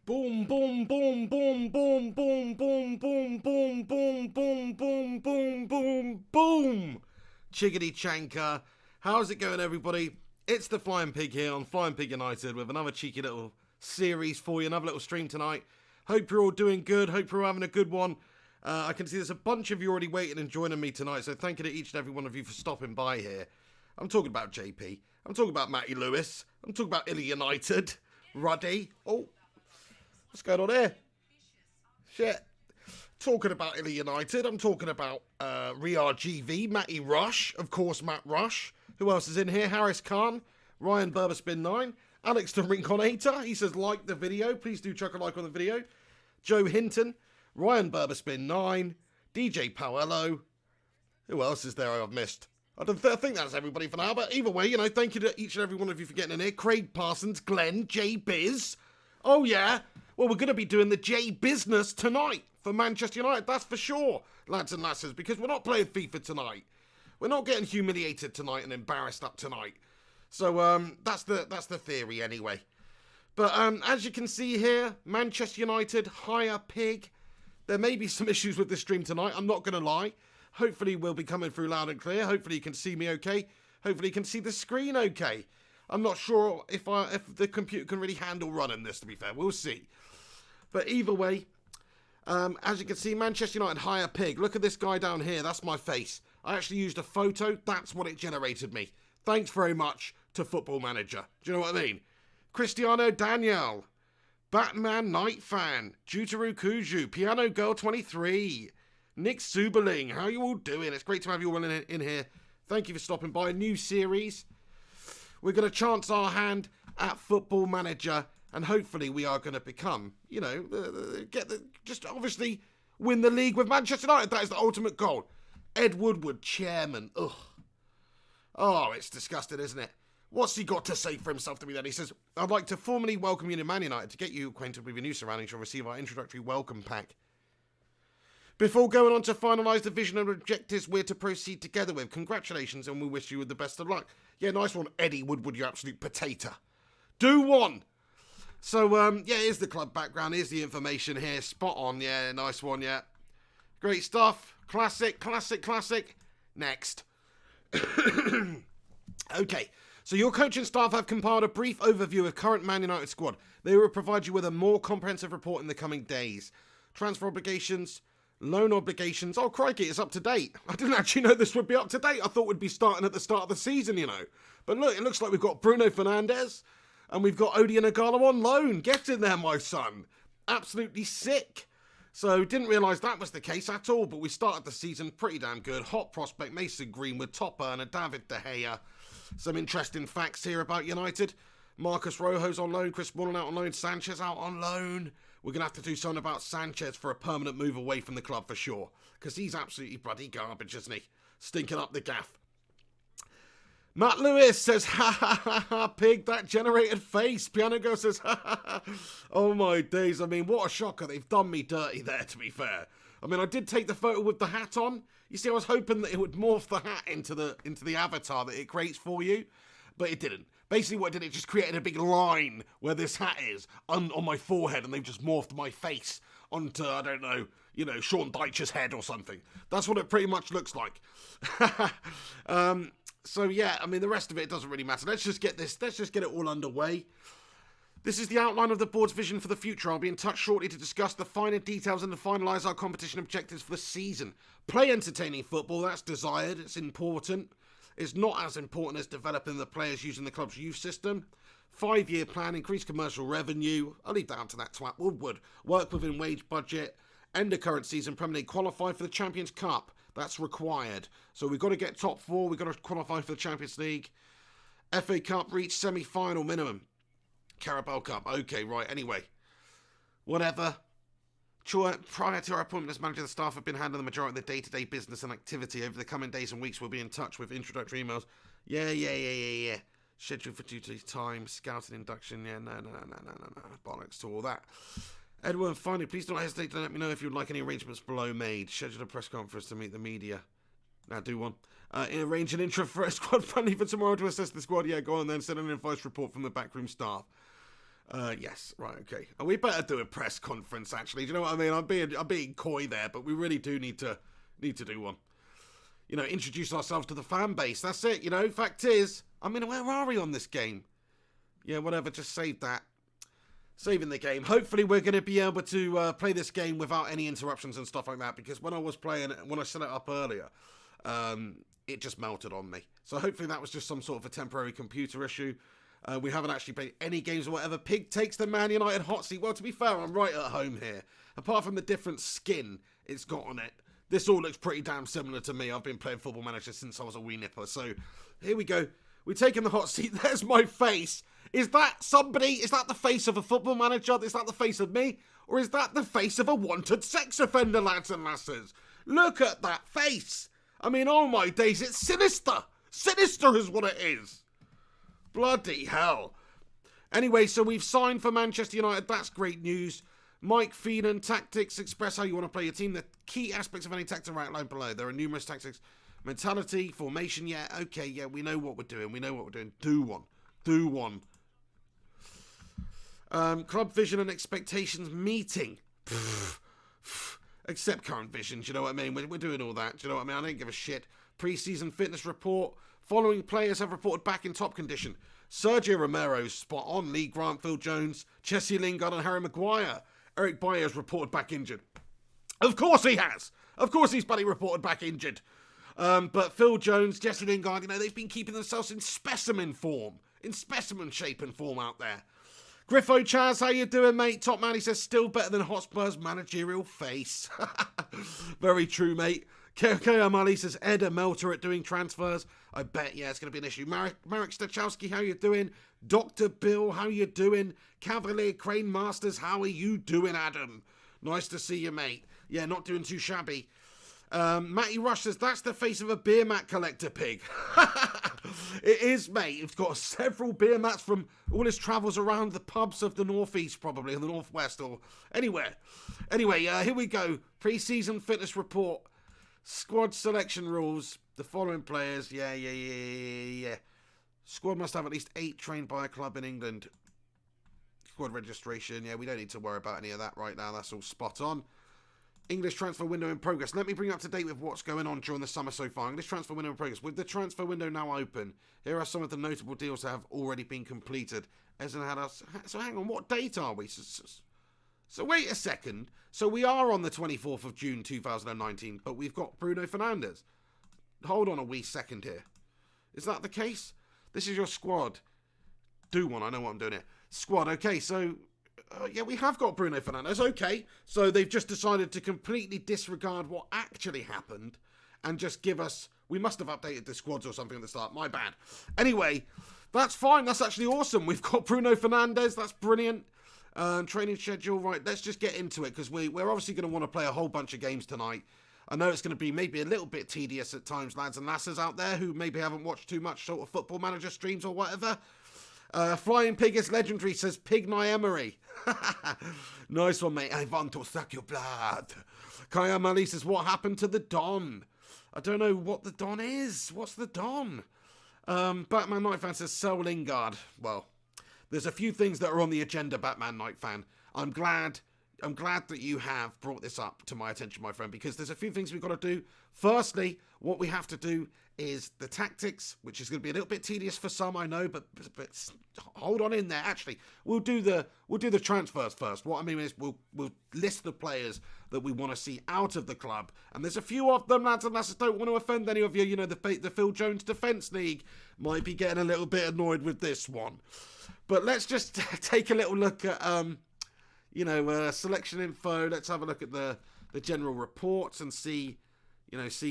Boom, boom, boom, boom, boom, boom, boom, boom, boom, boom, boom, boom, boom, boom, boom. Chickadee chanker. How's it going, everybody? It's the Flying Pig here on Flying Pig United with another cheeky little series for you, another little stream tonight. Hope you're all doing good. Hope you're all having a good one. I can see there's a bunch of you already waiting and joining me tonight, so thank you to each and every one of you for stopping by here. I'm talking about JP. I'm talking about Matty Lewis. I'm talking about Illy United. Ruddy. Oh, what's going on here? Shit. Talking about Illy United. I'm talking about RGV, Matty Rush. Of course, Matt Rush. Who else is in here? Harris Khan, Ryan Berberspin9, Alex the Rinconator. He says, like the video. Please do chuck a like on the video. Joe Hinton, Ryan Berberspin9, DJ Powello. Who else is there I've missed? I think that's everybody for now. But either way, thank you to each and every one of you for getting in here. Craig Parsons, Glenn, J Biz. Oh, yeah. Well, we're going to be doing the J business tonight for Manchester United. That's for sure, lads and lasses, because we're not playing FIFA tonight. We're not getting humiliated tonight and embarrassed up tonight. So that's the theory anyway. But as you can see here, Manchester United, hire pig. There may be some issues with this stream tonight. I'm not going to lie. Hopefully we'll be coming through loud and clear. Hopefully you can see me okay. Hopefully you can see the screen okay. I'm not sure if the computer can really handle running this, to be fair. We'll see. But either way, as you can see, Manchester United hire pig. Look at this guy down here. That's my face. I actually used a photo. That's what it generated me. Thanks very much to Football Manager. Do you know what I mean? Cristiano Daniel, Batman Night Fan, Jutaru Kuju, Piano Girl 23, Nick Suberling. How you all doing? It's great to have you all in here. Thank you for stopping by. A new series. We're going to chance our hand at Football Manager, and hopefully we are going to become, just obviously win the league with Manchester United. That is the ultimate goal. Ed Woodward, chairman. Ugh. Oh, it's disgusting, isn't it? What's he got to say for himself to me then? He says, I'd like to formally welcome you to Man United. To get you acquainted with your new surroundings, you'll receive our introductory welcome pack. Before going on to finalise the vision and objectives we're to proceed together with, congratulations and we wish you the best of luck. Yeah, nice one, Eddie Woodward, you absolute potato. Do one! So, here's the club background, here's the information here, spot on, yeah, nice one, yeah. Great stuff, classic. Next. Okay, so your coaching staff have compiled a brief overview of current Man United squad. They will provide you with a more comprehensive report in the coming days. Transfer obligations, loan obligations. Oh, crikey, it's up to date. I didn't actually know this would be up to date. I thought we'd be starting at the start of the season, But look, it looks like we've got Bruno Fernandes and we've got Odion Igalo on loan. Get in there, my son. Absolutely sick. So, didn't realise that was the case at all, but we started the season pretty damn good. Hot prospect, Mason Greenwood, top earner, David De Gea. Some interesting facts here about United. Marcus Rojo's on loan, Chris Smalling out on loan, Sanchez out on loan. We're going to have to do something about Sanchez for a permanent move away from the club for sure. Because he's absolutely bloody garbage, isn't he? Stinking up the gaff. Matt Lewis says, ha ha ha ha, pig, that generated face. Piano Girl says, ha ha ha. Oh my days, I mean, what a shocker. They've done me dirty there, to be fair. I mean, I did take the photo with the hat on. You see, I was hoping that it would morph the hat into the avatar that it creates for you. But it didn't. Basically what it did, it just created a big line where this hat is on my forehead, and they've just morphed my face onto, I don't know, Sean Dyche's head or something. That's what it pretty much looks like. So yeah, I mean, the rest of it doesn't really matter. Let's just get it all underway. This is the outline of the board's vision for the future. I'll be in touch shortly to discuss the finer details and to finalise our competition objectives for the season. Play entertaining football, that's desired, it's important. It's not as important as developing the players using the club's youth system. 5-year plan, increase commercial revenue. I'll leave that to that twat Woodward. Work within wage budget. End the current season, permanently qualify for the Champions Cup. That's required. So we've got to get top 4. We've got to qualify for the Champions League. FA Cup, reach semi-final minimum. Carabao Cup. Okay, right. Anyway. Whatever. Prior to our appointment as manager, the staff have been handling the majority of the day-to-day business and activity. Over the coming days and weeks, we'll be in touch with introductory emails. Yeah. Schedule for duty time, scouting induction. Yeah, no. Bollocks to all that. Edward, finally, please don't hesitate to let me know if you'd like any arrangements below made. Schedule a press conference to meet the media. Now do one. Arrange an intro for a squad friendly for tomorrow to assess the squad. Yeah, go on then. Send an advice report from the backroom staff. Yes, right, okay. And we better do a press conference, actually. Do you know what I mean? I'm being coy there, but we really do need to do one. You know, introduce ourselves to the fan base. That's it, you know. Fact is, I mean, where are we on this game? Yeah, whatever, just save that. Saving the game. Hopefully we're going to be able to play this game without any interruptions and stuff like that, because when I was playing it, when I set it up earlier, it just melted on me. So hopefully that was just some sort of a temporary computer issue. We haven't actually played any games or whatever. Pig takes the Man United hot seat. Well, to be fair, I'm right at home here. Apart from the different skin it's got on it, this all looks pretty damn similar to me. I've been playing Football Manager since I was a wee nipper. So here we go. We're taking the hot seat. There's my face. Is that somebody? Is that the face of a Football Manager? Is that the face of me? Or is that the face of a wanted sex offender, lads and lasses? Look at that face. I mean, oh my days, it's sinister. Sinister is what it is. Bloody hell. Anyway, so we've signed for Manchester United. That's great news. Mike Phelan, tactics, express how you want to play your team. The key aspects of any tactic are outlined below. There are numerous tactics. Mentality, formation, yeah, okay, yeah, we know what we're doing. We know what we're doing. Do one. Do one. Club vision and expectations meeting. Accept current vision, do you know what I mean? We're doing all that, do you know what I mean? I don't give a shit. Pre-season fitness report. Following players have reported back in top condition. Sergio Romero's spot on. Lee Grant, Phil Jones, Jesse Lingard and Harry Maguire. Eric Bayer's reported back injured. Of course he has. Of course he's bloody reported back injured. But Phil Jones, Jesse Lingard, you know, they've been keeping themselves in specimen form. In specimen shape and form out there. Griffo Chaz, how you doing, mate? Top man, he says, still better than Hotspur's managerial face. Very true, mate. KO Mali says, Ed and Melter at doing transfers. I bet, yeah, it's going to be an issue. Marek Stachowski, how you doing? Dr. Bill, how you doing? Cavalier Crane Masters, how are you doing, Adam? Nice to see you, mate. Yeah, not doing too shabby. Matty Rush says, that's the face of a beer mat collector, Pig. It is, mate. It's got several beer mats from all his travels around the pubs of the northeast, probably, or the northwest, or anywhere. Anyway, here we go. Pre-season fitness report. Squad selection rules. The following players. Yeah. Squad must have at least 8 trained by a club in England. Squad registration. Yeah, we don't need to worry about any of that right now. That's all spot on. English transfer window in progress. Let me bring you up to date with what's going on during the summer so far. English transfer window in progress. With the transfer window now open, here are some of the notable deals that have already been completed. So hang on, what date are we? So wait a second. So we are on the 24th of June 2019, but we've got Bruno Fernandes. Hold on a wee second here. Is that the case? This is your squad. Do one. I know what I'm doing here. Squad. Okay, so yeah, we have got Bruno Fernandes. Okay, so they've just decided to completely disregard what actually happened and just give us... We must have updated the squads or something at the start. My bad. Anyway, that's fine. That's actually awesome. We've got Bruno Fernandes. That's brilliant. Training schedule. Right, let's just get into it because we're obviously going to want to play a whole bunch of games tonight. I know it's going to be maybe a little bit tedious at times, lads and lasses out there who maybe haven't watched too much sort of Football Manager streams or whatever. Flying Pig is legendary, says Pig Emery. Nice one, mate. I want to suck your blood. Kaya Mali says, what happened to the Don? I don't know what the Don is. What's the Don? Batman Night Fan says, sell Lingard. Well, there's a few things that are on the agenda, Batman Night Fan. I'm glad that you have brought this up to my attention, my friend, because there's a few things we've got to do. Firstly, what we have to do is the tactics, which is going to be a little bit tedious for some, I know, but hold on in there. Actually, we'll do the transfers first. What I mean is we'll list the players that we want to see out of the club, and there's a few of them, lads and lasses. Don't want to offend any of you. You know, the Phil Jones Defence League might be getting a little bit annoyed with this one, but let's just take a little look at selection info. Let's have a look at the general reports and see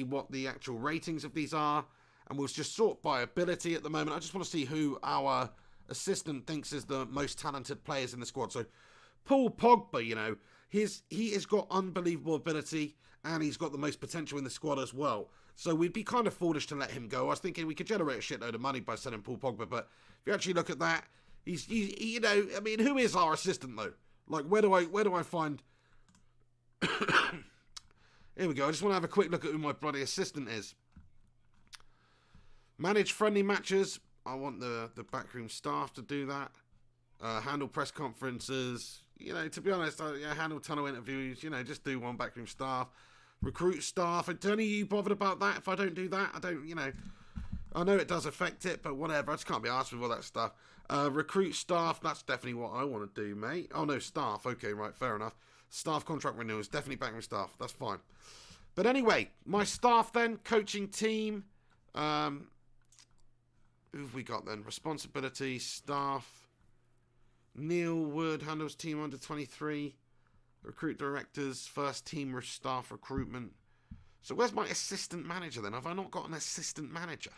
what the actual ratings of these are. And we'll just sort by ability at the moment. I just want to see who our assistant thinks is the most talented players in the squad. So Paul Pogba, he has got unbelievable ability and he's got the most potential in the squad as well. So we'd be kind of foolish to let him go. I was thinking we could generate a shitload of money by selling Paul Pogba, but if you actually look at that, he's who is our assistant though? Like, where do I find... Here we go. I just want to have a quick look at who my bloody assistant is. Manage friendly matches. I want the backroom staff to do that. handle press conferences. You know, to be honest, handle tunnel interviews. You know, just do one backroom staff, recruit staff. And don't you bothered about that? If I don't do that, I don't. You know, I know it does affect it, but whatever. I just can't be asked with all that stuff. Recruit staff. That's definitely what I want to do, mate. Oh no, staff. Okay, right, fair enough. Staff contract renewals. Definitely backroom staff. That's fine. But anyway, my staff then, coaching team. Who have we got then? Responsibility, staff. Neil Wood handles team under 23. Recruit directors, first team staff recruitment. So where's my assistant manager then? Have I not got an assistant manager?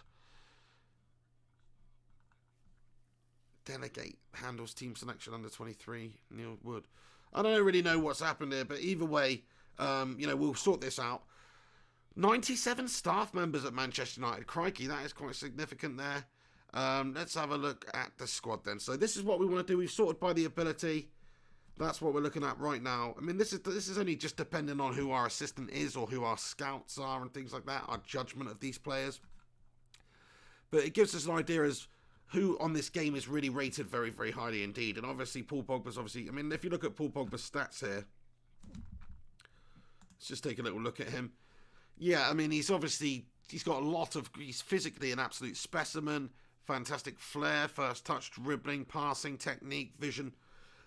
Delegate handles team selection under 23. Neil Wood. I don't really know what's happened here, but either way, we'll sort this out. 97 staff members at Manchester United. Crikey, that is quite significant there. Let's have a look at the squad then. So this is what we want to do. We've sorted by the ability. That's what we're looking at right now. I mean, this is only just depending on who our assistant is or who our scouts are and things like that, our judgment of these players. But it gives us an idea as who on this game is really rated very, very highly indeed. And obviously, Paul Pogba's I mean, if you look at Paul Pogba's stats here, let's just take a little look at him. Yeah, I mean, he's got a lot of, he's physically an absolute specimen, fantastic flair, first touch, dribbling, passing, technique, vision.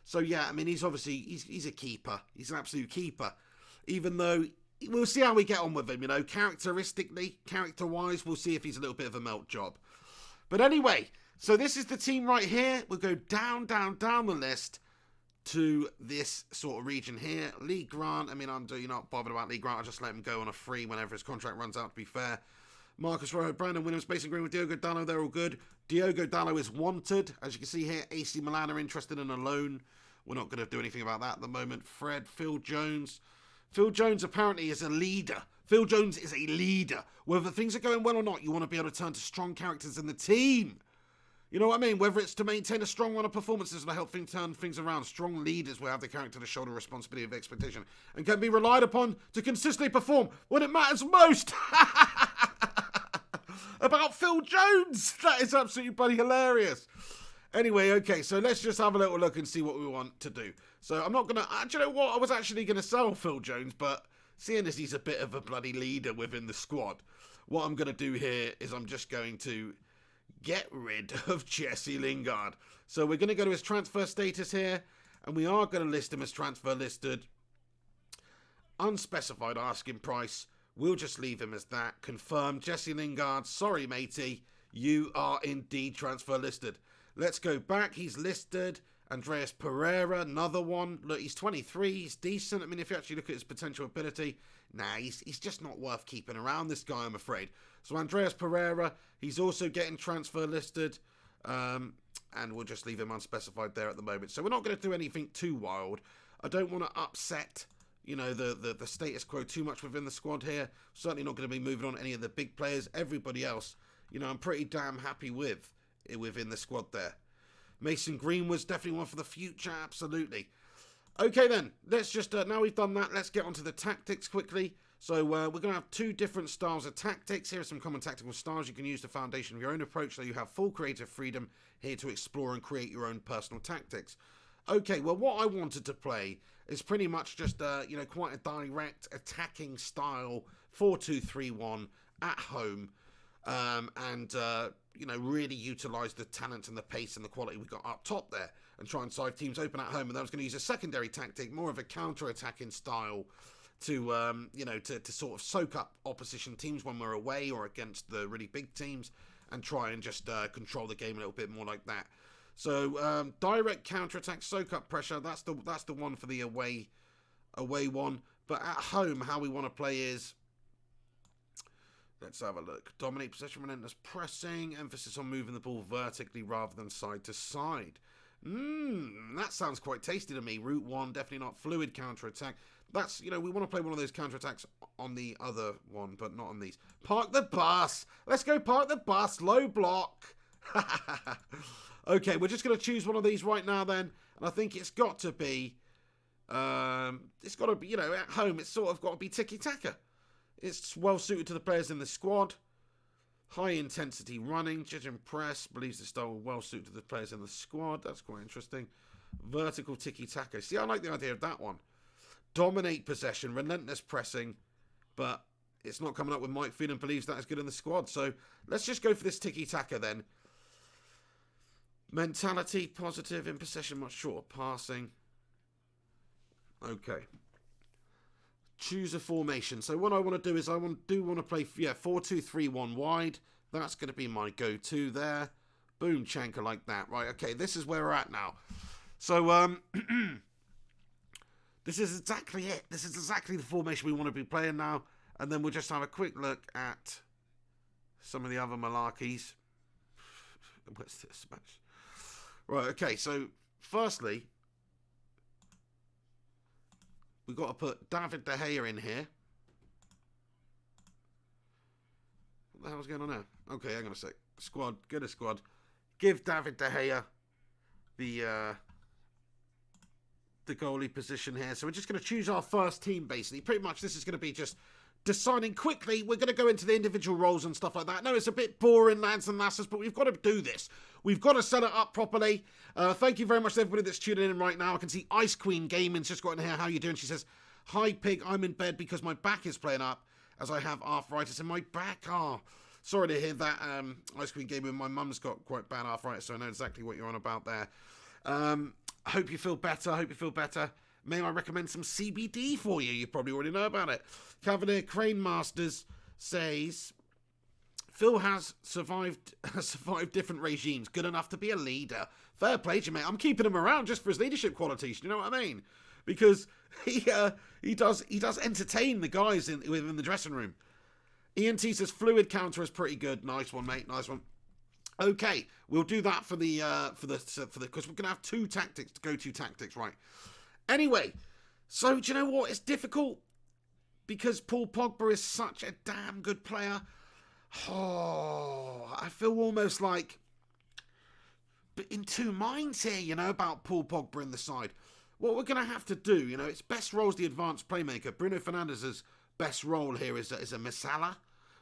So yeah, I mean, he's a keeper. He's an absolute keeper. Even though, we'll see how we get on with him, you know, character-wise, we'll see if he's a little bit of a melt job. But anyway, so this is the team right here. We'll go down the list to this sort of region here. Lee Grant, I mean, you're not bothered about Lee Grant. I'll just let him go on a free whenever his contract runs out, to be fair. Marcus Rojo, Brandon Williams, Mason Green with Diogo Dallo, they're all good. Diogo Dallo is wanted. As you can see here, AC Milan are interested in a loan. We're not going to do anything about that at the moment. Fred, Phil Jones. Phil Jones apparently is a leader. Phil Jones is a leader. Whether things are going well or not, you want to be able to turn to strong characters in the team. You know what I mean? Whether it's to maintain a strong run of performances and help turn things around, strong leaders will have the character to shoulder responsibility of expectation and can be relied upon to consistently perform when it matters most. About Phil Jones! That is absolutely bloody hilarious. Anyway, okay, so let's just have a little look and see what we want to do. So I'm not going to... Do you know what? I was actually going to sell Phil Jones, but seeing as he's a bit of a bloody leader within the squad, what I'm going to do here is I'm just going to get rid of Jesse Lingard. So we're going to go to his transfer status here, and we are going to list him as transfer listed. Unspecified asking price. We'll just leave him as that. Confirmed. Jesse Lingard, sorry matey, you are indeed transfer listed. Let's go back. He's listed. Andreas Pereira, another one. Look, he's 23. He's decent. I mean, if you actually look at his potential ability, nah, he's just not worth keeping around, this guy, I'm afraid. So Andreas Pereira, he's also getting transfer listed. And we'll just leave him unspecified there at the moment. So we're not going to do anything too wild. I don't want to upset, you know, the status quo too much within the squad here. Certainly not going to be moving on any of the big players. Everybody else, you know, I'm pretty damn happy within the squad there. Mason Green was definitely one for the future, absolutely. Okay then, let's just, now we've done that, let's get onto the tactics quickly. So we're going to have two different styles of tactics. Here are some common tactical styles. You can use the foundation of your own approach, so you have full creative freedom here to explore and create your own personal tactics. Okay, well, what I wanted to play is pretty much just, quite a direct attacking style, 4-2-3-1 at home, really utilise the talent and the pace and the quality we got up top there and try and side teams open at home. And then I was going to use a secondary tactic, more of a counter-attacking style to sort of soak up opposition teams when we're away or against the really big teams and try and just control the game a little bit more like that. So direct counter-attack, soak up pressure, that's the one for the away one. But at home, how we want to play is, let's have a look. Dominate possession, relentless pressing, emphasis on moving the ball vertically rather than side to side. That sounds quite tasty to me. Route 1, definitely not. Fluid counter-attack. That's, we want to play one of those counter-attacks on the other one, but not on these. Park the bus. Let's go park the bus. Low block. Okay, we're just going to choose one of these right now then. And I think it's got to be, at home, it's sort of got to be tiki-taka. It's well suited to the players in the squad. High intensity running. Judging press. Believes the style will well suit to the players in the squad. That's quite interesting. Vertical tiki-taka. See, I like the idea of that one. Dominate possession. Relentless pressing. But it's not coming up with Mike Phelan believes that is good in the squad. So let's just go for this tiki-taka then. Mentality. Positive. In possession. Much shorter passing. Okay. Choose a formation. So what I want to do is I want to play 4-2-3-1 wide. That's going to be my go-to there. Boom, Chanka like that. Right, okay, this is where we're at now. So this is exactly it. This is exactly the formation we want to be playing now. And then we'll just have a quick look at some of the other malarkeys. What's this match? Right, okay, so firstly, we've got to put David De Gea in here. What the hell's going on there? Okay, hang on a sec. Squad, go to squad. Give David De Gea the goalie position here. So we're just going to choose our first team, basically. Pretty much this is going to be just deciding quickly. We're going to go into the individual roles and stuff like that. No, it's a bit boring, lads and lasses, but we've got to do this. We've got to set it up properly. Thank you very much to everybody that's tuning in right now. I can see Ice Queen Gaming's just got in here. How you doing? She says, "Hi, Pig. I'm in bed because my back is playing up as I have arthritis in my back." Oh, sorry to hear that, Ice Queen Gaming. My mum's got quite bad arthritis, so I know exactly what you're on about there. I hope you feel better. May I recommend some CBD for you? You probably already know about it. Cavalier Crane Masters says, Phil has survived different regimes. Good enough to be a leader. Fair play to you, mate. I'm keeping him around just for his leadership qualities. You know what I mean? Because he does entertain the guys within the dressing room. ENT says fluid counter is pretty good. Nice one, mate. Nice one. Okay, we'll do that for the because we're gonna have two tactics, go-to tactics, right? Anyway, so do you know what? It's difficult because Paul Pogba is such a damn good player. Oh, I feel almost like in two minds here, you know, about Paul Pogba in the side. What we're going to have to do, you know, its best role is the advanced playmaker. Bruno Fernandes's best role here is a Masala,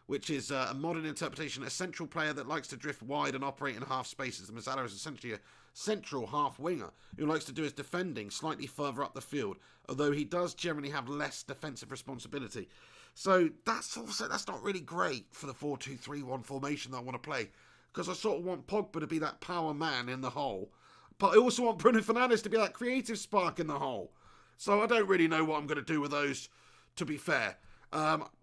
which is a modern interpretation, a central player that likes to drift wide and operate in half spaces. The Masala is essentially a central half winger who likes to do his defending slightly further up the field, although he does generally have less defensive responsibility. So that's not really great for the 4-2-3-1 formation that I want to play, because I sort of want Pogba to be that power man in the hole, but I also want Bruno Fernandes to be that creative spark in the hole. So I don't really know what I'm going to do with those, to be fair.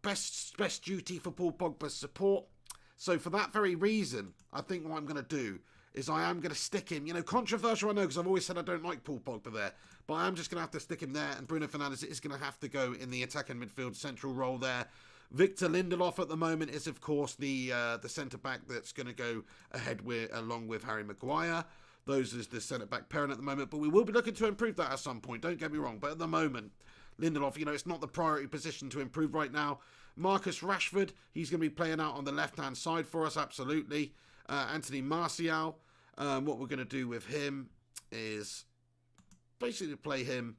Best duty for Paul Pogba's support. So for that very reason, I think what I'm going to do is I am going to stick him. You know, controversial I know, because I've always said I don't like Paul Pogba there, but I am just going to have to stick him there, and Bruno Fernandes is going to have to go in the attacking midfield central role there. Victor Lindelof at the moment is, of course, the centre-back that's going to go ahead along with Harry Maguire. Those is the centre-back pairing at the moment, but we will be looking to improve that at some point, don't get me wrong. But at the moment, Lindelof, you know, it's not the priority position to improve right now. Marcus Rashford, he's going to be playing out on the left-hand side for us, absolutely. Anthony Martial, what we're going to do with him is basically play him,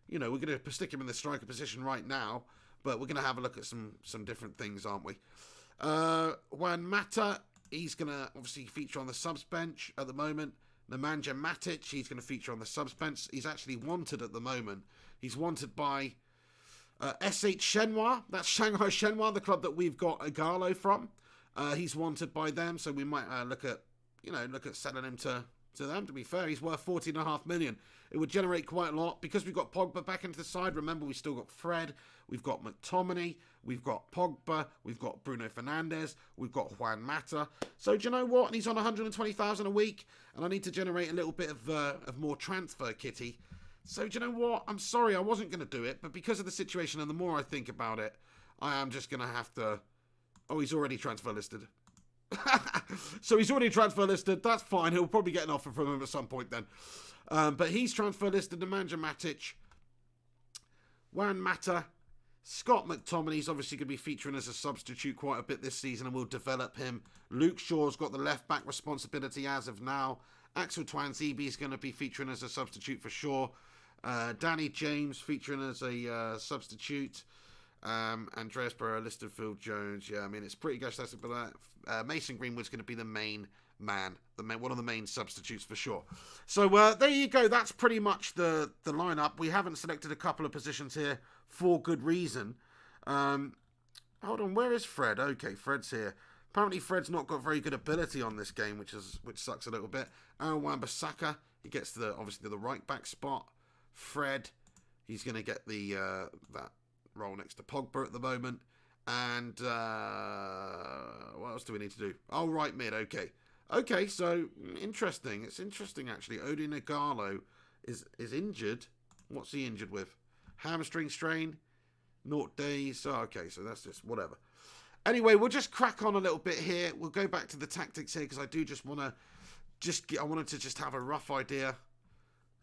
you know, we're going to stick him in the striker position right now, but we're going to have a look at some different things, aren't we? Juan Mata, he's going to obviously feature on the subs bench at the moment. Nemanja Matic, he's going to feature on the subs bench. He's actually wanted at the moment. He's wanted by SH Shenhua. That's Shanghai Shenhua, the club that we've got Igalo from. He's wanted by them, so we might look at selling him to them. To be fair, he's worth 14.5 million. It would generate quite a lot because we've got Pogba back into the side. Remember, we've still got Fred, we've got McTominay, we've got Pogba, we've got Bruno Fernandes, we've got Juan Mata. So do you know what? And he's on 120,000 a week, and I need to generate a little bit of more transfer kitty. So do you know what? I'm sorry, I wasn't going to do it, but because of the situation and the more I think about it, I am just going to have to. Oh, he's already transfer listed. So he's already transfer listed. That's fine. He'll probably get an offer from him at some point then. But he's transfer listed. Nemanja Matic, Juan Mata, Scott McTominay's obviously going to be featuring as a substitute quite a bit this season, and we'll develop him. Luke Shaw's got the left back responsibility as of now. Axel Twanzebe is going to be featuring as a substitute for sure. Danny James featuring as a substitute. Andreas Pereira, Listerfield Jones. Yeah, I mean, it's pretty gosh. That's but Mason Greenwood's going to be the main man, one of the main substitutes for sure. So there you go. That's pretty much the lineup. We haven't selected a couple of positions here for good reason. Hold on, where is Fred? Okay, Fred's here. Apparently, Fred's not got very good ability on this game, which sucks a little bit. Aaron Wan-Bissaka, he gets obviously the right back spot. Fred, he's going to get the that role next to Pogba at the moment. And what else do we need to do? Oh, right mid. Okay, so interesting. It's interesting actually. Odin Igalo is injured. What's he injured with? Hamstring strain. 0 days. Oh, okay, so that's just whatever. Anyway, we'll just crack on a little bit here. We'll go back to the tactics here because I do just want to I wanted to just have a rough idea.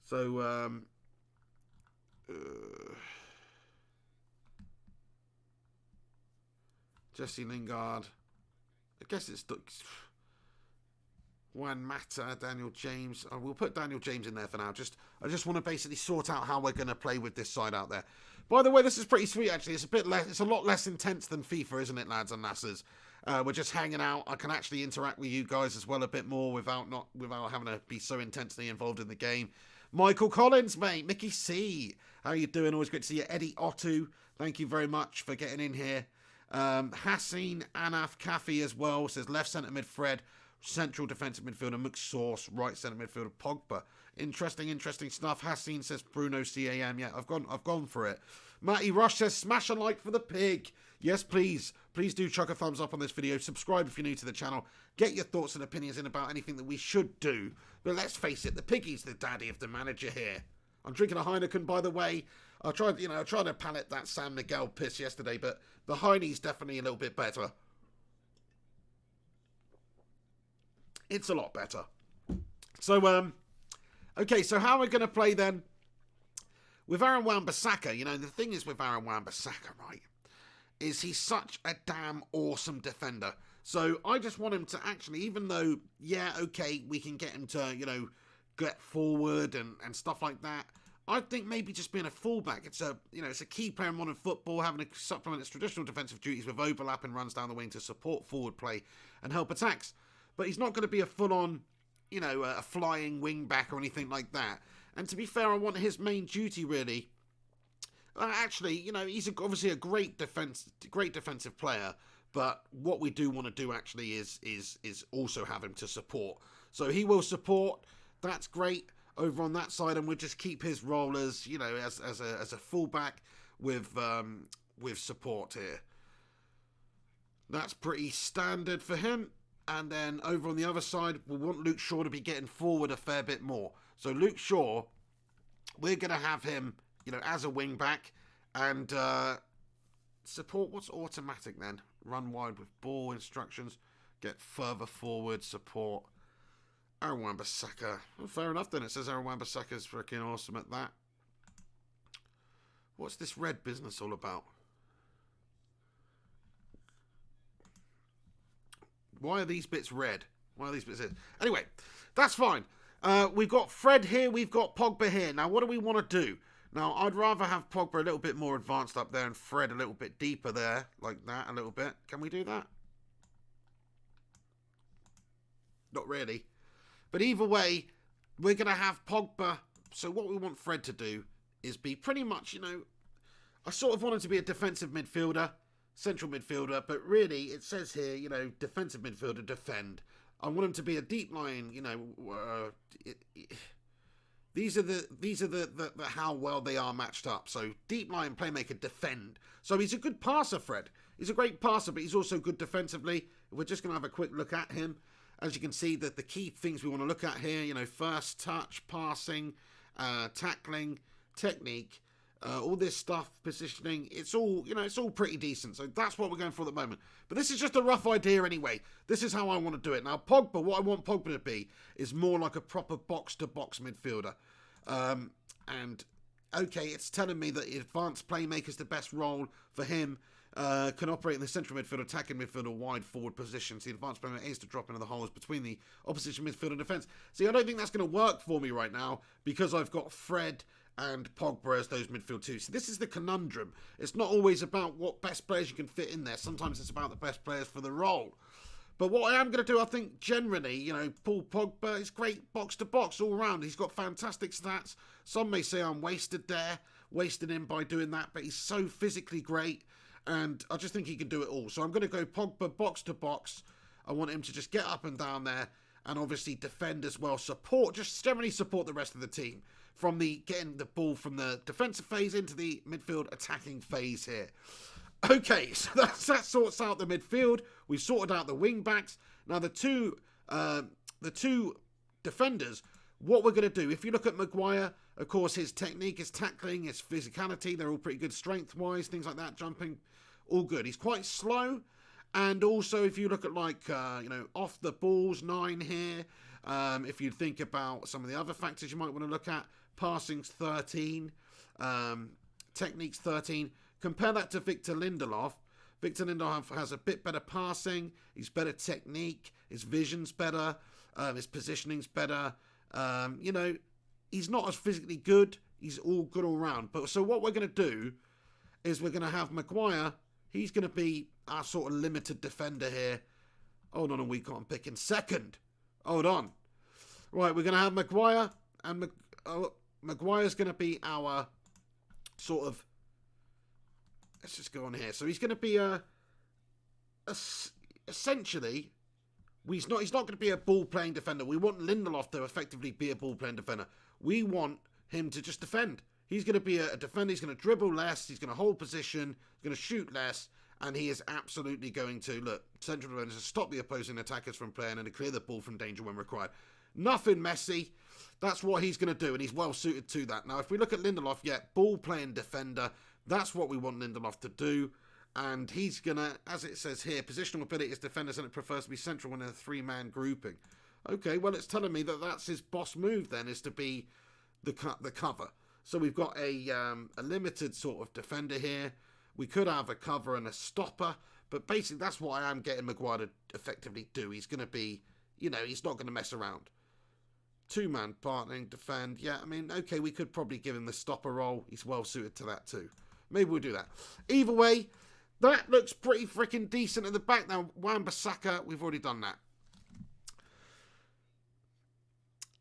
So Jesse Lingard. I guess it's Juan Mata, Daniel James. We'll put Daniel James in there for now. I just want to basically sort out how we're going to play with this side out there. By the way, this is pretty sweet actually. It's a lot less intense than FIFA, isn't it, lads and lasses? We're just hanging out. I can actually interact with you guys as well a bit more without having to be so intensely involved in the game. Michael Collins, mate. Mickey C. How you doing? Always great to see you. Eddie Otto, thank you very much for getting in here. Hassan Anaf Kafi as well says left centre mid Fred, central defensive midfielder McSauce, right centre midfielder Pogba. Interesting stuff. Hassan says Bruno CAM. Yeah, I've gone for it. Matty Rush says smash a like for the pig. Yes, please do chuck a thumbs up on this video. Subscribe if you're new to the channel. Get your thoughts and opinions in about anything that we should do. But let's face it, the piggy's the daddy of the manager here. I'm drinking a Heineken, by the way. I tried to palate that San Miguel piss yesterday, but the Heine's definitely a little bit better. It's a lot better. So, okay, so how are we going to play then? With Aaron Wan-Bissaka, the thing is with Aaron Wan-Bissaka, right, is he's such a damn awesome defender. So I just want him to actually, even though, yeah, okay, we can get him to, get forward and stuff like that, I think maybe just being a fullback, it's a key player in modern football, having to supplement its traditional defensive duties with overlapping runs down the wing to support forward play and help attacks. But he's not going to be a full-on, a flying wing-back or anything like that. And to be fair, I want his main duty, really. Actually, he's obviously a great defensive player. But what we do want to do, actually, is also have him to support. So he will support. That's great over on that side. And we'll just keep his role as, as a fullback with support here. That's pretty standard for him. And then over on the other side, we want Luke Shaw to be getting forward a fair bit more. So Luke Shaw, we're going to have him, as a wing back. And support, what's automatic then? Run wide with ball instructions. Get further forward, support. Aaron Wan-Bissaka. Well, fair enough then. It says Aaron Wan-Bissaka's freaking awesome at that. What's this red business all about? Why are these bits red? Anyway, that's fine. We've got Fred here. We've got Pogba here. Now, what do we want to do? Now, I'd rather have Pogba a little bit more advanced up there and Fred a little bit deeper there. Like that, a little bit. Can we do that? Not really. But either way, we're going to have Pogba. So what we want Fred to do is be pretty much, I sort of want him to be a defensive midfielder. Central midfielder, but really it says here, defensive midfielder, defend. I want him to be a deep line, these are the how well they are matched up. So deep line playmaker, defend. So he's a good passer, Fred. He's a great passer, but he's also good defensively. We're just going to have a quick look at him. As you can see, that the key things we want to look at here, first touch, passing, tackling, technique. All this stuff, positioning, it's all pretty decent. So that's what we're going for at the moment. But this is just a rough idea anyway. This is how I want to do it. Now, Pogba, what I want Pogba to be is more like a proper box-to-box midfielder. And, okay, it's telling me that advanced playmaker is the best role for him. Can operate in the central midfield, attacking midfield, or wide forward positions. The advanced playmaker aims to drop into the holes between the opposition midfield and defence. See, I don't think that's going to work for me right now because I've got Fred and Pogba as those midfield two. So this is the conundrum. It's not always about what best players you can fit in there. Sometimes it's about the best players for the role. But what I am going to do, I think, generally, you know, Paul Pogba is great box-to-box all round. He's got fantastic stats. Some may say I'm wasted him by doing that, but he's so physically great, and I just think he can do it all. So I'm going to go Pogba box-to-box. I want him to just get up and down there, and obviously defend as well. Just generally support the rest of the team. From getting the ball from the defensive phase into the midfield attacking phase here. Okay, so that sorts out the midfield. We've sorted out the wing backs. Now the two defenders, what we're going to do, if you look at Maguire, of course, his technique, his tackling, his physicality, they're all pretty good strength-wise, things like that, jumping, all good. He's quite slow, and also if you look at off the balls, 9 here, if you think about some of the other factors you might want to look at, passing's 13, technique's 13. Compare that to Victor Lindelof. Victor Lindelof has a bit better passing. He's better technique. His vision's better. His positioning's better. He's not as physically good. He's all good all round. But so what we're going to do is we're going to have Maguire. He's going to be our sort of limited defender here. Hold on a week. I'm picking second. Hold on. Right, we're going to have Maguire. And Maguire's going to be our sort of... Let's just go on here. So he's going to be essentially, he's not going to be a ball-playing defender. We want Lindelof to effectively be a ball-playing defender. We want him to just defend. He's going to be a defender. He's going to dribble less. He's going to hold position. He's going to shoot less. And he is absolutely going to, central defenders to stop the opposing attackers from playing and to clear the ball from danger when required. Nothing messy. That's what he's going to do, and he's well suited to that. Now, if we look at Lindelof, ball-playing defender. That's what we want Lindelof to do. And he's going to, as it says here, positional ability is defenders and it prefers to be central when in a 3-man grouping. Okay, well, it's telling me that that's his boss move then, is to be the cover. So we've got a limited sort of defender here. We could have a cover and a stopper. But basically, that's what I am getting Maguire to effectively do. He's going to be, he's not going to mess around. 2-man partnering, defend. Yeah, I mean, okay, we could probably give him the stopper role. He's well suited to that too. Maybe we'll do that. Either way, that looks pretty freaking decent at the back. Now, Wan-Bissaka, we've already done that.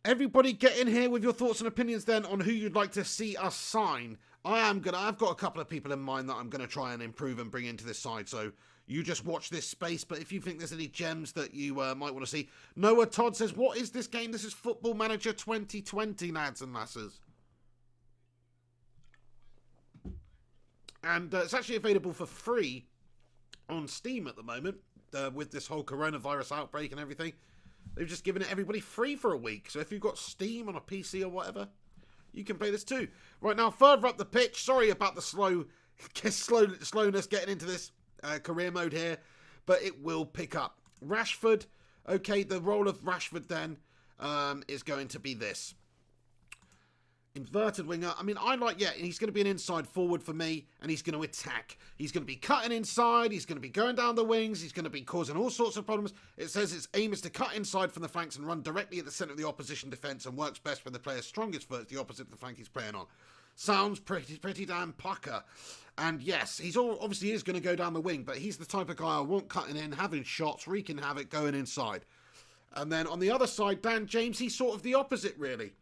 Everybody get in here with your thoughts and opinions then on who you'd like to see us sign. I've got a couple of people in mind that I'm going to try and improve and bring into this side. So you just watch this space. But if you think there's any gems that you might want to see. Noah Todd says, what is this game? This is Football Manager 2020, lads and lasses. And it's actually available for free on Steam at the moment with this whole coronavirus outbreak and everything. They've just given it everybody free for a week. So if you've got Steam on a PC or whatever, you can play this too. Right, now, further up the pitch. Sorry about the slowness getting into this career mode here, but it will pick up. Rashford. Okay, the role of Rashford then is going to be this. Inverted winger. I mean, he's going to be an inside forward for me, and he's going to attack. He's going to be cutting inside. He's going to be going down the wings. He's going to be causing all sorts of problems. It says its aim is to cut inside from the flanks and run directly at the centre of the opposition defence and works best when the player's strongest foot is the opposite of the flank he's playing on. Sounds pretty damn pucker. And yes, he's obviously is going to go down the wing, but he's the type of guy I want cutting in, having shots, wreaking havoc, going inside. And then on the other side, Dan James, he's sort of the opposite, really.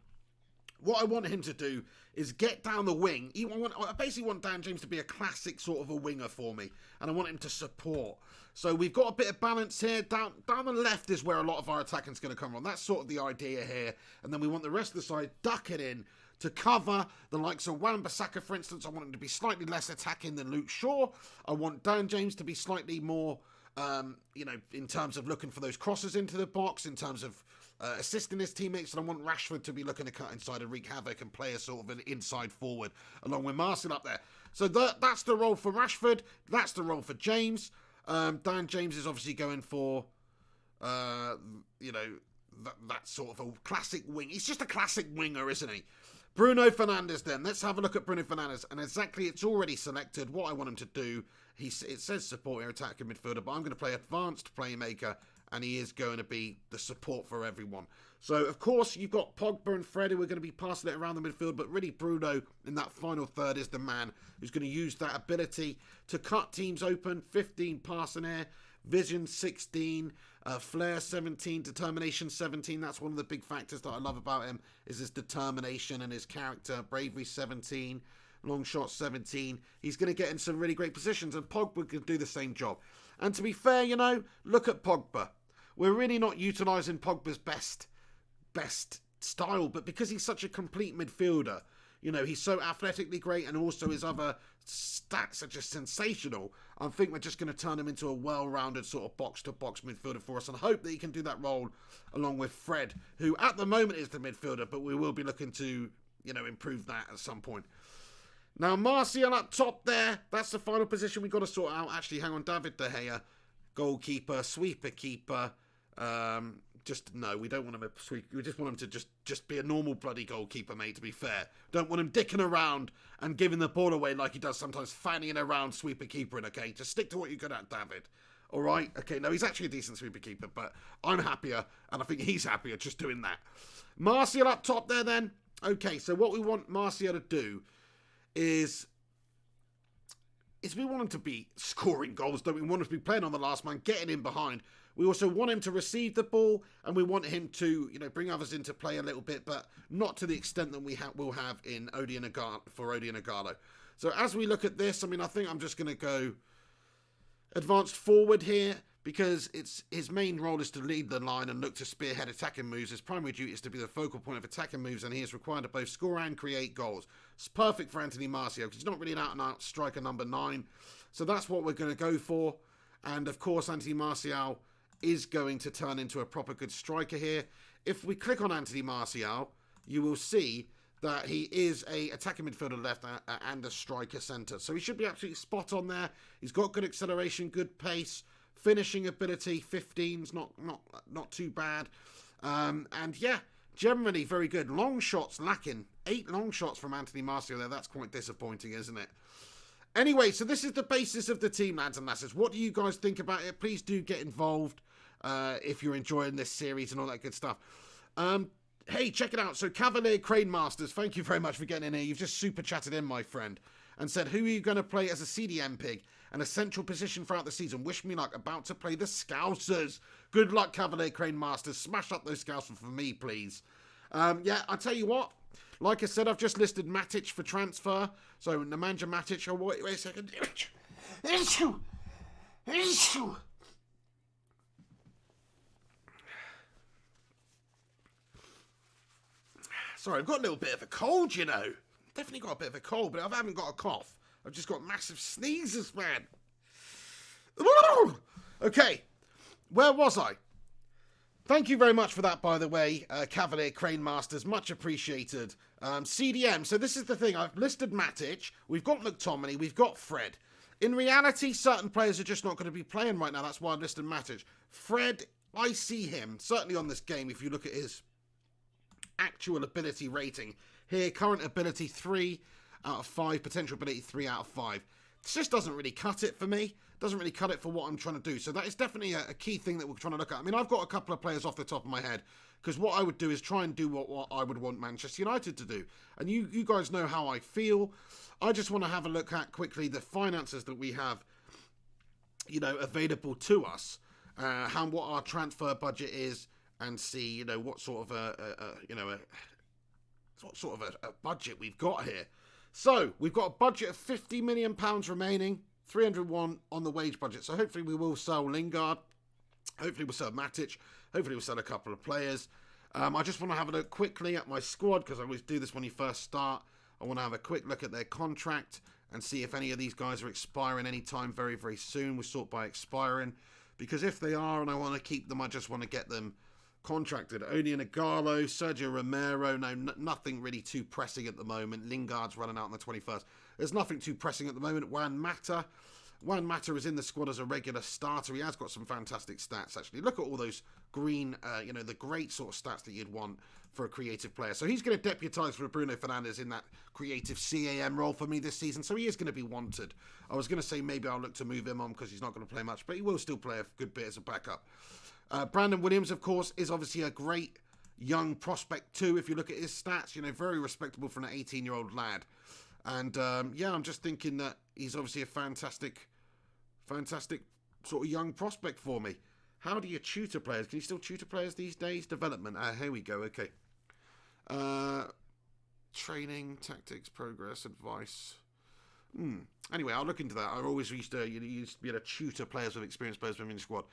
What I want him to do is get down the wing. I basically want Dan James to be a classic sort of a winger for me. And I want him to support. So we've got a bit of balance here. Down the left is where a lot of our attacking is going to come from. That's sort of the idea here. And then we want the rest of the side ducking in to cover the likes of Wan-Bissaka, for instance. I want him to be slightly less attacking than Luke Shaw. I want Dan James to be slightly more, in terms of looking for those crosses into the box, in terms of assisting his teammates, and I want Rashford to be looking to cut inside and wreak havoc and play a sort of an inside forward along with Marcel up there. So that's the role for Rashford. That's the role for James. Dan James is obviously going for, that sort of a classic wing. He's just a classic winger, isn't he? Bruno Fernandes then. Let's have a look at Bruno Fernandes. And exactly, it's already selected what I want him to do. It says support your attacking midfielder, but I'm going to play advanced playmaker and he is going to be the support for everyone. So, of course, you've got Pogba and Fred who are going to be passing it around the midfield, but really Bruno in that final third is the man who's going to use that ability to cut teams open. 15 passing air, vision 16, flair 17, determination 17. That's one of the big factors that I love about him, is his determination and his character. Bravery 17, long shot 17. He's going to get in some really great positions, and Pogba can do the same job. And to be fair, look at Pogba. We're really not utilising Pogba's best style, but because he's such a complete midfielder, he's so athletically great, and also his other stats are just sensational. I think we're just going to turn him into a well-rounded sort of box-to-box midfielder for us, and hope that he can do that role along with Fred, who at the moment is the midfielder, but we will be looking to, improve that at some point. Now, Martial up top there, that's the final position we've got to sort out. Actually, hang on, David De Gea, goalkeeper, sweeper keeper. We don't want him to sweep. We just want him to just be a normal bloody goalkeeper, mate, to be fair. Don't want him dicking around and giving the ball away like he does sometimes, fanning around sweeper keepering, okay? Just stick to what you're good at, David. All right? Okay, no, he's actually a decent sweeper keeper, but I'm happier, and I think he's happier just doing that. Martial up top there, then. Okay, so what we want Martial to do is we want him to be scoring goals, don't we? We want him to be playing on the last man, getting in behind. We also want him to receive the ball, and we want him to, bring others into play a little bit, but not to the extent that we will have in Odion Ighalo. So as we look at this, I think I'm just going to go advanced forward here, because his main role is to lead the line and look to spearhead attacking moves. His primary duty is to be the focal point of attacking moves, and he is required to both score and create goals. It's perfect for Anthony Martial, because he's not really an out-and-out striker number 9. So that's what we're going to go for. And, of course, Anthony Martial is going to turn into a proper good striker here. If we click on Anthony Martial, you will see that he is a attacking midfielder left and a striker centre. So he should be absolutely spot on there. He's got good acceleration, good pace, finishing ability, 15's not too bad. And yeah, generally very good. Long shots lacking. 8 long shots from Anthony Martial there. That's quite disappointing, isn't it? Anyway, so this is the basis of the team, lads and lasses. What do you guys think about it? Please do get involved if you're enjoying this series and all that good stuff. Hey, check it out. So Cavalier Crane Masters, thank you very much for getting in here. You've just super chatted in, my friend, and said, who are you going to play as a CDM pig and a central position throughout the season? Wish me luck. About to play the Scousers. Good luck, Cavalier Crane Masters. Smash up those Scousers for me, please. Yeah, I'll tell you what. Like I said, I've just listed Matic for transfer. So Nemanja Matic. Oh, wait a second. Sorry, I've got a little bit of a cold, Definitely got a bit of a cold, but I haven't got a cough. I've just got massive sneezes, man. Okay, where was I? Thank you very much for that, by the way, Cavalier Crane Masters. Much appreciated. CDM, so this is the thing. I've listed Matic. We've got McTominay. We've got Fred. In reality, certain players are just not going to be playing right now. That's why I've listed Matic. Fred, I see him, certainly on this game, if you look at his actual ability rating. Here, current ability 3 out of 5, potential ability 3 out of 5. This just doesn't really cut it for me. Doesn't really cut it for what I'm trying to do. So that is definitely a key thing that we're trying to look at. I mean, I've got a couple of players off the top of my head, because what I would do is try and do what I would want Manchester United to do. And you guys know how I feel. I just want to have a look at quickly the finances that we have, available to us, what our transfer budget is, and see, what sort of a budget we've got here. So we've got a budget of £50 million remaining. 301 on the wage budget. So hopefully we will sell Lingard. Hopefully we'll sell Matic. Hopefully we'll sell a couple of players. I just want to have a look quickly at my squad, because I always do this when you first start. I want to have a quick look at their contract and see if any of these guys are expiring anytime very, very soon. We sort by expiring, because if they are and I want to keep them, I just want to get them contracted. Odion Ighalo, Sergio Romero. No, nothing really too pressing at the moment. Lingard's running out on the 21st. There's nothing too pressing at the moment. Juan Mata is in the squad as a regular starter. He has got some fantastic stats, actually. Look at all those green, the great sort of stats that you'd want for a creative player. So he's going to deputise for Bruno Fernandes in that creative CAM role for me this season. So he is going to be wanted. I was going to say maybe I'll look to move him on because he's not going to play much, but he will still play a good bit as a backup. Brandon Williams, of course, is obviously a great young prospect too. If you look at his stats, very respectable for an 18-year-old lad. And I'm just thinking that he's obviously a fantastic sort of young prospect for me. How do you tutor players? Can you still tutor players these days? Development. Here we go. Okay. Training, tactics, progress, advice. Anyway, I'll look into that. I always used to be able to tutor players with experienced players within the squad.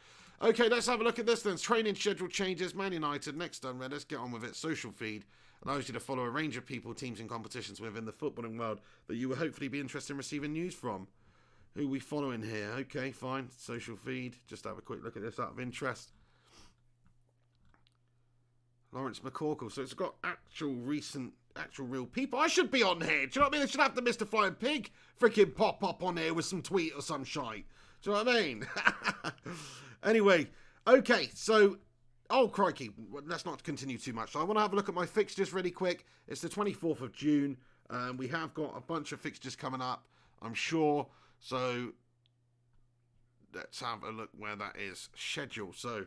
Okay, let's have a look at this then. Training schedule changes. Man United, next done, Red. Let's get on with it. Social feed allows you to follow a range of people, teams and competitions within the footballing world that you will hopefully be interested in receiving news from. Who are we following here? Okay, fine. Social feed. Just have a quick look at this out of interest. Lawrence McCorkle. So it's got actual real people. I should be on here. Do you know what I mean? I should have the Mr. Flying Pig freaking pop up on here with some tweet or some shite. Do you know what I mean? Anyway, okay, so, oh crikey, let's not continue too much. So I want to have a look at my fixtures really quick. It's the 24th of June. We have got a bunch of fixtures coming up, I'm sure. So let's have a look where that is. Schedule. So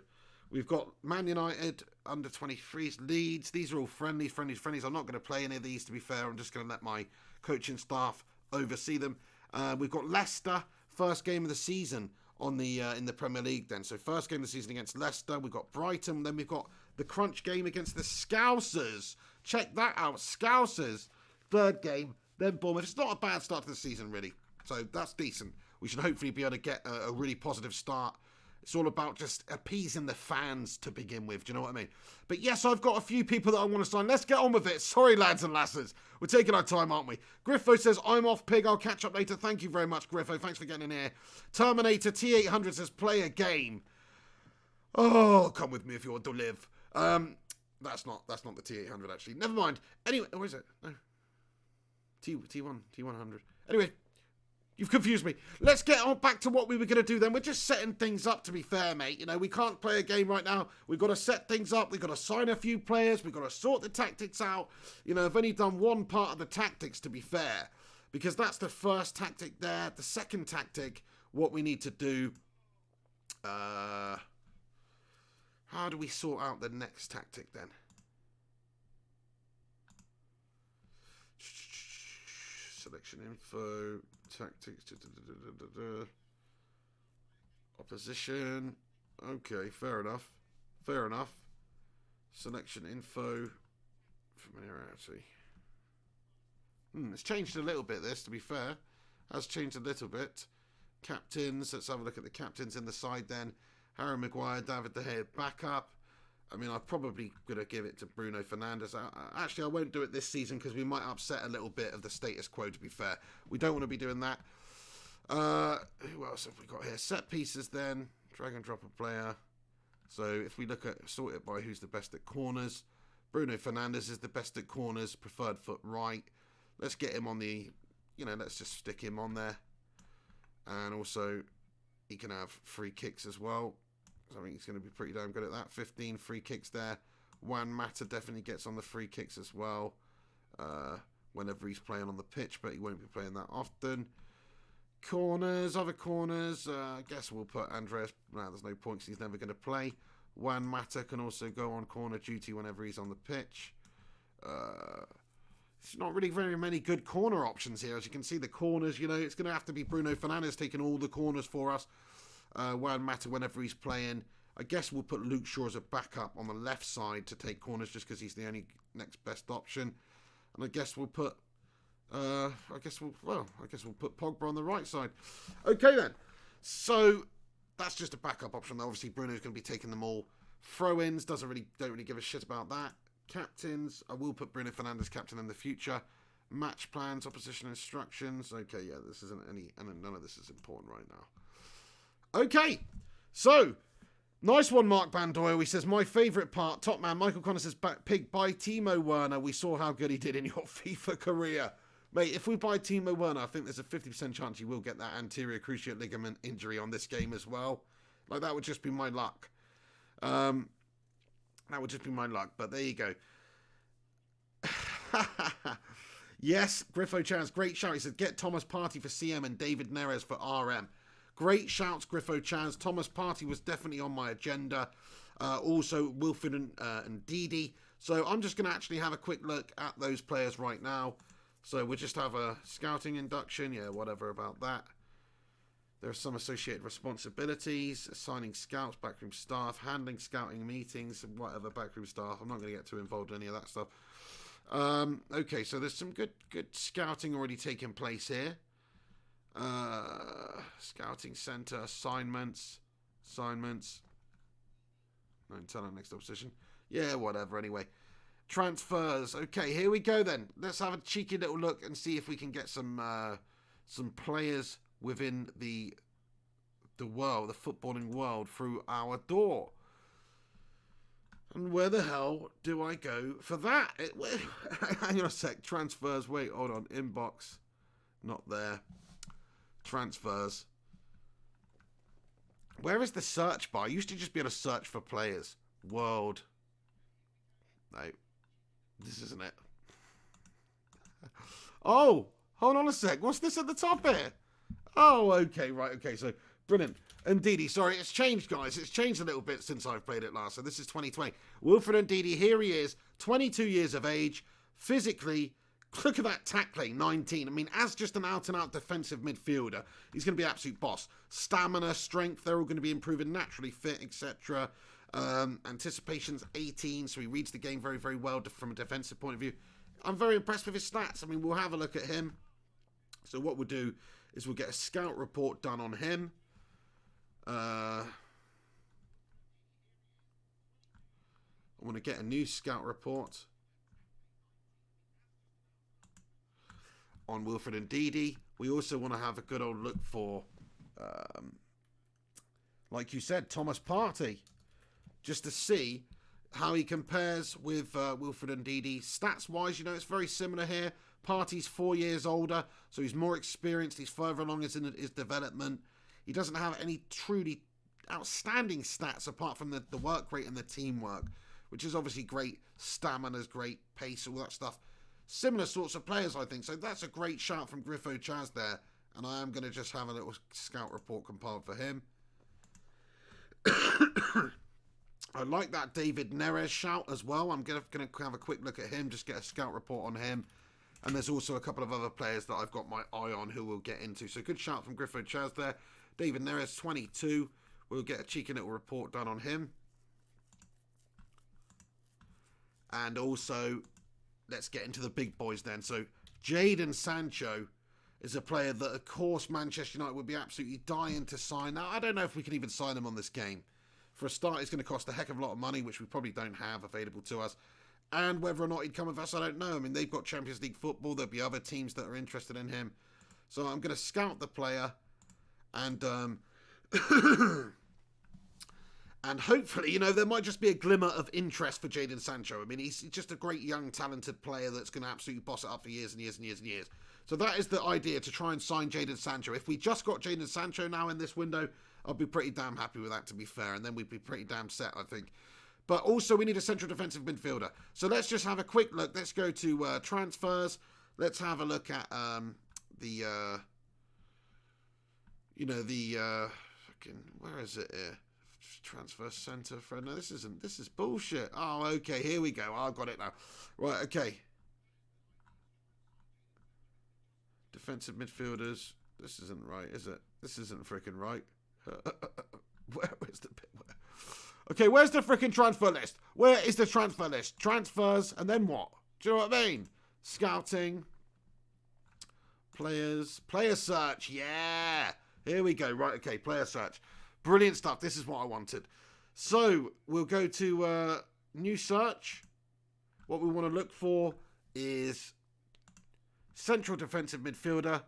we've got Man United, under 23s, Leeds. These are all friendlies. I'm not going to play any of these, to be fair. I'm just going to let my coaching staff oversee them. We've got Leicester, first game of the season on the in the Premier League then. So first game of the season against Leicester. We've got Brighton. Then we've got the crunch game against the Scousers. Check that out. Scousers. Third game. Then Bournemouth. It's not a bad start to the season, really. So that's decent. We should hopefully be able to get a really positive start. It's all about just appeasing the fans to begin with. Do you know what I mean? But yes, I've got a few people that I want to sign. Let's get on with it. Sorry, lads and lasses. We're taking our time, aren't we? Griffo says, I'm off, Pig. I'll catch up later. Thank you very much, Griffo. Thanks for getting in here. Terminator T800 says, play a game. Oh, come with me if you want to live. That's not the T800, actually. Never mind. Anyway, where is it? No. T100. Anyway. You've confused me. Let's get on back to what we were going to do then. We're just setting things up, to be fair, mate. We can't play a game right now. We've got to set things up. We've got to sign a few players. We've got to sort the tactics out. I've only done one part of the tactics, to be fair, because that's the first tactic there. The second tactic, what we need to do. How do we sort out the next tactic then? Selection info, tactics, opposition. Okay, fair enough. Selection info, familiarity. It's changed a little bit, this, to be fair. Has changed a little bit. Captains, let's have a look at the captains in the side then. Harry Maguire, David De Gea, backup. I'm probably going to give it to Bruno Fernandes. Actually, I won't do it this season because we might upset a little bit of the status quo, to be fair. We don't want to be doing that. Who else have we got here? Set pieces then. Drag and drop a player. So if we look at sort it by who's the best at corners, Bruno Fernandes is the best at corners, preferred foot right. Let's get him on the, let's just stick him on there. And also, he can have free kicks as well. I think he's going to be pretty damn good at that. 15 free kicks there. Juan Mata definitely gets on the free kicks as well. Whenever he's playing on the pitch, but he won't be playing that often. Corners, other corners. I guess we'll put Andreas. No, there's no point because he's never going to play. Juan Mata can also go on corner duty whenever he's on the pitch. It's not really very many good corner options here. As you can see, the corners, it's going to have to be Bruno Fernandes taking all the corners for us. Juan Mata whenever he's playing. I guess we'll put Luke Shaw as a backup on the left side to take corners just because he's the only next best option. And I guess we'll put we'll put Pogba on the right side. Okay then. So that's just a backup option. Obviously Bruno's going to be taking them all. Throw-ins, don't really give a shit about that. Captains, I will put Bruno Fernandes captain in the future. Match plans, opposition instructions. Okay, yeah, this isn't any, and none of this is important right now. Okay, so, nice one, Mark Bandoyle. He says, my favourite part, top man, Michael Connor says, Pig, buy Timo Werner. We saw how good he did in your FIFA career. Mate, if we buy Timo Werner, I think there's a 50% chance he will get that anterior cruciate ligament injury on this game as well. Like, that would just be my luck. But there you go. Yes, Griffo Chance, great shout. He said, get Thomas Partey for CM and David Neres for RM. Great shouts, Griffo Chaz. Thomas Partey was definitely on my agenda. Also, Wilfred and Didi. So I'm just going to actually have a quick look at those players right now. So we'll just have a scouting induction. Yeah, whatever about that. There are some associated responsibilities. Assigning scouts, backroom staff, handling scouting meetings, whatever, backroom staff. I'm not going to get too involved in any of that stuff. Okay, so there's some good scouting already taking place here. Scouting center, assignments. No, talent next opposition. Yeah, whatever, anyway. Transfers. Okay, here we go then. Let's have a cheeky little look and see if we can get some players within the world, the footballing world, through our door. And where the hell do I go for that? Hang on a sec. Transfers. Wait, hold on. Inbox. Not there. Transfers. Where is the search bar? I used to just be able to search for players. World. No. This isn't it. Oh, hold on a sec. What's this at the top here? Oh, okay, right, okay. So, brilliant. Ndidi, sorry, it's changed, guys. It's changed a little bit since I've played it last. So this is 2020. Wilfred Ndidi, here he is, 22 years of age, physically. Look at that tackling, 19. I mean, as just an out-and-out defensive midfielder, he's going to be an absolute boss. Stamina, strength, they're all going to be improving, naturally fit, etc. Anticipation's 18, so he reads the game very, very well from a defensive point of view. I'm very impressed with his stats. I mean, we'll have a look at him. So what we'll do is we'll get a scout report done on him. I want to get a new scout report on Wilfred Ndidi. We also want to have a good old look for, like you said, Thomas Partey, just to see how he compares with Wilfred Ndidi. Stats-wise, you know, it's very similar here. Partey's 4 years older, so he's more experienced. He's further along in his development. He doesn't have any truly outstanding stats apart from the work rate and the teamwork, which is obviously great. Stamina's great, pace, all that stuff. Similar sorts of players, I think. So that's a great shout from Griffo Chaz there. And I am going to just have a little scout report compiled for him. I like that David Neres shout as well. I'm going to have a quick look at him, just get a scout report on him. And there's also a couple of other players that I've got my eye on who we'll get into. So good shout from Griffo Chaz there. David Neres, 22. We'll get a cheeky little report done on him. And also, let's get into the big boys then. So Jadon Sancho is a player that, of course, Manchester United would be absolutely dying to sign. Now, I don't know if we can even sign him on this game. For a start, it's going to cost a heck of a lot of money, which we probably don't have available to us. And whether or not he'd come with us, I don't know. I mean, they've got Champions League football. There'll be other teams that are interested in him. So I'm going to scout the player. And and hopefully, you know, there might just be a glimmer of interest for Jadon Sancho. I mean, he's just a great young, talented player that's going to absolutely boss it up for years and years and years and years. So that is the idea, to try and sign Jadon Sancho. If we just got Jadon Sancho now in this window, I'd be pretty damn happy with that, to be fair. And then we'd be pretty damn set, I think. But also, we need a central defensive midfielder. So let's just have a quick look. Let's go to transfers. Let's have a look at fucking, where is it here? Transfer centre, Fred. No, this is bullshit. Oh, okay, here we go. I've got it now. Right, okay. Defensive midfielders. This isn't right, is it? This isn't freaking right. Where's the bit? Okay, where's the freaking transfer list? Where is the transfer list? Transfers, and then what? Do you know what I mean? Scouting. Players. Player search. Yeah. Here we go. Right, okay, player search. Brilliant stuff. This is what I wanted. So, we'll go to new search. What we want to look for is central defensive midfielder.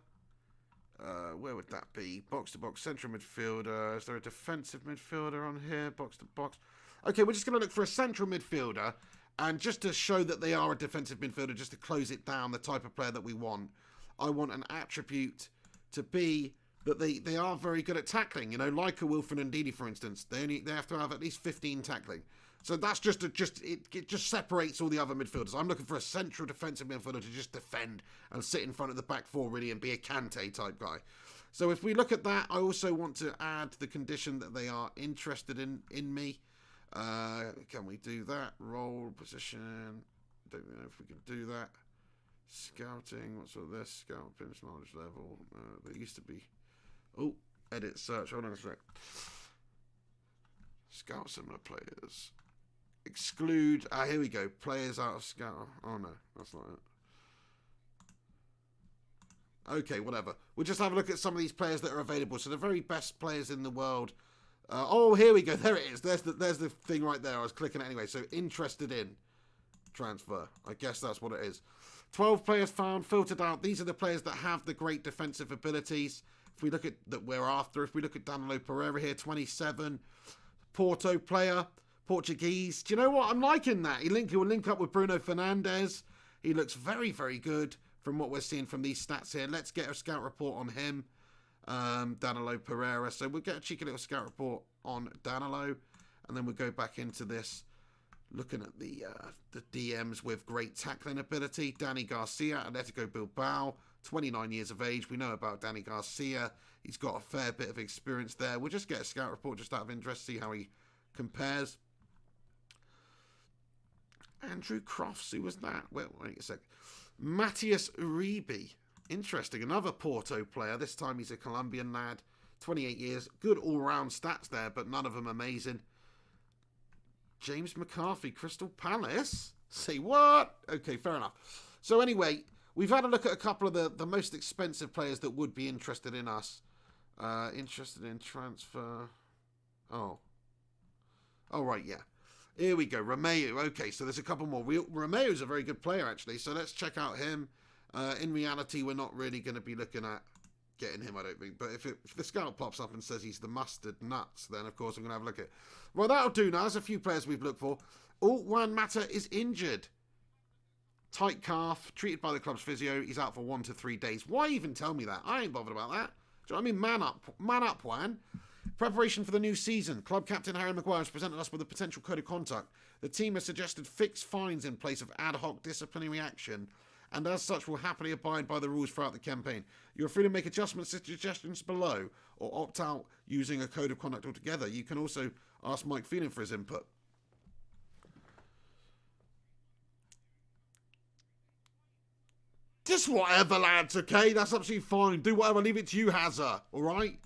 Where would that be? Box to box, central midfielder. Is there a defensive midfielder on here? Box to box. Okay, we're just going to look for a central midfielder. And just to show that they are a defensive midfielder, just to close it down, the type of player that we want, I want an attribute to be that they are very good at tackling. You know, like a Wilfred Ndidi, for instance. They have to have at least 15 tackling. So that's it just separates all the other midfielders. I'm looking for a central defensive midfielder to just defend and sit in front of the back four, really, and be a Kante type guy. So if we look at that, I also want to add the condition that they are interested in me. Can we do that? Role, position. Don't know if we can do that. Scouting. What's all this? Scout, finish knowledge level. There used to be. Oh, edit search. Hold on a sec. Scout similar players. Exclude. Here we go. Players out of scout. Oh no, that's not it. Okay, whatever. We'll just have a look at some of these players that are available. So the very best players in the world. Oh, here we go. There it is. There's the thing right there. I was clicking it anyway. So interested in transfer. I guess that's what it is. 12 players found, filtered out. These are the players that have the great defensive abilities. If we look at that we're after, if we look at Danilo Pereira here, 27. Porto player, Portuguese. Do you know what? I'm liking that. He will link up with Bruno Fernandes. He looks very, very good from what we're seeing from these stats here. Let's get a scout report on him. Danilo Pereira. So we'll get a cheeky little scout report on Danilo. And then we'll go back into this. Looking at the DMs with great tackling ability. Danny Garcia, Atletico Bilbao, 29 years of age. We know about Danny Garcia. He's got a fair bit of experience there. We'll just get a scout report just out of interest, see how he compares. Andrew Crofts, who was that? Wait a sec. Matthias Uribe. Interesting. Another Porto player. This time he's a Colombian lad. 28 years. Good all-round stats there, but none of them amazing. James McCarthy, Crystal Palace. Say what? Okay, fair enough. So anyway, we've had a look at a couple of the most expensive players that would be interested in us. Interested in transfer. Oh, right, yeah. Here we go. Romeo. Okay, so there's a couple more. Romeo's a very good player, actually. So let's check out him. In reality, we're not really going to be looking at getting him, I don't think. But if the scout pops up and says he's the mustard nuts, then, of course, I'm going to have a look at it. Well, that'll do now. There's a few players we've looked for. Juan Mata is injured. Tight calf, treated by the club's physio. He's out for 1 to 3 days. Why even tell me that? I ain't bothered about that. Do you know what I mean? Man up, Juan. Preparation for the new season. Club captain Harry Maguire has presented us with a potential code of conduct. The team has suggested fixed fines in place of ad hoc disciplinary action, and as such will happily abide by the rules throughout the campaign. You're free to make adjustments to suggestions below, or opt out using a code of conduct altogether. You can also ask Mike Phelan for his input. Just whatever, lads, okay? That's absolutely fine. Do whatever. Leave it to you, Hazard, all right?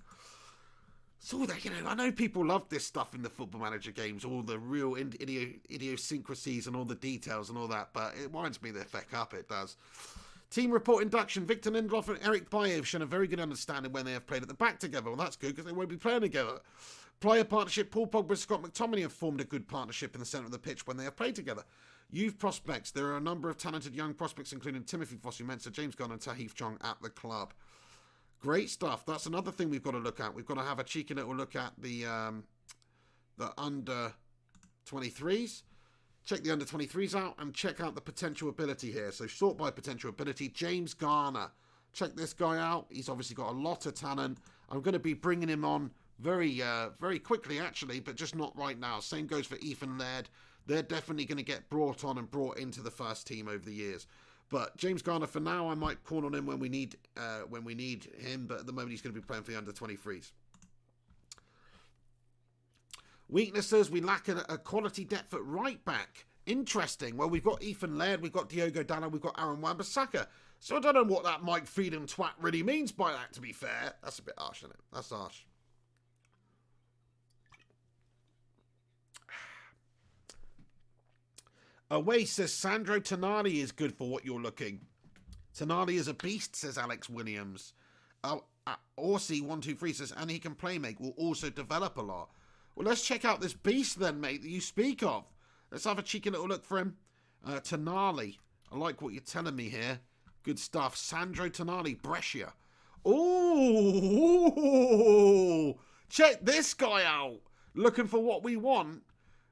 So, I know people love this stuff in the Football Manager games, all the real idiosyncrasies and all the details and all that, but it winds me the feck up, it does. Team report induction. Victor Lindelof and Eric Bailly have shown a very good understanding when they have played at the back together. Well, that's good because they won't be playing together. Player partnership. Paul Pogba and Scott McTominay have formed a good partnership in the centre of the pitch when they have played together. Youth prospects. There are a number of talented young prospects, including Timothy Fosu-Mensah, James Gunn and Tahith Chong at the club. Great stuff. That's another thing we've got to look at. We've got to have a cheeky little look at the under 23s. Check the under 23s out and check out the potential ability here. So sort by potential ability. James Garner. Check this guy out. He's obviously got a lot of talent. I'm going to be bringing him on very quickly, actually, but just not right now. Same goes for Ethan Laird. They're definitely going to get brought on and brought into the first team over the years. But James Garner, for now, I might call on him when we need him. But at the moment, he's going to be playing for the under 23s. Weaknesses: we lack a quality depth at right back. Interesting. Well, we've got Ethan Laird, we've got Diogo Dalot, we've got Aaron Wan-Bissaka. So I don't know what that Mike Phelan twat really means by that. To be fair, that's a bit harsh, isn't it? That's harsh. Away says Sandro Tonali is good for what you're looking. Tonali is a beast, says Alex Williams. Orsi123 says, and he can play make, will also develop a lot. Well, let's check out this beast then, mate, that you speak of. Let's have a cheeky little look for him. Tonali. I like what you're telling me here. Good stuff. Sandro Tonali, Brescia. Ooh! Check this guy out. Looking for what we want.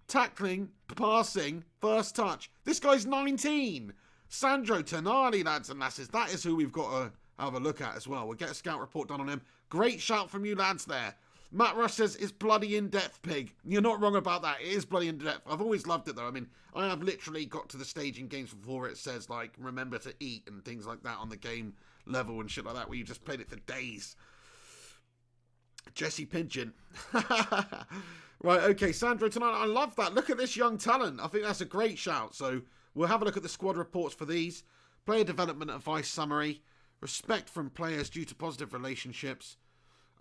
Tackling, passing, first touch. This guy's 19. Sandro Tonali, lads and lasses. That is who we've got to have a look at as well. We'll get a scout report done on him. Great shout from you lads there. Matt Rush says, it's bloody in-depth, pig. You're not wrong about that. It is bloody in-depth. I've always loved it, though. I mean, I have literally got to the stage in games before it says, remember to eat and things like that on the game level and shit like that, where you just played it for days. Jesse Pinchin. Right, okay, Sandro tonight. I love that. Look at this young talent. I think that's a great shout. So we'll have a look at the squad reports for these. Player development advice summary. Respect from players due to positive relationships.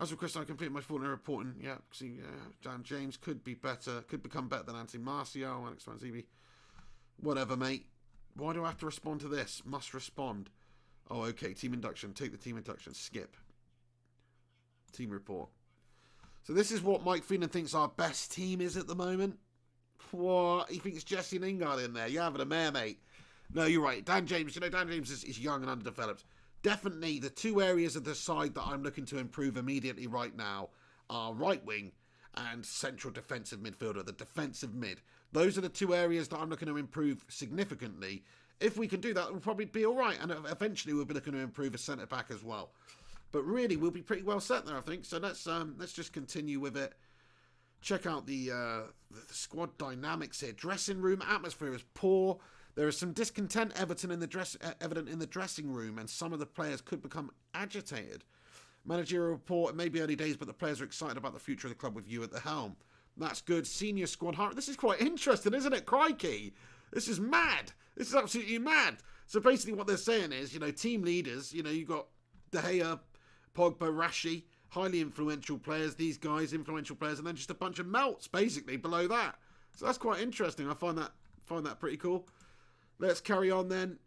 As for Chris, I completed my full reporting. Yeah, see, Dan James could be better. Could become better than Anthony Martial. Alex Manzibi. Whatever, mate. Why do I have to respond to this? Must respond. Oh, okay. Team induction. Take the team induction. Skip. Team report. So this is what Mike Phelan thinks our best team is at the moment. What? He thinks Jesse Lingard in there. You're having a mare, mate. No, you're right. Dan James, Dan James is young and underdeveloped. Definitely the two areas of the side that I'm looking to improve immediately right now are right wing and central defensive midfielder, the defensive mid. Those are the two areas that I'm looking to improve significantly. If we can do that, we'll probably be all right. And eventually we'll be looking to improve a centre-back as well. But really, we'll be pretty well set there, I think. So let's just continue with it. Check out the squad dynamics here. Dressing room atmosphere is poor. There is some discontent evident in the dressing room, and some of the players could become agitated. Managerial report, it may be early days, but the players are excited about the future of the club with you at the helm. That's good. Senior squad hire. This is quite interesting, isn't it? Crikey. This is mad. This is absolutely mad. So basically what they're saying is, team leaders, you've got De Gea, Pogba, Rashi, highly influential players, these guys, influential players, and then just a bunch of melts, basically, below that. So that's quite interesting. I find that pretty cool. Let's carry on then.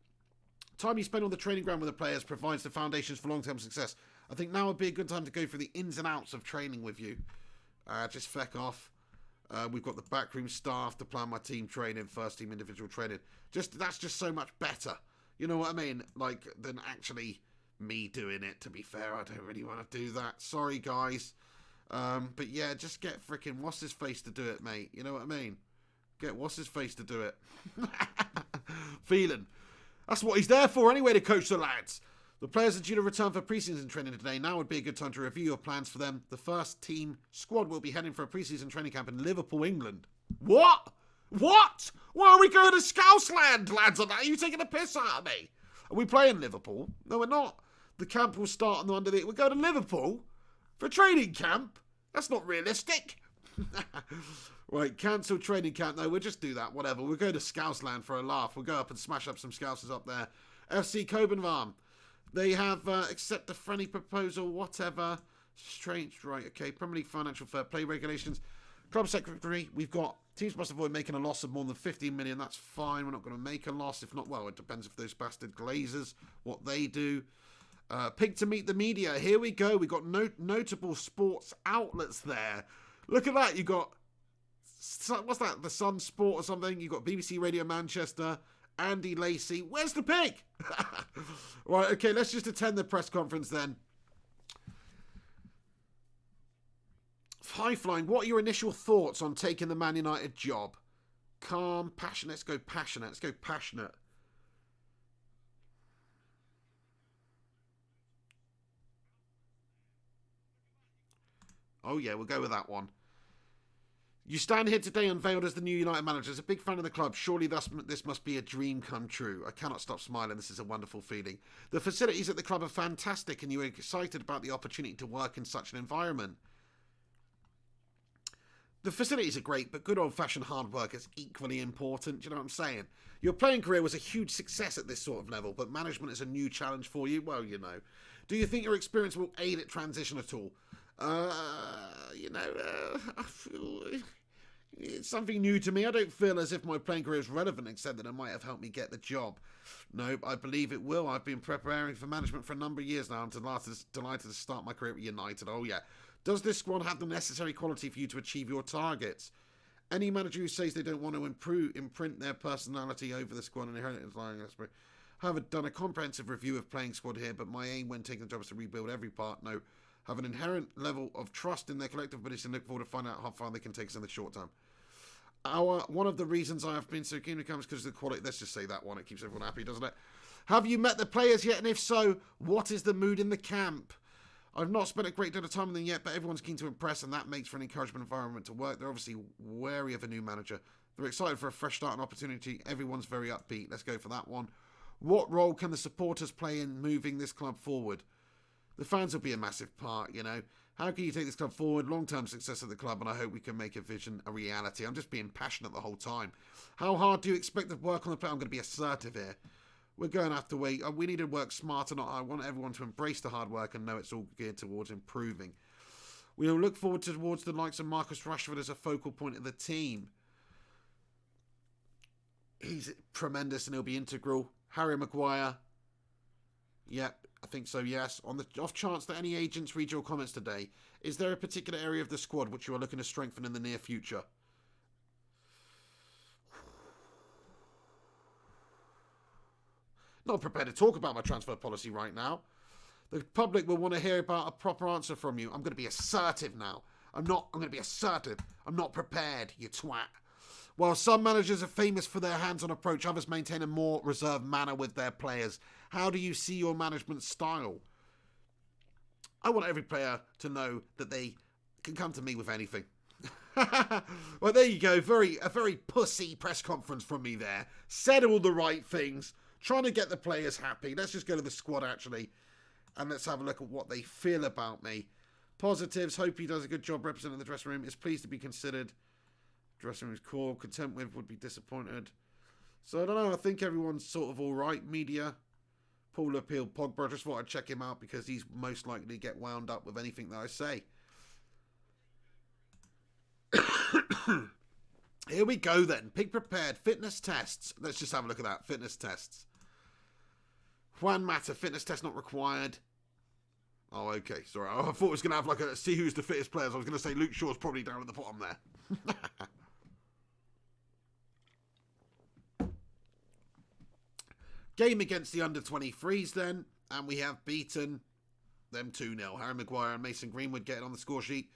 Time you spend on the training ground with the players provides the foundations for long-term success. I think now would be a good time to go through the ins and outs of training with you. Just feck off. We've got the backroom staff to plan my team training, first team individual training. That's just so much better. You know what I mean? Than actually me doing it, to be fair. I don't really want to do that. Sorry, guys. But yeah, just get freaking what's-his-face to do it, mate. You know what I mean? Get what's-his-face to do it. Feeling. That's what he's there for anyway, to coach the lads. The players are due to return for pre-season training today. Now would be a good time to review your plans for them. The first team squad will be heading for a pre-season training camp in Liverpool, England. What? What? Why are we going to Scousland, lads? Are you taking a piss out of me? Are we playing Liverpool? No, we're not. The camp will start on the under the... We're going to Liverpool for training camp? That's not realistic. Right, cancel training camp. No, we'll just do that. Whatever. We'll go to Scousland for a laugh. We'll go up and smash up some Scousers up there. FC Copenhagen. They have accept a friendly proposal, whatever. Strange, right, okay. Premier League financial fair play regulations. Club secretary, we've got teams must avoid making a loss of more than 15 million. That's fine. We're not going to make a loss. If not, well, it depends if those bastard Glazers, what they do. Pick to meet the media. Here we go. We've got notable sports outlets there. Look at that. You got, what's that? The Sun Sport or something. You got BBC Radio Manchester. Andy Lacey. Where's the pig? Right, okay, let's just attend the press conference then. High flying, what are your initial thoughts on taking the Man United job? Calm, passionate. Let's go passionate. Let's go passionate. Oh yeah, we'll go with that one. You stand here today unveiled as the new United manager. As a big fan of the club, surely this must be a dream come true. I cannot stop smiling. This is a wonderful feeling. The facilities at the club are fantastic and you are excited about the opportunity to work in such an environment. The facilities are great, but good old-fashioned hard work is equally important. Do you know what I'm saying? Your playing career was a huge success at this sort of level, but management is a new challenge for you. Well, you know. Do you think your experience will aid at transition at all? I feel it's something new to me. I don't feel as if my playing career is relevant, except that it might have helped me get the job. No, I believe it will. I've been preparing for management for a number of years now. I'm delighted to start my career at United. Oh, yeah. Does this squad have the necessary quality for you to achieve your targets? Any manager who says they don't want to imprint their personality over the squad and inherit it lying. I haven't done a comprehensive review of playing squad here, but my aim when taking the job is to rebuild every part. No, have an inherent level of trust in their collective ability and look forward to find out how far they can take us in the short term. One of the reasons I have been so keen to come is because of the quality. Let's just say that one. It keeps everyone happy, doesn't it? Have you met the players yet? And if so, what is the mood in the camp? I've not spent a great deal of time with them yet, but everyone's keen to impress, and that makes for an encouragement environment to work. They're obviously wary of a new manager. They're excited for a fresh start and opportunity. Everyone's very upbeat. Let's go for that one. What role can the supporters play in moving this club forward? The fans will be a massive part, you know. How can you take this club forward? Long-term success of the club, and I hope we can make a vision a reality. I'm just being passionate the whole time. How hard do you expect to work on the play? I'm going to be assertive here. We're going to have to wait. We need to work smarter. I want everyone to embrace the hard work and know it's all geared towards improving. We will look forward towards the likes of Marcus Rashford as a focal point of the team. He's tremendous and he'll be integral. Harry Maguire. Yep, I think so, yes. On the off chance that any agents read your comments today, is there a particular area of the squad which you are looking to strengthen in the near future? Not prepared to talk about my transfer policy right now. The public will want to hear about a proper answer from you. I'm going to be assertive now. I'm going to be assertive. I'm not prepared, you twat. While some managers are famous for their hands-on approach, others maintain a more reserved manner with their players. How do you see your management style? I want every player to know that they can come to me with anything. Well, there you go. A very pussy press conference from me there. Said all the right things. Trying to get the players happy. Let's just go to the squad, actually. And let's have a look at what they feel about me. Positives. Hope he does a good job representing the dressing room. Is pleased to be considered. Dressing room's cool. Content with. Would be disappointed. So, I don't know. I think everyone's sort of all right. Media. Paul Appeal Pogba. I just thought I'd check him out because he's most likely to get wound up with anything that I say. Here we go then. Pig prepared. Fitness tests. Let's just have a look at that. Fitness tests. Juan Mata. Fitness test not required. Oh, okay. Sorry. I thought it was going to have like a see who's the fittest players. I was going to say Luke Shaw's probably down at the bottom there. Game against the under-23s then. And we have beaten them 2-0. Harry Maguire and Mason Greenwood getting on the score sheet.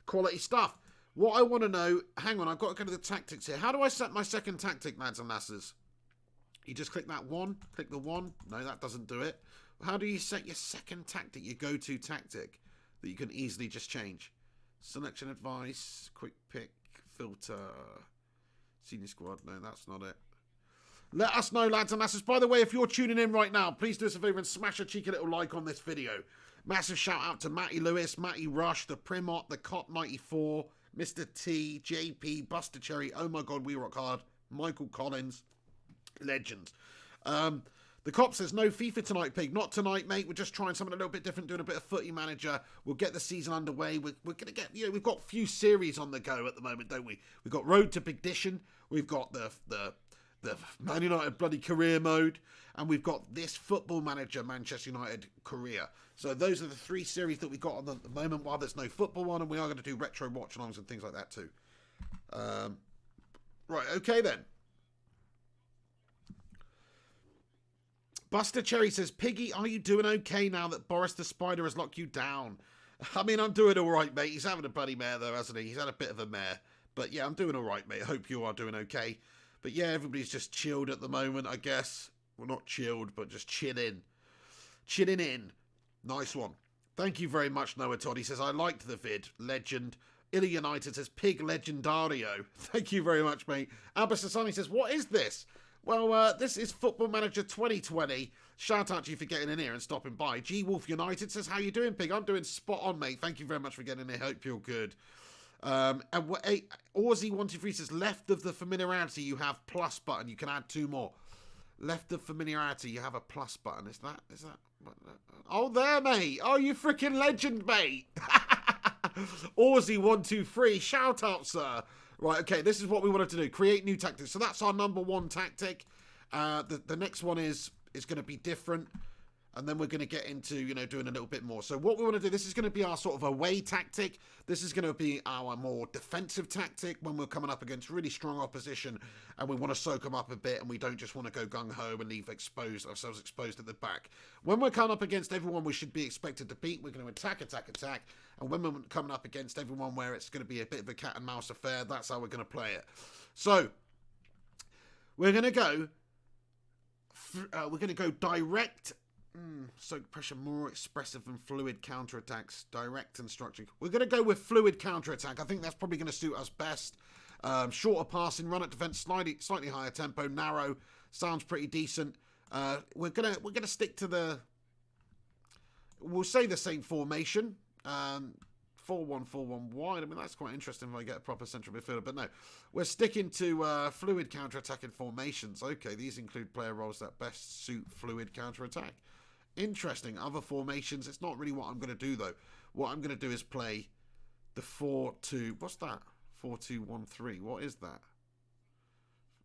Quality stuff. What I want to know... Hang on, I've got to go to the tactics here. How do I set my second tactic, lads and lasses? You just click that one. Click the one. No, that doesn't do it. How do you set your second tactic, your go-to tactic, that you can easily just change? Selection advice, quick pick, filter, senior squad. No, that's not it. Let us know, lads and lasses. By the way, if you're tuning in right now, please do us a favour and smash a cheeky little like on this video. Massive shout out to Matty Lewis, Matty Rush, the Primot, the Cop 94, Mr. T, JP, Buster Cherry, oh my god, we rock hard, Michael Collins, legends. The Cop says, no FIFA tonight, Pig. Not tonight, mate. We're just trying something a little bit different, doing a bit of footy manager. We'll get the season underway. We're going to get, we've got a few series on the go at the moment, don't we? We've got Road to Perdition. We've got the Man United bloody career mode. And we've got this Football Manager Manchester United career. So those are the three series that we've got on the moment while there's no football on. And we are going to do retro watch-alongs and things like that too. Right, okay then. Buster Cherry says, Piggy, are you doing okay now that Boris the Spider has locked you down? I mean, I'm doing all right, mate. He's having a bloody mare, though, hasn't he? He's had a bit of a mare. But, yeah, I'm doing all right, mate. I hope you are doing okay. But, yeah, everybody's just chilled at the moment, I guess. Well, not chilled, but just chilling. Chilling in. Nice one. Thank you very much, Noah Todd. He says, I liked the vid. Legend. Illa United says, Pig Legendario. Thank you very much, mate. Abbas Hassani says, what is this? Well, this is Football Manager 2020. Shout out to you for getting in here and stopping by. G Wolf United says, how you doing, Pig? I'm doing spot on, mate. Thank you very much for getting in here. Hope you're good. And Aussie123 says, left of the familiarity, you have plus button. You can add 2 more. Left of familiarity, you have a plus button. Is that? Oh, there, mate. Oh, you freaking legend, mate. Aussie123, shout out, sir. Right, okay, this is what we wanted to do. Create new tactics. So that's our number 1 tactic. The next one is going to be different. And then we're going to get into, doing a little bit more. So what we want to do, this is going to be our sort of away tactic. This is going to be our more defensive tactic when we're coming up against really strong opposition. And we want to soak them up a bit. And we don't just want to go gung-ho and leave ourselves exposed at the back. When we're coming up against everyone we should be expected to beat, we're going to attack. And when we're coming up against everyone where it's going to be a bit of a cat and mouse affair, that's how we're going to play it. So we're going to go direct. Soak pressure, more expressive and fluid counterattacks, direct and structured. We're going to go with fluid counterattack. I think that's probably going to suit us best. Shorter passing, run at defense, slightly higher tempo, narrow. Sounds pretty decent. We're gonna stick to we'll say the same formation. 4-1-4-1 wide. I mean, that's quite interesting if I get a proper central midfielder. But no, we're sticking to fluid counter-attacking formations. Okay, these include player roles that best suit fluid counter-attack. Interesting. Other formations, it's not really what I'm going to do, though. What I'm going to do is play the 4-2... What's that? 4-2-1-3. What is that?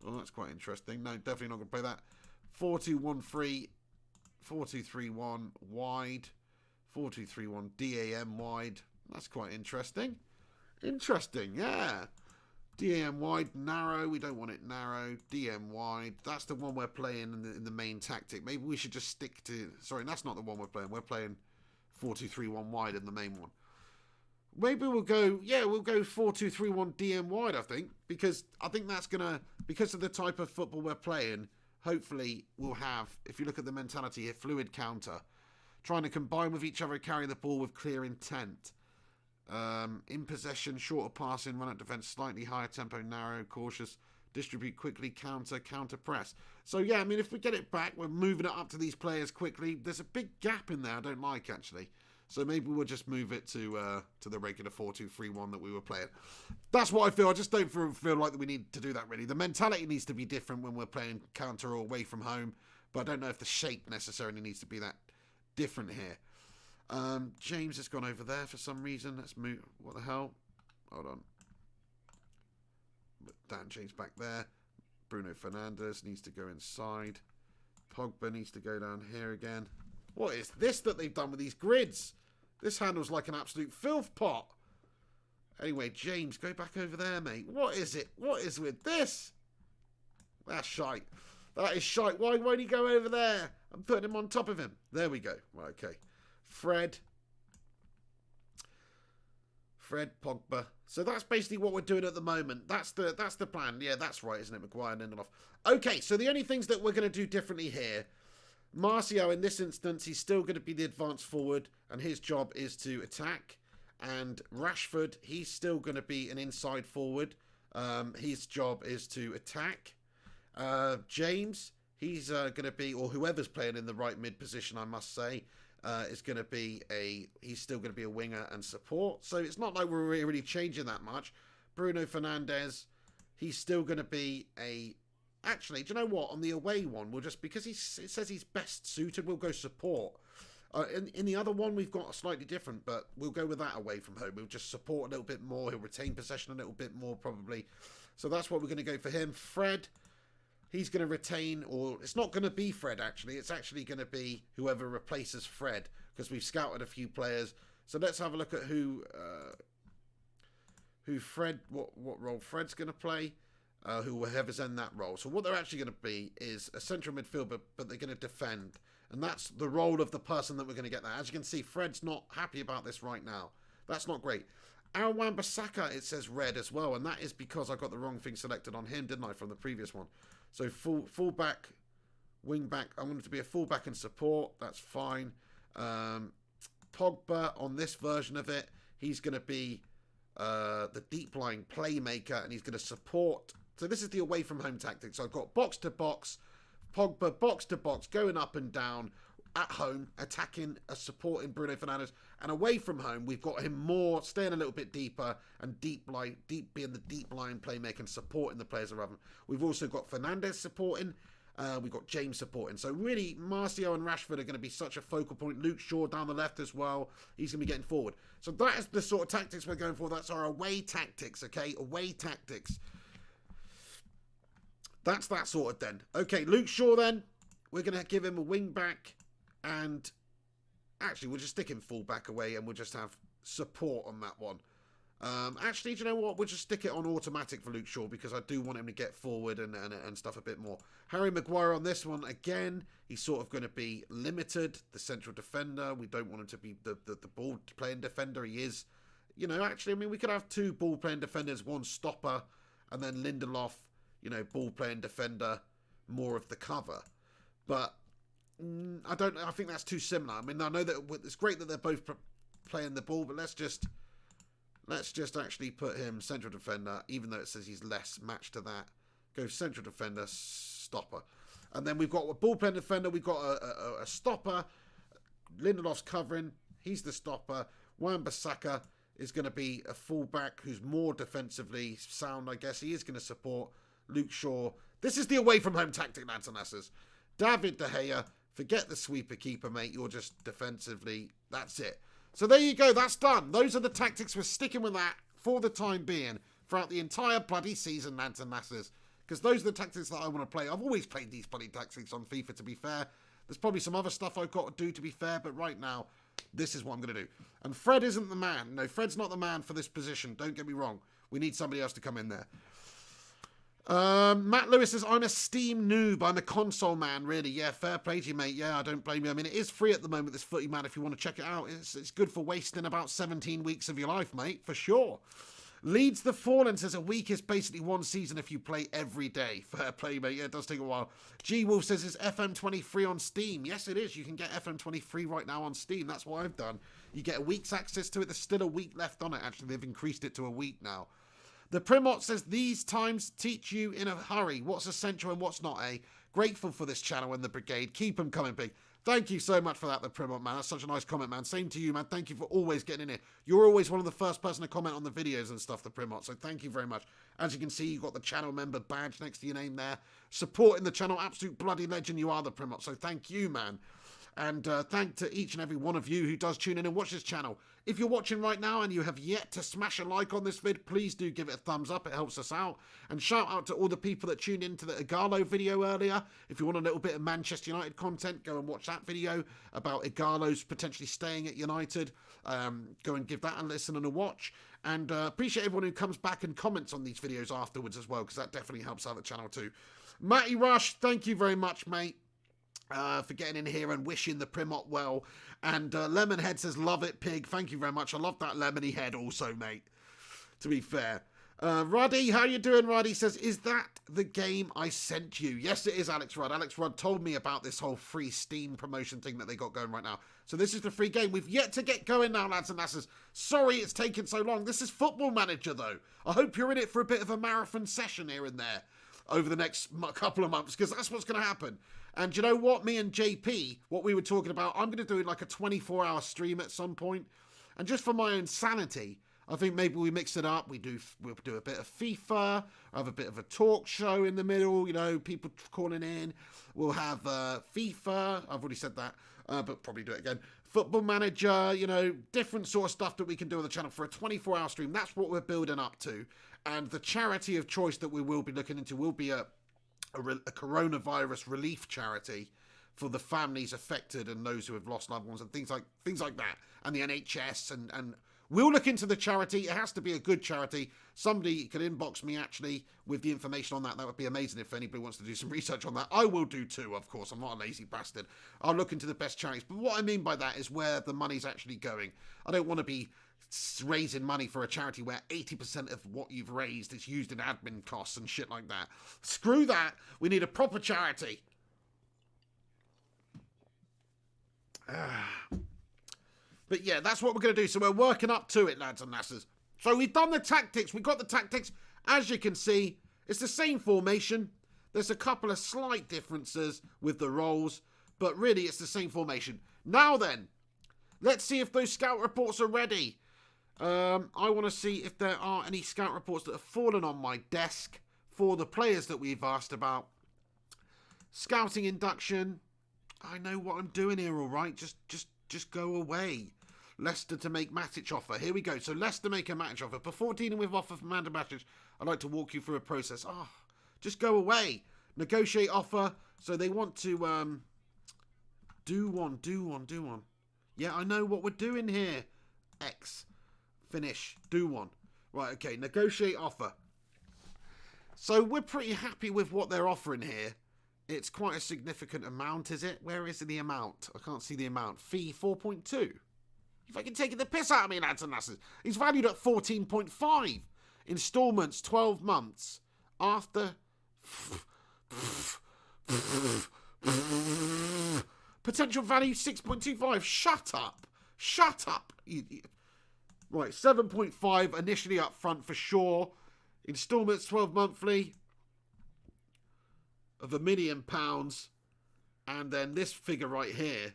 Oh, that's quite interesting. No, definitely not going to play that. 4-2-1-3... 4-2-3-1 wide, 4-2-3-1 DAM wide. That's quite interesting. Interesting, yeah. DAM wide, narrow. We don't want it narrow. DM wide. That's the one we're playing in the main tactic. Maybe we should just stick to... Sorry, that's not the one we're playing. We're playing 4-2-3-1 wide in the main one. Maybe we'll go... Yeah, we'll go 4-2-3-1 DM wide, I think. Because I think that's going to... Because of the type of football we're playing... Hopefully, we'll have, if you look at the mentality here, fluid counter. Trying to combine with each other, carry the ball with clear intent. In possession, shorter passing, run at defence, slightly higher tempo, narrow, cautious, distribute quickly, counter press. So, yeah, I mean, if we get it back, we're moving it up to these players quickly. There's a big gap in there I don't like, actually. So maybe we'll just move it to the regular 4-2-3-1 that we were playing. That's what I feel. I just don't feel like that we need to do that, really. The mentality needs to be different when we're playing counter or away from home. But I don't know if the shape necessarily needs to be that different here. James has gone over there for some reason. Let's move. What the hell? Hold on. Dan James back there. Bruno Fernandes needs to go inside. Pogba needs to go down here again. What is this that they've done with these grids? This handles like an absolute filth pot. Anyway, James, go back over there, mate. What is it? What is with this? That's shite. That is shite. Why won't he go over there? I'm putting him on top of him. There we go. Right, okay. Fred, Pogba. So that's basically what we're doing at the moment. That's the plan. Yeah, that's right, isn't it? Maguire and Lindelof. Okay, so the only things that we're going to do differently here. Martial, in this instance, he's still going to be the advanced forward, and his job is to attack. And Rashford, he's still going to be an inside forward. His job is to attack. James, he's going to be, or whoever's playing in the right mid position, I must say, is going to be he's still going to be a winger and support. So it's not like we're really changing that much. Bruno Fernandes, he's still going to be actually, do you know what? On the away one, we'll just, because it says he's best suited, we'll go support. In the other one, we've got a slightly different, but we'll go with that away from home. We'll just support a little bit more. He'll retain possession a little bit more, probably. So that's what we're going to go for him. Fred, he's going to retain, or it's not going to be Fred, actually. It's actually going to be whoever replaces Fred, because we've scouted a few players. So let's have a look at who Fred, what role Fred's going to play. Whoever's in that role. So what they're actually going to be is a central midfielder, but they're going to defend. And that's the role of the person that we're going to get there. As you can see, Fred's not happy about this right now. That's not great. Our Wan-Bissaka, it says red as well, and that is because I got the wrong thing selected on him, didn't I, from the previous one. So fullback, wing-back, I want him to be a fullback and support. That's fine. Pogba, on this version of it, he's going to be the deep-lying playmaker, and he's going to support. So this is the away-from-home tactic. So I've got box-to-box, Pogba box-to-box, going up and down, at home, attacking, supporting Bruno Fernandes. And away from home, we've got him more, staying a little bit deeper, and being the deep-lying playmaker and supporting the players around him. We've also got Fernandes supporting. We've got James supporting. So really, Martial and Rashford are going to be such a focal point. Luke Shaw down the left as well. He's going to be getting forward. So that is the sort of tactics we're going for. That's our away tactics, okay? Away tactics. That's that sorted then. Okay, Luke Shaw then. We're going to give him a wing back. And actually, we'll just stick him full back away and we'll just have support on that one. Actually, do you know what? We'll just stick it on automatic for Luke Shaw because I do want him to get forward and stuff a bit more. Harry Maguire on this one, again, he's sort of going to be limited, the central defender. We don't want him to be the ball-playing defender. He is, actually, I mean, we could have two ball-playing defenders, one stopper, and then Lindelof, ball-playing defender, more of the cover. But I think that's too similar. I mean, I know that it's great that they're both playing the ball, but let's just actually put him central defender, even though it says he's less matched to that. Go central defender, stopper. And then we've got a ball-playing defender. We've got a stopper. Lindelof's covering. He's the stopper. Wan-Bissaka is going to be a fullback who's more defensively sound, I guess. He is going to support Luke Shaw. This is the away from home tactic, lads and lasses. David De Gea, forget the sweeper keeper, mate. You're just defensively. That's it. So there you go. That's done. Those are the tactics. We're sticking with that for the time being throughout the entire bloody season, lads and lasses. Because those are the tactics that I want to play. I've always played these bloody tactics on FIFA, to be fair. There's probably some other stuff I've got to do, to be fair. But right now, this is what I'm going to do. And Fred isn't the man. No, Fred's not the man for this position. Don't get me wrong. We need somebody else to come in there. Matt Lewis says, I'm a Steam noob. I'm a console man, really. Yeah, fair play to you, mate. Yeah, I don't blame you. I mean, it is free at the moment, this footy, man, if you want to check it out. It's good for wasting about 17 weeks of your life, mate, for sure. Leads the Fallen says, a week is basically one season if you play every day. Fair play, mate. Yeah, it does take a while. G-Wolf says, is FM20 free on Steam? Yes, it is. You can get FM20 free right now on Steam. That's what I've done. You get a week's access to it. There's still a week left on it, actually. They've increased it to a week now. The Primot says, these times teach you in a hurry what's essential and what's not, eh? Grateful for this channel and the brigade. Keep them coming, big. Thank you so much for that, the Primot, man. That's such a nice comment, man. Same to you, man. Thank you for always getting in here. You're always one of the first person to comment on the videos and stuff, the Primot. So thank you very much. As you can see, you've got the channel member badge next to your name there. Supporting the channel. Absolute bloody legend you are, the Primot. So thank you, man. And thank to each and every one of you who does tune in and watch this channel. If you're watching right now and you have yet to smash a like on this vid, please do give it a thumbs up. It helps us out. And shout out to all the people that tuned into the Igalo video earlier. If you want a little bit of Manchester United content, go and watch that video about Igalo's potentially staying at United. Go and give that a listen and a watch. And appreciate everyone who comes back and comments on these videos afterwards as well, because that definitely helps out the channel too. Matty Rush, thank you very much, mate. For getting in here and wishing the Primot well. And Lemonhead says, love it, pig. Thank you very much. I love that lemony head also, mate, to be fair. Ruddy, how you doing, Ruddy? Says, is that the game I sent you? Yes, it is, Alex Rudd. Alex Rudd told me about this whole free Steam promotion thing that they got going right now. So this is the free game. We've yet to get going now, lads and lasses. Sorry it's taken so long. This is Football Manager, though. I hope you're in it for a bit of a marathon session here and there over the next couple of months, because that's what's going to happen. And you know what? Me and JP, what we were talking about, I'm going to do like a 24-hour stream at some point. And just for my own sanity, I think maybe we mix it up. We'll do a bit of FIFA, have a bit of a talk show in the middle, you know, people calling in. We'll have FIFA. I've already said that, but probably do it again. Football Manager, you know, different sort of stuff that we can do on the channel for a 24-hour stream. That's what we're building up to. And the charity of choice that we will be looking into will be a coronavirus relief charity for the families affected and those who have lost loved ones and things like that, and the NHS, and we'll look into the charity. It has to be a good charity. Somebody could inbox me actually with the information on that. That would be amazing if anybody wants to do some research on that. I will do too, of course. I'm not a lazy bastard. I'll look into the best charities. But what I mean by that is where the money's actually going. I don't want to be raising money for a charity where 80% of what you've raised is used in admin costs and shit like that. Screw that. We need a proper charity. But yeah, that's what we're going to do. So we're working up to it, lads and lasses. So we've done the tactics. We've got the tactics. As you can see, it's the same formation. There's a couple of slight differences with the roles, but really it's the same formation. Now then, let's see if those scout reports are ready. I want to see if there are any scout reports that have fallen on my desk for the players that we've asked about. Scouting induction. I know what I'm doing here, all right. Just go away. Leicester to make Matic offer. Here we go. So Leicester make a Matic offer. Before dealing with offer from Amanda Matic, I'd like to walk you through a process. Just go away. Negotiate offer. So they want to do one. Yeah, I know what we're doing here. X. Finish. Do one. Right, okay. Negotiate offer. So we're pretty happy with what they're offering here. It's quite a significant amount, is it? Where is the amount? I can't see the amount. Fee 4.2. If I can take the piss out of me, lads and lasses. He's valued at 14.5. Installments, 12 months. After... Potential value 6.25. Shut up. Shut up. Right, 7.5 initially up front for sure. Installments 12 monthly of £1 million. And then this figure right here,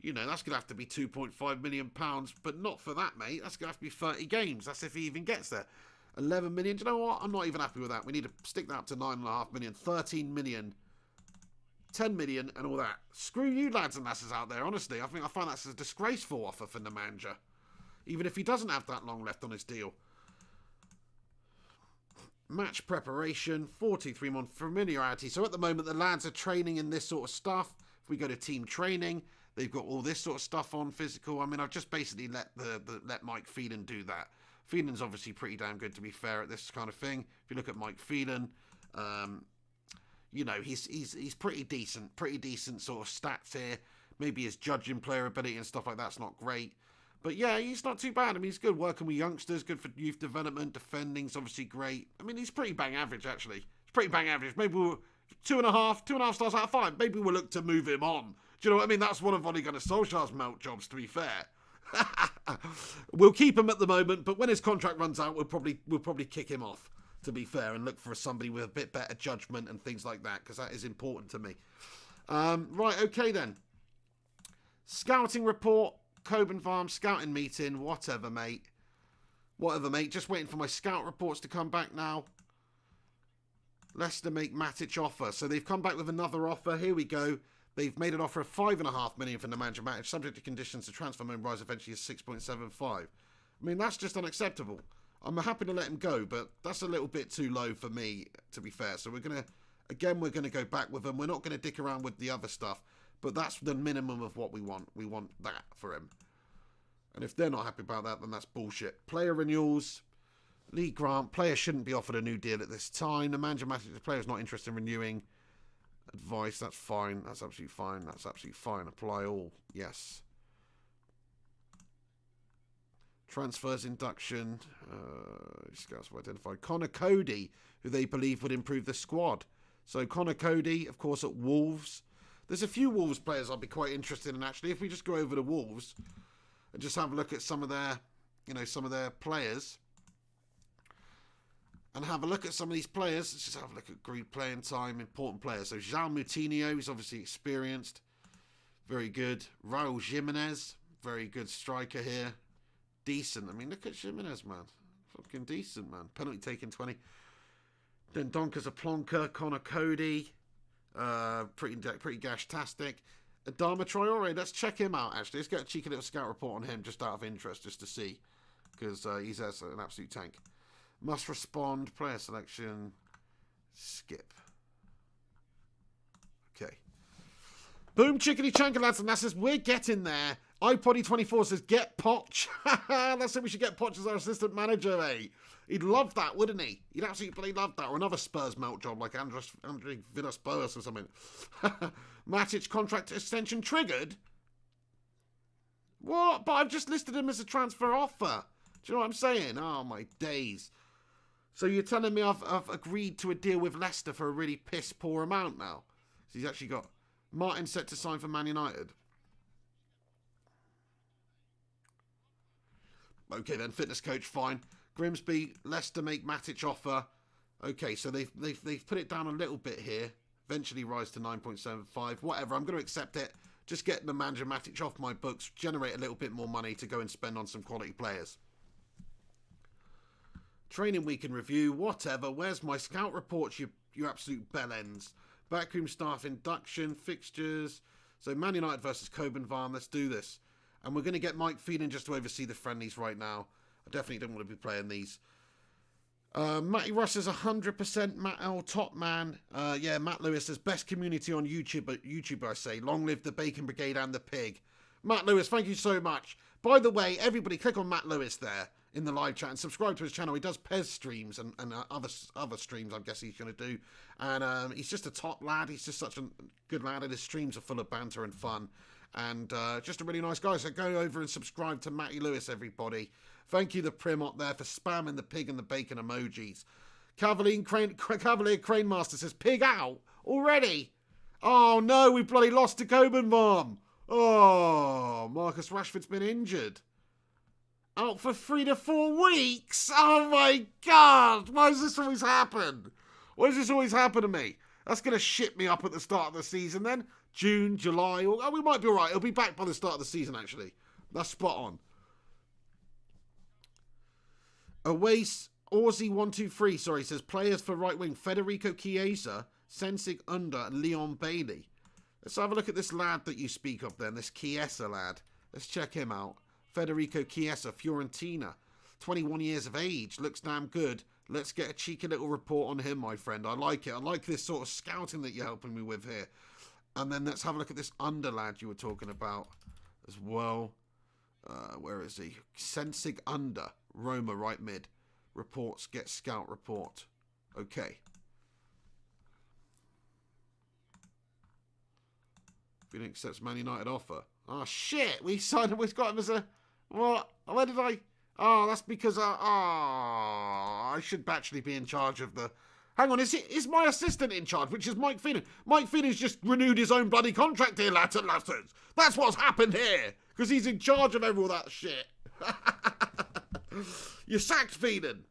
You know, that's going to have to be £2.5 million, but not for that, mate. That's going to have to be 30 games. That's if he even gets there. 11 million. Do you know what? I'm not even happy with that. We need to stick that up to 9.5 million, 13 million, 10 million, and all that. Screw you, lads and lasses out there. Honestly, I find that's a disgraceful offer for Nemanja, even if he doesn't have that long left on his deal. Match preparation, 43-month familiarity. So at the moment, the lads are training in this sort of stuff. If we go to team training, they've got all this sort of stuff on physical. I mean, I've just basically let Mike Phelan do that. Phelan's obviously pretty damn good, to be fair, at this kind of thing. If you look at Mike Phelan, you know, he's pretty decent sort of stats here. Maybe his judging player ability and stuff like that's not great. But yeah, he's not too bad. I mean, he's good working with youngsters, good for youth development. Defending's obviously great. I mean, he's pretty bang average, actually. He's pretty bang average. Maybe we'll 2.5 stars out of 5. Maybe we'll look to move him on. Do you know what I mean? That's one of Ole Gunnar Solskjaer's melt jobs, to be fair. We'll keep him at the moment, but when his contract runs out, we'll probably kick him off, to be fair, and look for somebody with a bit better judgment and things like that, because that is important to me. Right, okay then. Scouting report. Coburn Farm scouting meeting, whatever, mate. Just waiting for my scout reports to come back now. Leicester make Matic offer. So they've come back with another offer. Here we go. They've made an offer of $5.5 million for Nemanja Matic, subject to conditions. The transfer money rise eventually is 6.75. I mean, that's just unacceptable. I'm happy to let him go, but that's a little bit too low for me, to be fair. So we're gonna go back with him. We're not gonna dick around with the other stuff. But that's the minimum of what we want. We want that for him. And if they're not happy about that, then that's bullshit. Player renewals. Lee Grant. Player shouldn't be offered a new deal at this time. The manager matters. The player's not interested in renewing. Advice. That's fine. That's absolutely fine. That's absolutely fine. Apply all. Yes. Transfers induction. Scouts have identified Connor Cody, who they believe would improve the squad. So Connor Cody, of course, at Wolves. There's a few Wolves players I'll be quite interested in, actually. If we just go over to Wolves and just have a look at some of their players and have a look at some of these players. Let's just have a look at agreed playing time, important players. So João Moutinho, he's obviously experienced. Very good. Raul Jimenez, very good striker here. Decent. I mean, look at Jimenez, man. Fucking decent, man. Penalty taken 20. Then Donker's a plonker. Connor Cody. Pretty gash-tastic. Adama Traore, let's check him out, actually. Let's get a cheeky little scout report on him, just out of interest, just to see. Because he's an absolute tank. Must respond. Player selection. Skip. Okay. Boom, chickadee chanka, lads and lasses. We're getting there. iPoddy24 says, get Poch. That's it, we should get Poch as our assistant manager, eh? He'd love that, wouldn't he? He'd absolutely love that. Or another Spurs melt job like Andre Villas-Boas or something. Matic contract extension triggered? What? But I've just listed him as a transfer offer. Do you know what I'm saying? Oh, my days. So you're telling me I've agreed to a deal with Leicester for a really piss-poor amount now? So he's actually got Martin set to sign for Man United. Okay, then, fitness coach, fine. Grimsby, Leicester make Matic offer. Okay, so they've put it down a little bit here. Eventually rise to 9.75. Whatever, I'm going to accept it. Just get the manager Matic off my books. Generate a little bit more money to go and spend on some quality players. Training week in review. Whatever. Where's my scout reports, you absolute bellends? Backroom staff induction. Fixtures. So Man United versus Coburn Farm. Let's do this. And we're going to get Mike Phelan just to oversee the friendlies right now. I definitely don't want to be playing these. Matty Russ is 100% Matt L. Top man. Yeah, Matt Lewis says, best community on YouTube, I say. Long live the Bacon Brigade and the Pig. Matt Lewis, thank you so much. By the way, everybody click on Matt Lewis there in the live chat and subscribe to his channel. He does Pez streams and other streams, I guess he's going to do. And he's just a top lad. He's just such a good lad. And his streams are full of banter and fun. And just a really nice guy. So go over and subscribe to Matty Lewis, everybody. Thank you, the Primot, there, for spamming the pig and the bacon emojis. Cavalier Crane Master says, pig out? Already? Oh, no, we bloody lost to Coburn Farm. Oh, Marcus Rashford's been injured. Out for 3 to 4 weeks? Oh, my God. Why does this always happen? Why does this always happen to me? That's going to shit me up at the start of the season, then. June, July. Or, we might be all right. He'll be back by the start of the season, actually. That's spot on. Awais Aussie123, sorry, says players for right wing Federico Chiesa, Sensig Under, and Leon Bailey. Let's have a look at this lad that you speak of then, this Chiesa lad. Let's check him out. Federico Chiesa, Fiorentina, 21 years of age, looks damn good. Let's get a cheeky little report on him, my friend. I like it. I like this sort of scouting that you're helping me with here. And then let's have a look at this Under lad you were talking about as well. Where is he? Sensig Under, Roma, right mid. Reports, get scout report. Okay. We didn't accept Man United offer. Oh, shit. We've got him as a... What? Where did I... Oh, that's because... I should actually be in charge of the... Hang on, is my assistant in charge, which is Mike Phelan. Mike Phelan's just renewed his own bloody contract here, lads and lasses. That's what's happened here. Because he's in charge of all that shit. You're sacked, Phelan.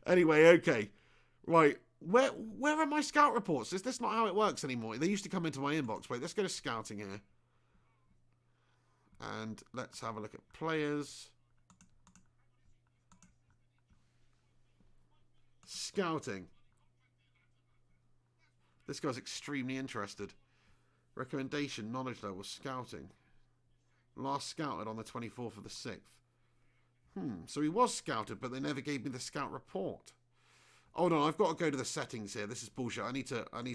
Anyway, okay. Right. Where are my scout reports? Is this not how it works anymore? They used to come into my inbox. Wait, let's go to scouting here. And let's have a look at players. Scouting. This guy's extremely interested. Recommendation, knowledge level, scouting. Last scouted on the 24th of the 6th. So he was scouted, but they never gave me the scout report. Oh no, I've got to go to the settings here. This is bullshit. I need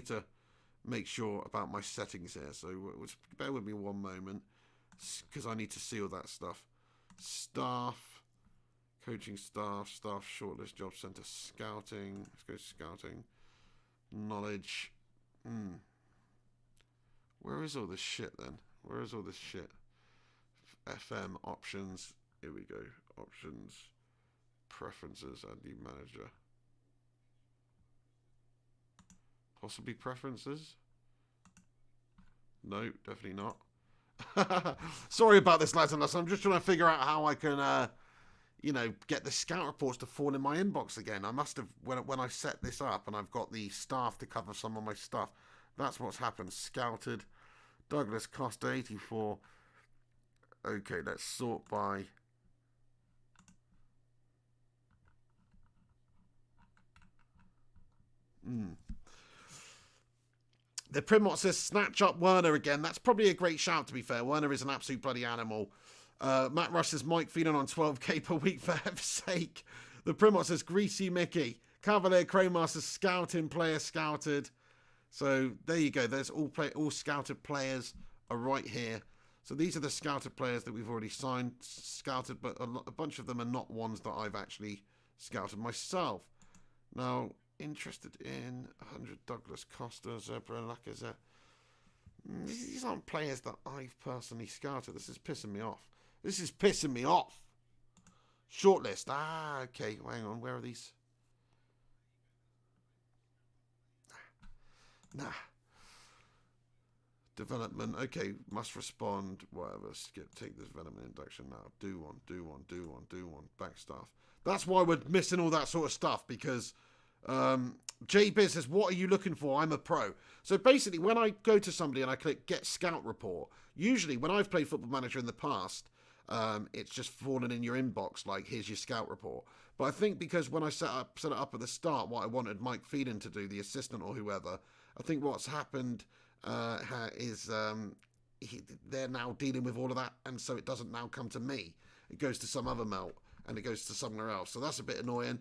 to make sure about my settings here. So bear with me one moment, because I need to see all that stuff. Staff, coaching staff, shortlist, job center, scouting. Let's go scouting. Knowledge. Where is all this shit then? Where is all this shit? FM options. Here we go. Options. Preferences. Add new manager. Possibly preferences? No, definitely not. Sorry about this, lads and lads. I'm just trying to figure out how I can, get the scout reports to fall in my inbox again. I must have, when I set this up and I've got the staff to cover some of my stuff, that's what's happened. Scouted. Douglas Costa, 84. Okay, let's sort by... The Primot says, snatch up Werner again. That's probably a great shout, to be fair. Werner is an absolute bloody animal. Matt Rush says, Mike feeding on 12k per week for heaven's sake. The Primot says, Greasy Mickey. Cavalier Crowmaster, scouting player scouted. So there you go. There's all scouted players are right here. So these are the scouted players that we've already scouted, but a bunch of them are not ones that I've actually scouted myself. Now, interested in 100 Douglas Costa, Zebra, Lacazette. These aren't players that I've personally scouted. This is pissing me off. Shortlist. Okay. Hang on. Where are these? Nah. Development. Okay. Must respond. Whatever. Skip. Take this development induction now. Do one. Back staff. That's why we're missing all that sort of stuff, because J-Biz says, what are you looking for? I'm a pro. So basically, when I go to somebody and I click get scout report, usually when I've played Football Manager in the past, it's just fallen in your inbox like, here's your scout report. But I think because when I set it up at the start, what I wanted Mike Phelan to do, the assistant or whoever, I think what's happened is they're now dealing with all of that, and so it doesn't now come to me. It goes to some other melt, and it goes to somewhere else. So that's a bit annoying.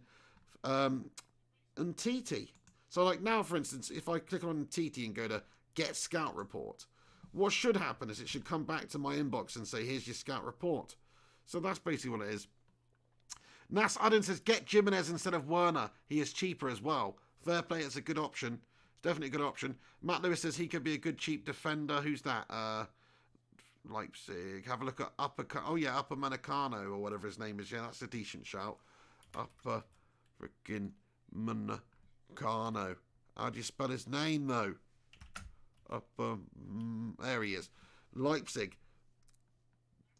And TT. So like now, for instance, if I click on TT and go to get scout report, what should happen is it should come back to my inbox and say, here's your scout report. So that's basically what it is. Nas Udden says, get Jimenez instead of Werner. He is cheaper as well. Fair play, it's a good option. It's definitely a good option. Matt Lewis says he could be a good cheap defender. Who's that? Leipzig. Have a look at Upper Manacano or whatever his name is. Yeah, that's a decent shout. Upper freaking Manacano. How do you spell his name, though? There he is. Leipzig.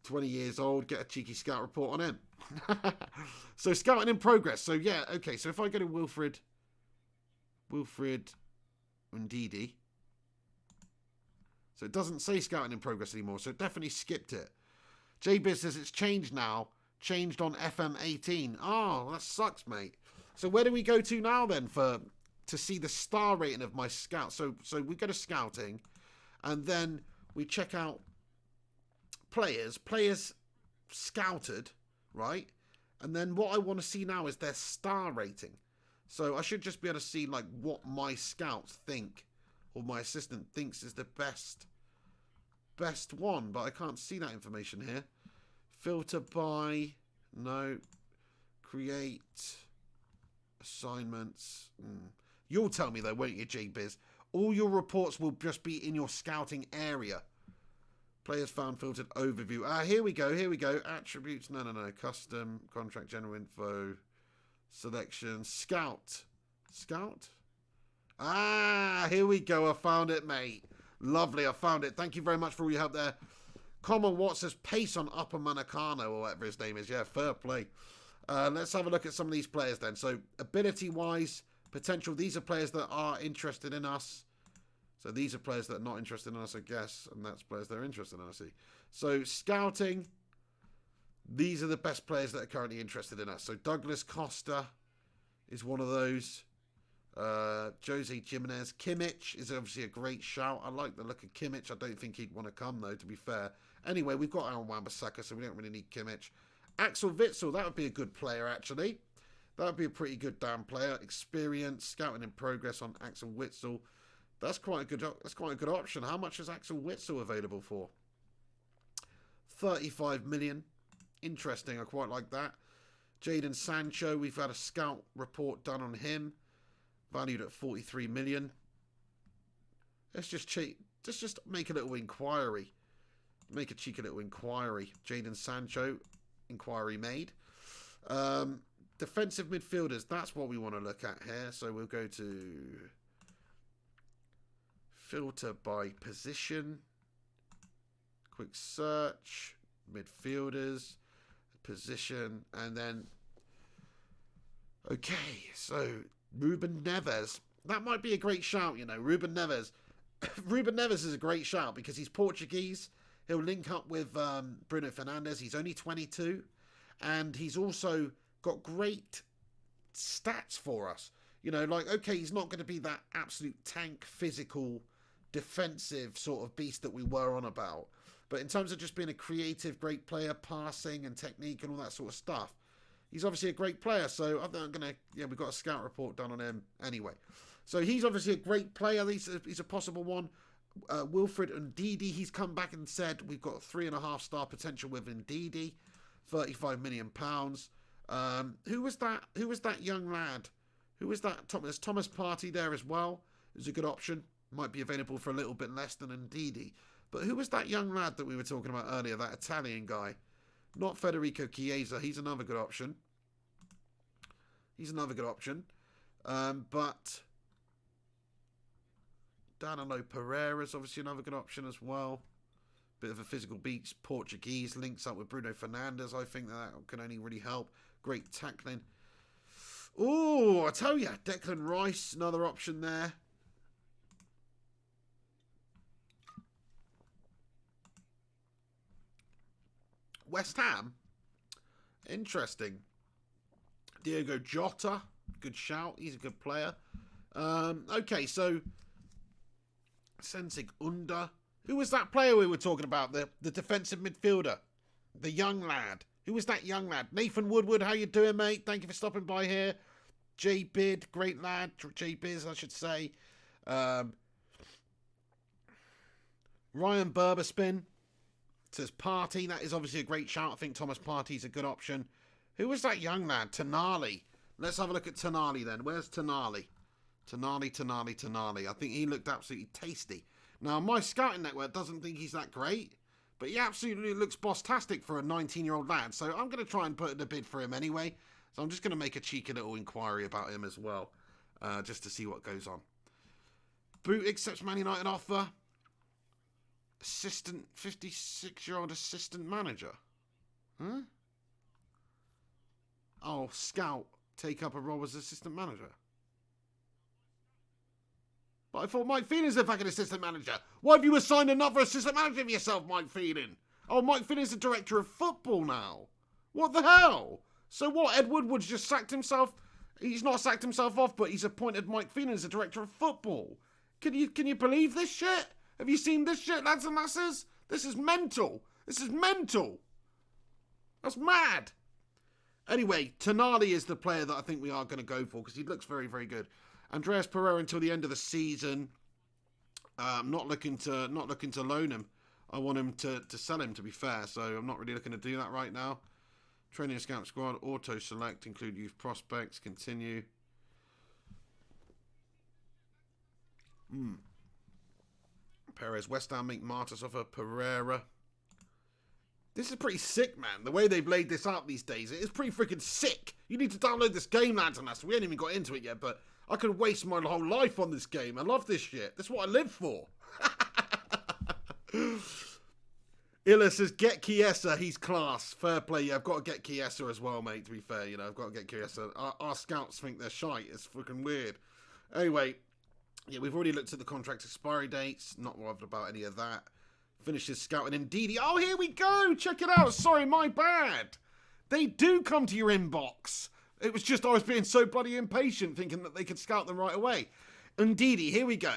20 years old. Get a cheeky scout report on him. So, scouting in progress. So, yeah, okay. So, if I go to Wilfred Ndidi. So it doesn't say scouting in progress anymore. So it definitely skipped it. JBiz says it's changed now. Changed on FM18. Oh, that sucks, mate. So where do we go to now then to see the star rating of my scout? So we go to scouting, and then we check out players scouted, right? And then what I want to see now is their star rating. So I should just be able to see like what my scouts think, or my assistant thinks is the best one, but I can't see that information here. Filter by, no, create assignments. You'll tell me though, won't you, JBiz? All your reports will just be in your scouting area. Players found, filtered, overview. Here we go. Attributes, no. Custom, contract, general info, selection, scout. Here we go. I found it, mate. Lovely, I found it. Thank you very much for all your help there. Common Watt says pace on Upper Manacano, or whatever his name is. Yeah, fair play. Let's have a look at some of these players then. So, ability-wise, potential. These are players that are interested in us. So, these are players that are not interested in us, I guess. And that's players that are interested in us. So, scouting. These are the best players that are currently interested in us. So, Douglas Costa is one of those. Jose Jimenez. Kimmich is obviously a great shout. I like the look of Kimmich. I don't think he'd want to come, though, to be fair. Anyway, we've got Aaron Wan-Bissaka, so we don't really need Kimmich. Axel Witsel, that would be a good player, actually. That would be a pretty good damn player. Experience, scouting in progress on Axel Witsel. That's quite a good option. How much is Axel Witsel available for? 35 million. Interesting. I quite like that. Jadon Sancho, we've had a scout report done on him. Valued at 43 million. Let's just make a little inquiry. Make a cheeky little inquiry. Jadon Sancho, inquiry made. Defensive midfielders, that's what we want to look at here. So we'll go to filter by position. Quick search. Midfielders. Position. And then, okay, so Ruben Neves. That might be a great shout, you know. Ruben Neves. Ruben Neves is a great shout because he's Portuguese. He'll link up with Bruno Fernandes. He's only 22. And he's also got great stats for us. You know, like, okay, he's not going to be that absolute tank, physical, defensive sort of beast that we were on about. But in terms of just being a creative, great player, passing and technique and all that sort of stuff, he's obviously a great player. So I think I'm going to, we've got a scout report done on him anyway. So he's obviously a great player. He's a possible one. Wilfred Ndidi, he's come back and said we've got 3.5 star potential with Ndidi, £35 million. Who was that young lad? Who was that? There's Thomas Partey there as well. Who's a good option. Might be available for a little bit less than Ndidi. But who was that young lad that we were talking about earlier? That Italian guy. Not Federico Chiesa. He's another good option. But Danilo Pereira's obviously another good option as well. Bit of a physical beast. Portuguese links up with Bruno Fernandes. I think that can only really help. Great tackling. Oh, I tell you, Declan Rice, another option there. West Ham. Interesting. Diogo Jota. Good shout. He's a good player. Okay, so Sensig Under. Who was that player we were talking about? The defensive midfielder. The young lad. Who was that young lad? Nathan Woodward, how you doing, mate? Thank you for stopping by here. J Bid, great lad. J Biz, I should say. Ryan Berberspin says Partey. That is obviously a great shout. I think Thomas Partey's a good option. Who was that young lad? Tonali. Let's have a look at Tonali then. Where's Tonali? Tonali. I think he looked absolutely tasty. Now, my scouting network doesn't think he's that great, but he absolutely looks boss-tastic for a 19-year-old lad. So I'm going to try and put in a bid for him anyway. So I'm just going to make a cheeky little inquiry about him as well, just to see what goes on. Boot accepts Man United offer. 56-year-old assistant manager. Huh? Oh, scout. Take up a role as assistant manager. But I thought Mike Phelan's the fucking assistant manager. Why have you assigned another assistant manager for yourself, Mike Phelan? Oh, Mike Phelan's the director of football now. What the hell? So what? Ed Woodward's just sacked himself. He's not sacked himself off, but he's appointed Mike Phelan as the director of football. Can you believe this shit? Have you seen this shit, lads and lasses? This is mental. This is mental. That's mad. Anyway, Tonali is the player that I think we are going to go for because he looks very, very good. Andreas Pereira until the end of the season. I'm not looking to loan him. I want him to sell him, to be fair. So I'm not really looking to do that right now. Training scout squad, auto select, include youth prospects, continue. Perez, West Ham make Martis offer Pereira. This is pretty sick, man. The way they've laid this out these days, it is pretty freaking sick. You need to download this game, lads and lads. We ain't even got into it yet, but I could waste my whole life on this game. I love this shit. That's what I live for. Illa says, get Chiesa. He's class. Fair play. Yeah, I've got to get Chiesa as well, mate, to be fair. You know, I've got to get Chiesa. Our scouts think they're shite. It's freaking weird. Anyway, yeah, we've already looked at the contract expiry dates. Not bothered about any of that. Finishes scouting Indeed. Oh, here we go. Check it out. Sorry, my bad. They do come to your inbox. It was just I was being so bloody impatient thinking that they could scout them right away. Indeed, here we go.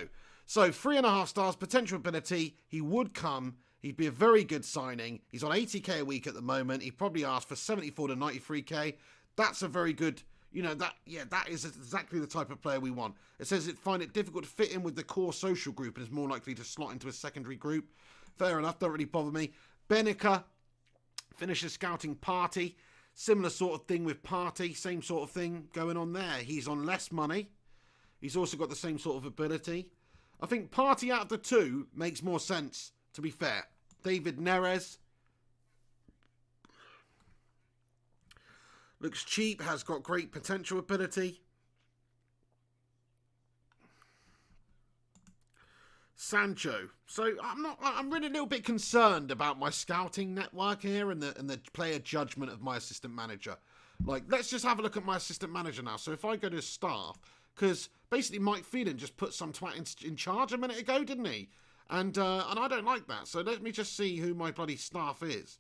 So 3.5 stars, potential ability. He would come. He'd be a very good signing. He's on 80k a week at the moment. He probably asked for 74 to 93k. That's a very good, you know, that is exactly the type of player we want. It says it find it difficult to fit in with the core social group and is more likely to slot into a secondary group. Fair enough, don't really bother me. Benica, finishes scouting Party. Similar sort of thing with Party, same sort of thing going on there. He's on less money. He's also got the same sort of ability. I think Party out of the two makes more sense, to be fair. David Neres. Looks cheap, has got great potential ability. Sancho. So I'm really a little bit concerned about my scouting network here and the player judgment of my assistant manager. Like, let's just have a look at my assistant manager now. So if I go to staff, because basically Mike Phelan just put some twat in charge a minute ago, didn't he? And I don't like that. So let me just see who my bloody staff is.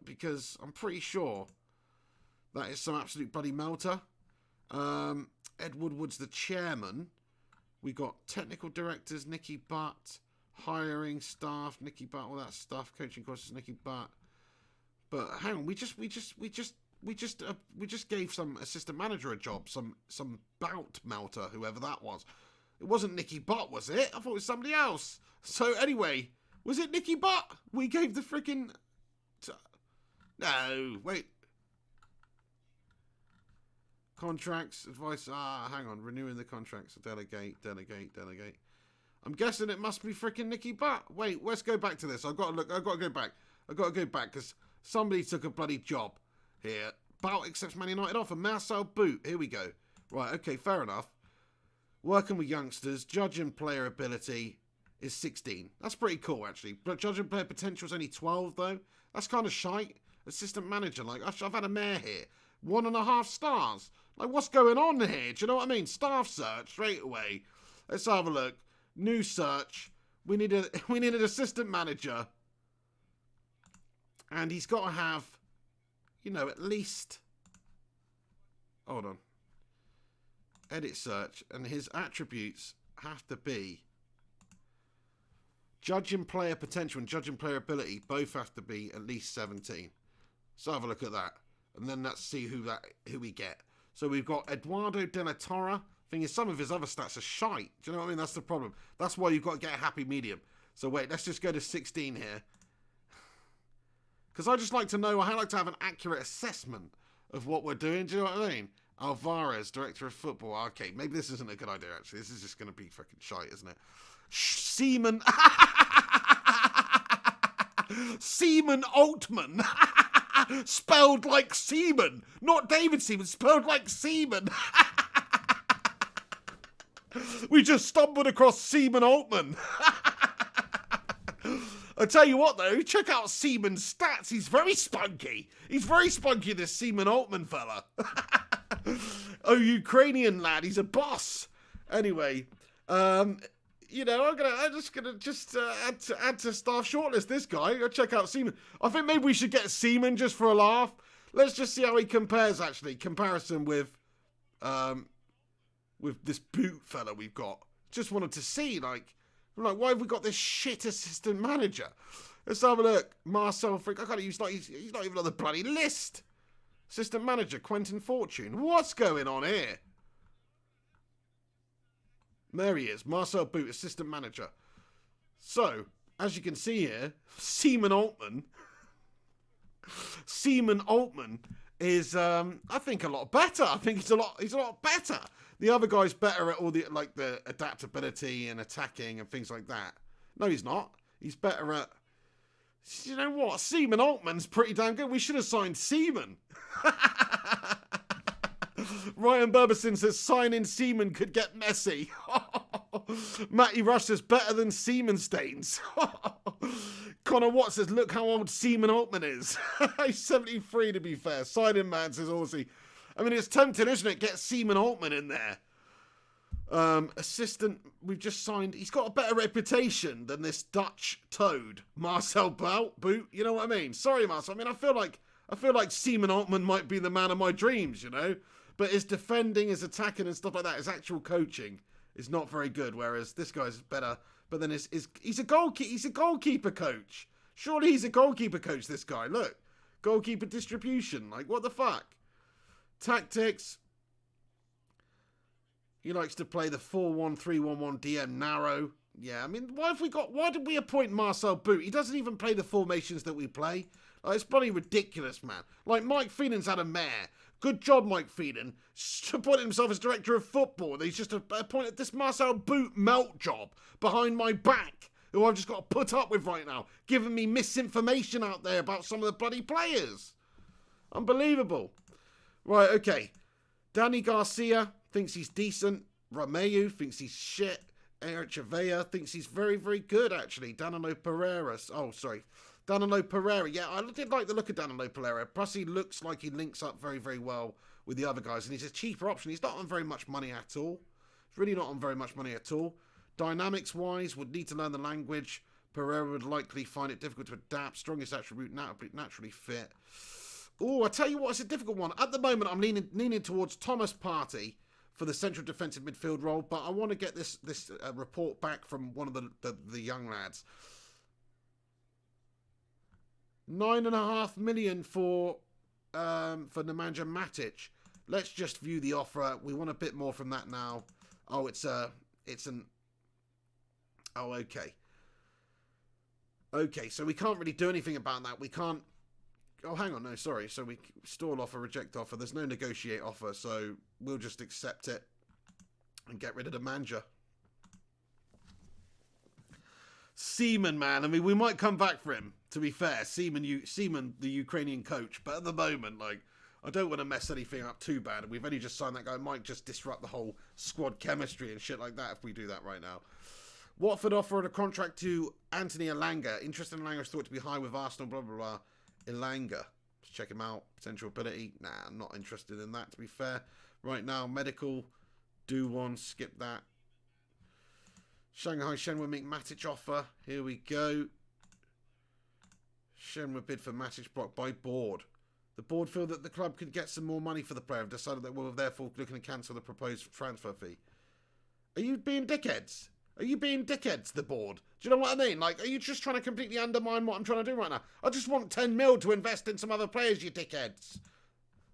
Because I'm pretty sure that is some absolute bloody melter. Ed Woodward's the chairman. We got technical directors, Nicky Butt, hiring staff, Nicky Butt, all that stuff, coaching courses, Nicky Butt. But hang on, we just gave some assistant manager a job, some bout melter, whoever that was. It wasn't Nicky Butt, was it? I thought it was somebody else. So anyway, was it Nicky Butt? We gave the freaking. No, wait. Contracts, advice, hang on, renewing the contracts, delegate. I'm guessing it must be freaking Nicky Butt. Wait, let's go back to this. I've got to go back because somebody took a bloody job here. Bout accepts Man United offer, Marcel Boot. Here we go. Right, okay, fair enough. Working with youngsters, judging player ability is 16. That's pretty cool, actually. But judging player potential is only 12, though. That's kind of shite. Assistant manager, like, I've had a mayor here. 1.5 stars. Like, what's going on here? Do you know what I mean? Staff search straight away. Let's have a look. New search. We need an assistant manager. And he's got to have, you know, at least. Hold on. Edit search. And his attributes have to be judging player potential and judging player ability. Both have to be at least 17. So have a look at that. And then let's see who we get. So we've got Eduardo de la Torre. Thing is, some of his other stats are shite. Do you know what I mean? That's the problem. That's why you've got to get a happy medium. So wait, let's just go to 16 here. Because I just like to know, I like to have an accurate assessment of what we're doing. Do you know what I mean? Alvarez, director of football. Okay, maybe this isn't a good idea, actually. This is just going to be fucking shite, isn't it? Seaman. Seaman Altman. Spelled like seaman. Not David Seaman, spelled like seaman. We just stumbled across Seaman Altman. I tell you what, though, check out Seaman's stats. He's very spunky. He's very spunky, this Seaman Altman fella. Oh, Ukrainian lad. He's a boss. Anyway, You know, I'm just gonna add to staff shortlist this guy. Go check out Seaman. I think maybe we should get Seaman just for a laugh. Let's just see how he compares. Actually, comparison with this boot fella we've got. Just wanted to see, like, why have we got this shit assistant manager? Let's have a look. Marcel Frick. I can't. He's not even on the bloody list. Assistant manager Quentin Fortune. What's going on here? There he is, Marcel Boot, assistant manager. So, as you can see here, Seaman Altman is, I think, a lot better. I think he's a lot better. The other guy's better at all the adaptability and attacking and things like that. No, he's not. He's better at. You know what? Seaman Altman's pretty damn good. We should have signed Seaman. Ryan Burbison says signing Seaman could get messy. Matty Rush says better than Seaman stains. Connor Watt says look how old Seaman Altman is. He's 73 to be fair. Signing man says Aussie. I mean, it's tempting, isn't it? Get Seaman Altman in there. Assistant, we've just signed. He's got a better reputation than this Dutch toad, Marcel Boot. You know what I mean? Sorry, Marcel. I mean, I feel like Seaman Altman might be the man of my dreams, you know. But his defending, his attacking, and stuff like that, his actual coaching is not very good. Whereas this guy's better. But then he's a goalkeeper coach. Surely he's a goalkeeper coach. This guy, look, goalkeeper distribution. Like what the fuck? Tactics. He likes to play the 4-1-3-1-1 DM narrow. Yeah, I mean, why did we appoint Marcel Boot? He doesn't even play the formations that we play. Like, it's bloody ridiculous, man. Like, Mike Phelan's had a mare. Good job, Mike Phelan. Appointed himself as director of football. He's just appointed this Marcel Boot melt job behind my back, who I've just got to put up with right now, giving me misinformation out there about some of the bloody players. Unbelievable. Right, okay. Danny Garcia thinks he's decent. Romeu thinks he's shit. Eric Chavea thinks he's very, very good, actually. Danilo Pereira. Oh, sorry. Danilo Pereira. Yeah, I did like the look of Danilo Pereira. Plus, he looks like he links up very, very well with the other guys. And he's a cheaper option. He's not on very much money at all. He's really not on very much money at all. Dynamics-wise, would need to learn the language. Pereira would likely find it difficult to adapt. Strongest attribute, naturally fit. Oh, I tell you what, it's a difficult one. At the moment, I'm leaning towards Thomas Partey for the central defensive midfield role, but I want to get this report back from one of the young lads. 9.5 million for Nemanja Matic. Let's just view the offer. We want a bit more from that now. Oh, okay. Okay, so we can't really do anything about that. We can't. Oh, hang on, no, sorry. So we stall offer, reject offer. There's no negotiate offer, so we'll just accept it and get rid of the manager. Seaman, man. I mean, we might come back for him, to be fair. Seaman, the Ukrainian coach. But at the moment, like, I don't want to mess anything up too bad. We've only just signed that guy. It might just disrupt the whole squad chemistry and shit like that if we do that right now. Watford offered a contract to Anthony Elanga. Interest in Elanga is thought to be high with Arsenal, blah, blah, blah. Elanga. Let's check him out. Potential ability. Nah, I'm not interested in that, to be fair. Right now, medical. Do one. Skip that. Shanghai Shenhua make Matic offer. Here we go. Shenhua bid for Matic blocked by board. The board feel that the club could get some more money for the player and decided that we're therefore looking to cancel the proposed transfer fee. Are you being dickheads? Are you being dickheads, the board? Do you know what I mean? Like, are you just trying to completely undermine what I'm trying to do right now? I just want 10 mil to invest in some other players, you dickheads.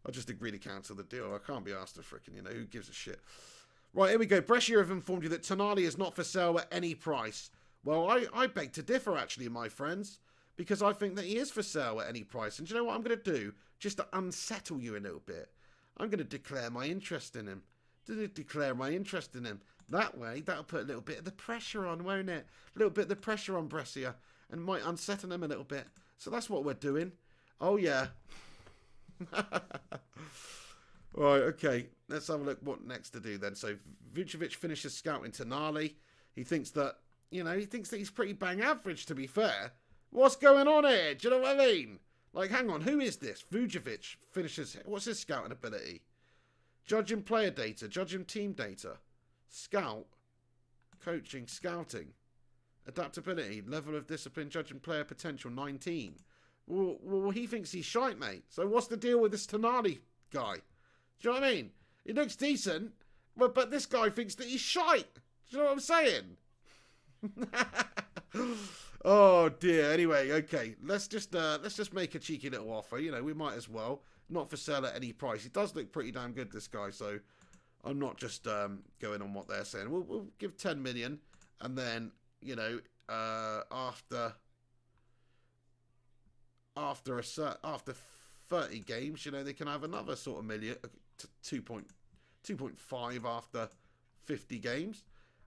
I just agree to cancel the deal. I can't be asked to frickin', who gives a shit? Right, here we go. Brescia have informed you that Tonali is not for sale at any price. Well, I beg to differ, actually, my friends, because I think that he is for sale at any price. And do you know what I'm going to do? Just to unsettle you a little bit. I'm going to declare my interest in him. That way, that'll put a little bit of the pressure on, won't it? A little bit of the pressure on Brescia and might unsettle him a little bit. So that's what we're doing. Oh, yeah. Right, okay. Let's have a look what next to do then. So Vucevic finishes scouting Tonali. He thinks that, he's pretty bang average, to be fair. What's going on here? Do you know what I mean? Like, hang on, who is this? Vucevic finishes, what's his scouting ability? Judging player data, judging team data. Scout. coaching, scouting, adaptability, level of discipline, judging player potential, 19. Well, he thinks he's shite, mate. So what's the deal with this Tonali guy? Do you know what I mean? He looks decent, but this guy thinks that he's shite. Do you know what I'm saying? Oh dear. Anyway, okay. Let's just make a cheeky little offer. You know, we might as well. Not for sale at any price. He does look pretty damn good, this guy. So I'm not just going on what they're saying. We'll give 10 million, and then you know after 30 games, you know, they can have another sort of million, 2.5 after 50 games,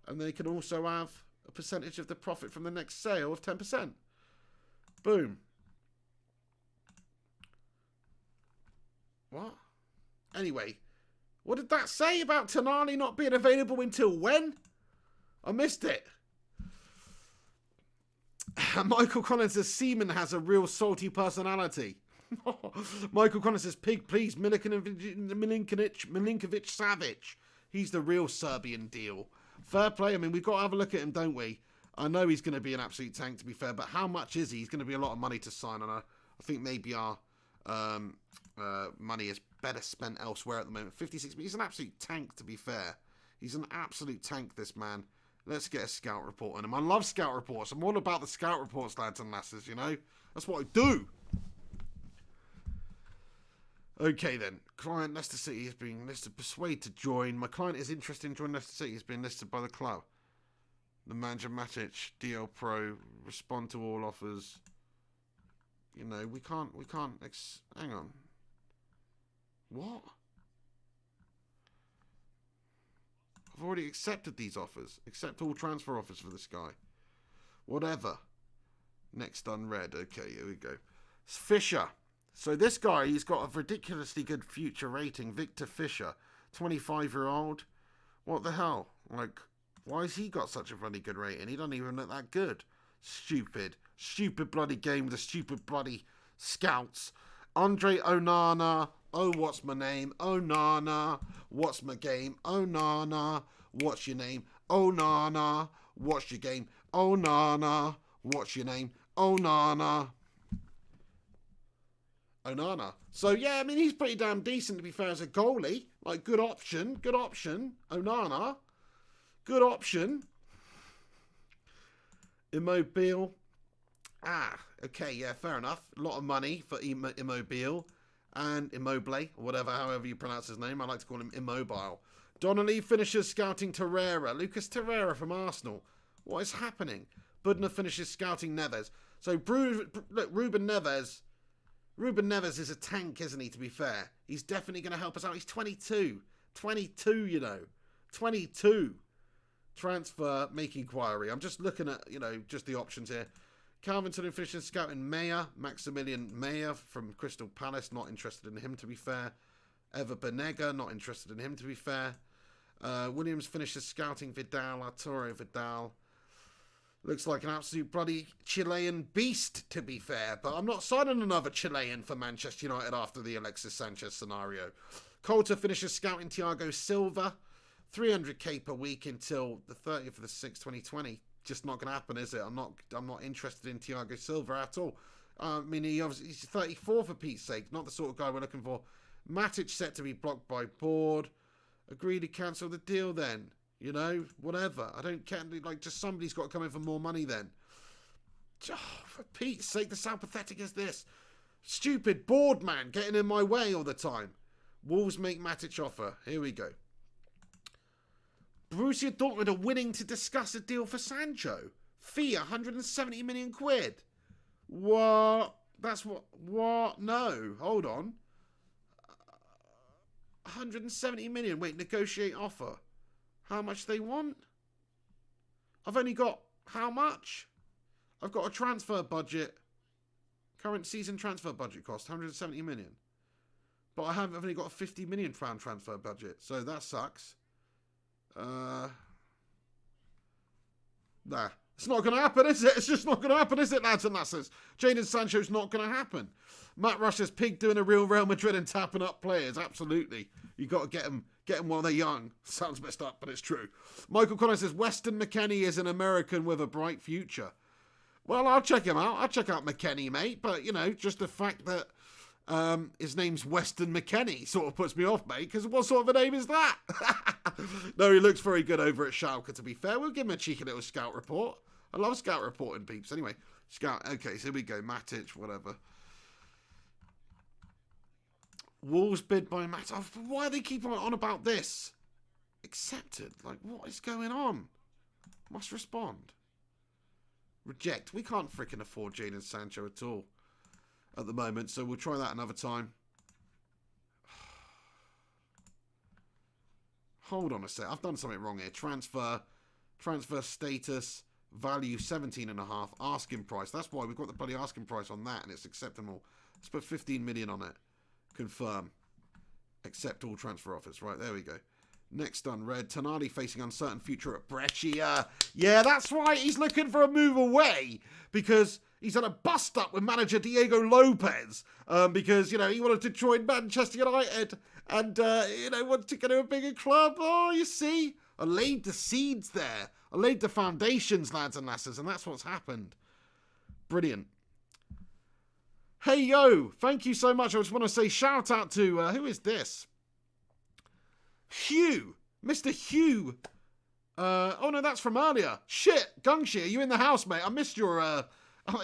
and they can also have a percentage of the profit from the next sale of 10%. Boom. What? Anyway, what did that say about Tonali not being available until when? I missed it. Michael Collins says Seaman has a real salty personality. Michael Collins says, Pig, please, Milinkovic Savic. He's the real Serbian deal. Fair play. I mean, we've got to have a look at him, don't we? I know he's going to be an absolute tank, to be fair, but how much is he? He's going to be a lot of money to sign, and I think maybe our money is better spent elsewhere at the moment. 56, but he's an absolute tank, to be fair. He's an absolute tank, this man. Let's get a scout report on him. I love scout reports. I'm all about the scout reports, lads and lasses, you know? That's what I do. Okay, then. Client, Leicester City is being listed. Persuade to join. My client is interested in joining Leicester City. He's been listed by the club. The manager, Matic, DL Pro. Respond to all offers. You know, we can't... hang on. What? I've already accepted these offers. Accept all transfer offers for this guy. Whatever. Next unread. Okay, here we go. It's Fisher. So this guy, he's got a ridiculously good future rating. Victor Fisher. 25-year-old. What the hell? Like, why has he got such a bloody good rating? He doesn't even look that good. Stupid. Stupid bloody game with the stupid bloody scouts. Andre Onana. Oh, what's my name? Onana. What's my game? Onana. What's your name? Onana. What's your game? Onana. What's your name? Onana. Onana. So, yeah, I mean, he's pretty damn decent, to be fair, as a goalie. Like, good option. Good option. Onana. Good option. Immobile. Ah, okay, yeah, fair enough. A lot of money for Immobile. And Immobile, or whatever, however you pronounce his name. I like to call him Immobile. Donnelly finishes scouting Torreira. Lucas Torreira from Arsenal. What is happening? Budna finishes scouting Neves. So, look, Ruben Neves is a tank, isn't he, to be fair? He's definitely going to help us out. He's 22. 22, you know. 22. Transfer, make inquiry. I'm just looking at, you know, just the options here. Calvin finishes scouting Meyer. Maximilian Meyer from Crystal Palace. Not interested in him, to be fair. Ever Benega. Not interested in him, to be fair. Williams finishes scouting Vidal. Arturo Vidal. Looks like an absolute bloody Chilean beast, to be fair. But I'm not signing another Chilean for Manchester United after the Alexis Sanchez scenario. Coulter finishes scouting Thiago Silva. 300k per week until the 30th of the 6th, 2020. Just not going to happen, is it? I'm not interested in Thiago Silva at all. I mean, he's 34 for Pete's sake. Not the sort of guy we're looking for. Matic set to be blocked by board. Agree to cancel the deal then. You know, whatever. I don't care. Like, just somebody's got to come in for more money then. Oh, for Pete's sake, this how pathetic is this? Stupid board man getting in my way all the time. Wolves make Matic offer. Here we go. Borussia Dortmund are willing to discuss a deal for Sancho. Fee 170 million quid. What? That's what? What? No. Hold on. 170 million. Wait, negotiate offer. How much they want? I've only got... How much? I've got a transfer budget. Current season transfer budget cost 170 million. But I've only got a 50 million pound transfer budget. So that sucks. Nah. It's not going to happen, is it? It's just not going to happen, is it, lads and lasses? Jadon Sancho's not going to happen. Matt Rush says, Pig doing a real Real Madrid and tapping up players. Absolutely. You got to get them Get them while they're young. Sounds messed up, but it's true. Michael Connor says, Weston McKennie is an American with a bright future. Well, I'll check him out. I'll check out McKennie, mate. But, just the fact that his name's Weston McKennie sort of puts me off, mate, because what sort of a name is that? No, he looks very good over at Schalke, to be fair. We'll give him a cheeky little scout report. I love scout reporting, peeps. Anyway, scout. Okay, so here we go. Matic, whatever. Wolves bid by Matt. Oh, why do they keep on about this? Accepted. Like, what is going on? Must respond. Reject. We can't freaking afford Jadon Sancho at all at the moment, so we'll try that another time. Hold on a sec. I've done something wrong here. Transfer status, value 17.5, asking price. That's why we've got the bloody asking price on that, and it's acceptable. Let's put 15 million on it. Confirm. Accept all transfer offers. Right, there we go. Next unread. Tonali facing uncertain future at Brescia. Yeah, that's right. He's looking for a move away because he's had a bust-up with manager Diego Lopez because, he wanted to join Manchester United and, wanted to go to a bigger club. Oh, you see? I laid the seeds there. I laid the foundations, lads and lasses, and that's what's happened. Brilliant. Hey, yo, thank you so much. I just want to say shout out to, who is this? Hugh. Mr. Hugh. Oh, no, that's from earlier. Shit, Gungshi, are you in the house, mate? I missed your,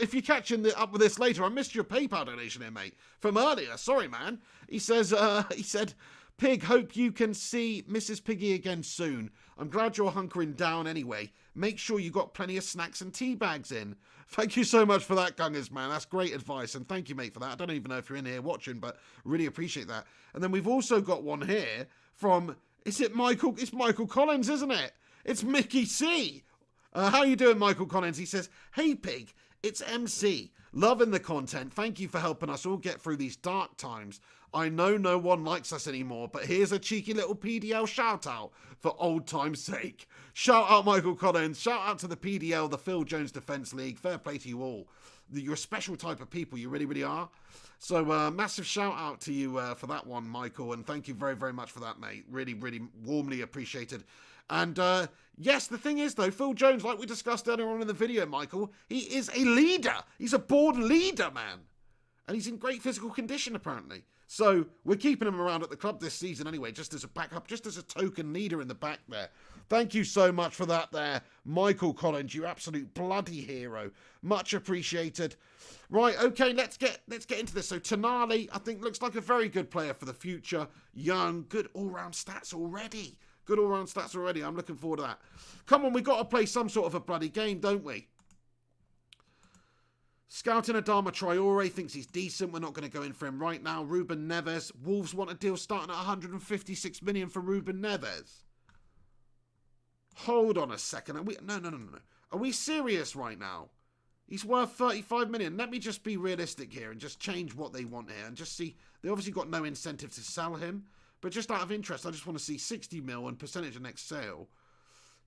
if you're catching up with this later, I missed your PayPal donation here, mate. From earlier. Sorry, man. He says, he said, Pig, hope you can see Mrs. Piggy again soon. I'm glad you're hunkering down anyway. Make sure you got plenty of snacks and tea bags in. Thank you so much for that, Gungers, man. That's great advice, and thank you, mate, for that. I don't even know if you're in here watching, but really appreciate that. And then we've also got one here from, is it Michael? It's Michael Collins, isn't it? It's Mickey C. How you doing, Michael Collins? He says, hey, Pig, it's MC. Loving the content. Thank you for helping us all get through these dark times. I know no one likes us anymore, but here's a cheeky little PDL shout out for old time's sake. Shout out Michael Collins. Shout out to the PDL, the Phil Jones Defence League. Fair play to you all. You're a special type of people. You really, really are. So massive shout out to you for that one, Michael. And thank you very, very much for that, mate. Really, really warmly appreciated. And yes, the thing is, though, Phil Jones, like we discussed earlier on in the video, Michael, he is a leader. He's a board leader, man. And he's in great physical condition, apparently. So we're keeping him around at the club this season anyway, just as a backup, just as a token leader in the back there. Thank you so much for that there, Michael Collins, you absolute bloody hero. Much appreciated. Right, okay, let's get into this. So Tonali, I think, looks like a very good player for the future. Young, good all-round stats already. Good all-round stats already. I'm looking forward to that. Come on, we've got to play some sort of a bloody game, don't we? Scouting Adama Traore thinks he's decent. We're not going to go in for him right now. Ruben Neves. Wolves want a deal starting at 156 million for Ruben Neves. Hold on a second. Are we? No. Are we serious right now? He's worth 35 million. Let me just be realistic here and just change what they want here and just see. They obviously got no incentive to sell him, but just out of interest, I just want to see 60 mil and percentage of next sale.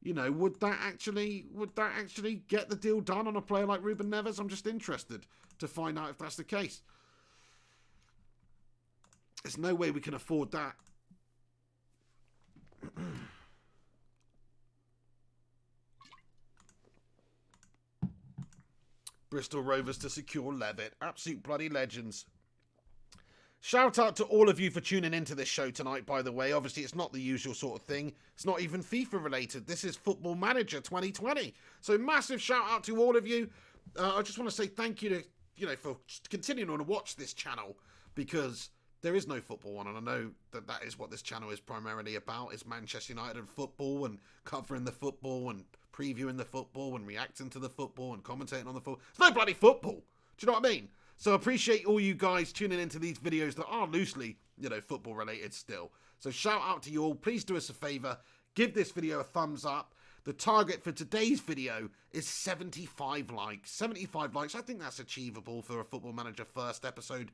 Would that actually get the deal done on a player like Ruben Neves? I'm just interested to find out if that's the case. There's no way we can afford that. Bristol Rovers to secure Levitt. Absolute bloody legends. Shout out to all of you for tuning into this show tonight, by the way. Obviously, it's not the usual sort of thing. It's not even FIFA related. This is Football Manager 2020. So massive shout out to all of you. I just want to say thank you to, for continuing to watch this channel, because there is no football one, and I know that is what this channel is primarily about. It's Manchester United and football, and covering the football, and previewing the football, and reacting to the football, and commentating on the football. It's no bloody football. Do you know what I mean? So I appreciate all you guys tuning into these videos that are loosely, football related still. So shout out to you all. Please do us a favour. Give this video a thumbs up. The target for today's video is 75 likes. 75 likes. I think that's achievable for a Football Manager first episode,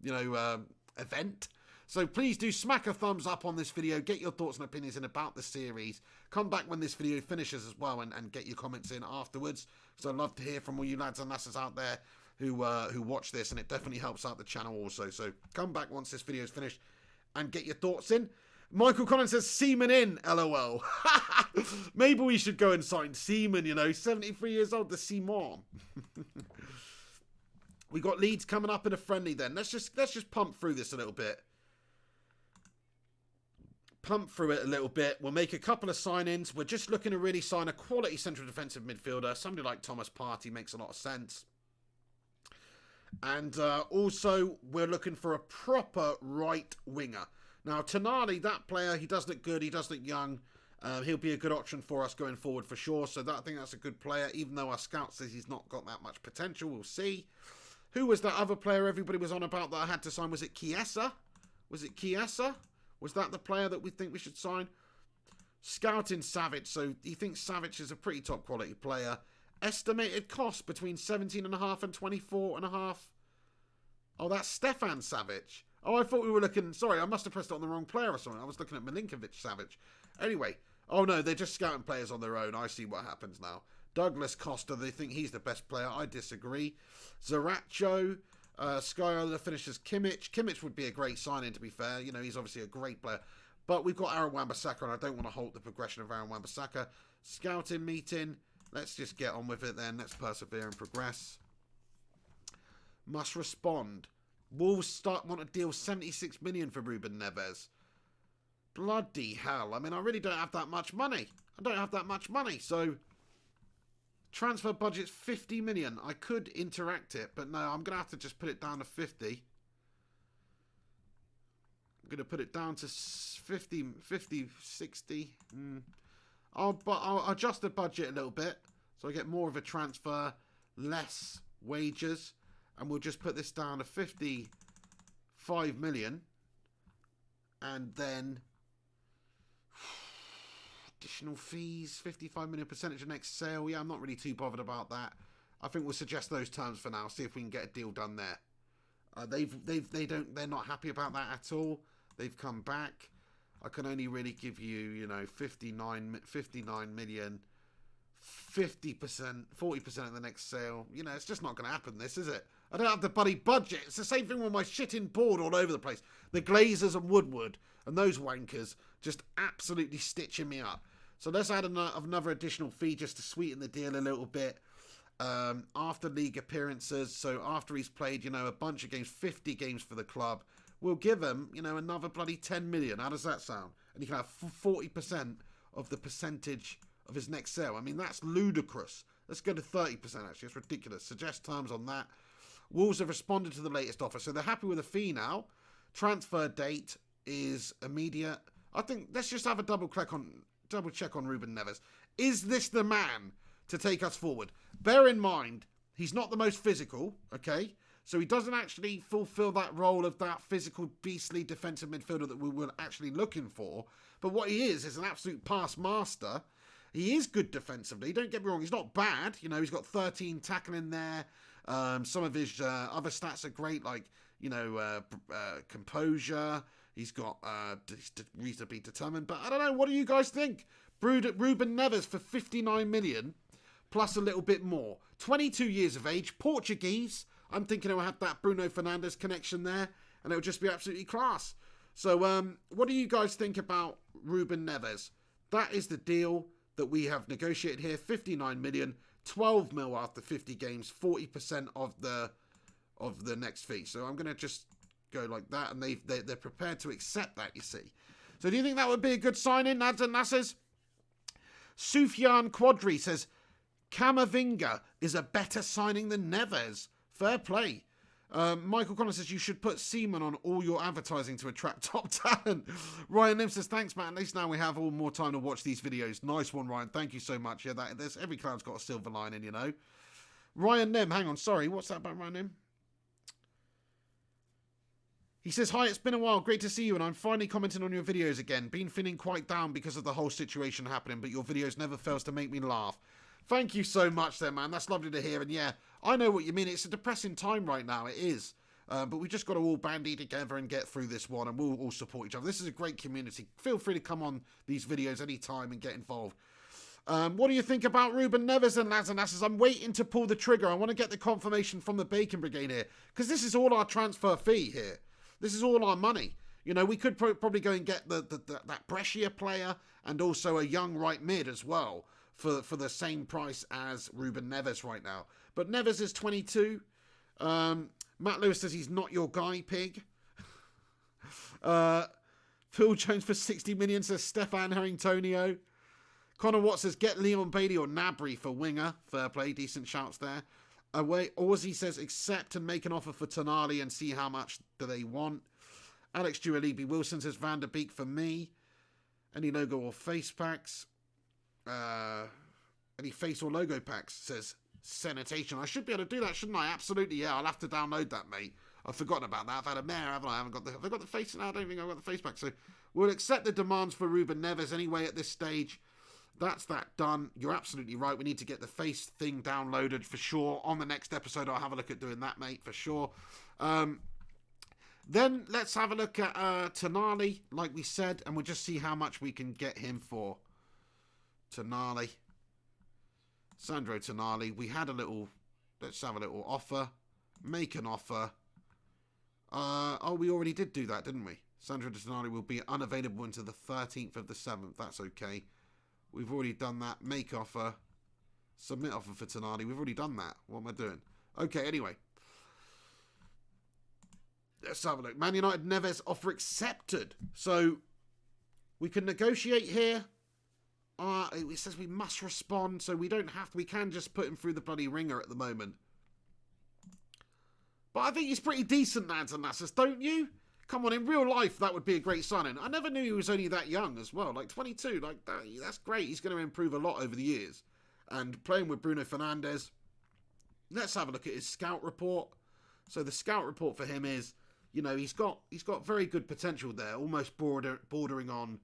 event. So please do smack a thumbs up on this video. Get your thoughts and opinions in about the series. Come back when this video finishes as well and get your comments in afterwards. So I'd love to hear from all you lads and lasses out there who watch this, and it definitely helps out the channel also. So come back once this video is finished and get your thoughts in. Michael Collins says Seaman in, LOL. Maybe we should go and sign Seaman, 73 years old, the Seaman. We got Leeds coming up in a friendly then. Let's just pump through this a little bit. Pump through it a little bit. We'll make a couple of sign-ins. We're just looking to really sign a quality central defensive midfielder. Somebody like Thomas Partey makes a lot of sense. And also, we're looking for a proper right winger. Now, Tonali, that player, he does look good. He does look young. He'll be a good option for us going forward for sure. So I think that's a good player, even though our scout says he's not got that much potential. We'll see. Who was that other player everybody was on about that I had to sign? Was it Chiesa? Was it Chiesa? Was that the player that we think we should sign? Scouting Savic. So he thinks Savic is a pretty top quality player. Estimated cost between 17.5 and 24.5. Oh, that's Stefan Savic. Oh, I thought we were looking... Sorry, I must have pressed it on the wrong player or something. I was looking at Milinkovic Savic. Anyway. Oh, no, they're just scouting players on their own. I see what happens now. Douglas Costa, they think he's the best player. I disagree. Zaracho. Skyola finishes Kimmich. Kimmich would be a great signing, to be fair. He's obviously a great player. But we've got Aaron Wan-Bissaka, and I don't want to halt the progression of Aaron Wan-Bissaka. Scouting meeting. Let's just get on with it then. Let's persevere and progress. Must respond. Wolves want to deal 76 million for Ruben Neves. Bloody hell. I mean, I really don't have that much money. So, transfer budget's 50 million. I could interact it, but no, I'm going to have to just put it down to 50. I'm going to put it down to 50, 60. I'll adjust the budget a little bit, so I get more of a transfer, less wages. And we'll just put this down to 55 million. And then additional fees, 55 million percentage of next sale. Yeah, I'm not really too bothered about that. I think we'll suggest those terms for now. See if we can get a deal done there. They're not happy about that at all. They've come back. I can only really give you, 59 million. 50%, 40% of the next sale. It's just not going to happen, this, is it? I don't have the bloody budget. It's the same thing with my shitting board all over the place. The Glazers and Woodward and those wankers just absolutely stitching me up. So let's add another additional fee just to sweeten the deal a little bit. After league appearances, so after he's played, a bunch of games, 50 games for the club, we'll give him, another bloody 10 million. How does that sound? And you can have 40% of the percentage of his next sale. I mean, that's ludicrous. Let's go to 30%, actually. It's ridiculous. Suggest terms on that. Wolves have responded to the latest offer, so they're happy with the fee now. Transfer date is immediate. I think let's just have a double check on Ruben Neves. Is this the man to take us forward? Bear in mind, he's not the most physical, okay? So he doesn't actually fulfill that role of that physical, beastly defensive midfielder that we were actually looking for. But what he is an absolute pass master. He is good defensively. Don't get me wrong. He's not bad. He's got 13 tackling there. Some of his other stats are great, like, composure. He's got he's reasonably determined. But I don't know. What do you guys think? Ruben Neves for 59 million plus a little bit more. 22 years of age. Portuguese. I'm thinking he'll have that Bruno Fernandes connection there. And it'll just be absolutely class. So what do you guys think about Ruben Neves? That is the deal that we have negotiated here. 59 million, 12 mil after 50 games, 40% of the next fee. So I'm going to just go like that, and they're prepared to accept that, you see. So do you think that would be a good sign-in, Nads and Nasses? Sufjan Quadri says, Camavinga is a better signing than Neves. Fair play. Michael Connor says you should put Seaman on all your advertising to attract top talent. Ryan Lim says, thanks, Matt. At least now we have all more time to watch these videos. Nice one, Ryan. Thank you so much. Yeah, there's every cloud's got a silver lining, Ryan Lim, hang on. Sorry, what's that about Ryan Lim? He says, hi, it's been a while. Great to see you, and I'm finally commenting on your videos again. Been feeling quite down because of the whole situation happening, but your videos never fails to make me laugh. Thank you so much there, man. That's lovely to hear. And yeah, I know what you mean. It's a depressing time right now. It is. But we just got to all bandy together and get through this one, and we'll all support each other. This is a great community. Feel free to come on these videos anytime and get involved. What do you think about Ruben Neves and lads and lasses? I'm waiting to pull the trigger. I want to get the confirmation from the Bacon Brigade here, because this is all our transfer fee here. This is all our money. You know, we could probably go and get that Brescia player and also a young right mid as well for the same price as Ruben Neves right now. But Neves is 22. Matt Lewis says he's not your guy, pig. Phil Jones for 60 million says Stefan Harringtonio. Connor Watts says get Leon Bailey or Nabry for winger. Fair play, decent shouts there. Ozzy says accept and make an offer for Tonali and see how much do they want. Alex Dualibi Wilson says Van der Beek for me. Any logo or face packs? Any face or logo packs? Says Sanitation. I should be able to do that, shouldn't I? Absolutely, yeah. I'll have to download that, mate. I've forgotten about that. I've had a mare, haven't I? Have I got the face? No, I don't think I've got the face pack. So we'll accept the demands for Ruben Neves anyway at this stage. That's that done. You're absolutely right. We need to get the face thing downloaded for sure. On the next episode, I'll have a look at doing that, mate, for sure. Then let's have a look at Tonali, like we said, and we'll just see how much we can get him for. Tonali. Sandro Tonali. We had a little... Let's have a little offer. Make an offer. We already did do that, didn't we? Sandro Tonali will be unavailable until the 13th of the 7th. That's okay. We've already done that. Make offer. Submit offer for Tonali. We've already done that. What am I doing? Okay, anyway. Let's have a look. Man United Neves offer accepted. So we can negotiate here. It says we must respond, so we don't have to. We can just put him through the bloody ringer at the moment. But I think he's pretty decent, lads and lasses, don't you? Come on, in real life, that would be a great signing. I never knew he was only that young as well. Like 22, like that's great. He's going to improve a lot over the years. And playing with Bruno Fernandes. Let's have a look at his scout report. So the scout report for him is, you know, he's got very good potential there, almost bordering on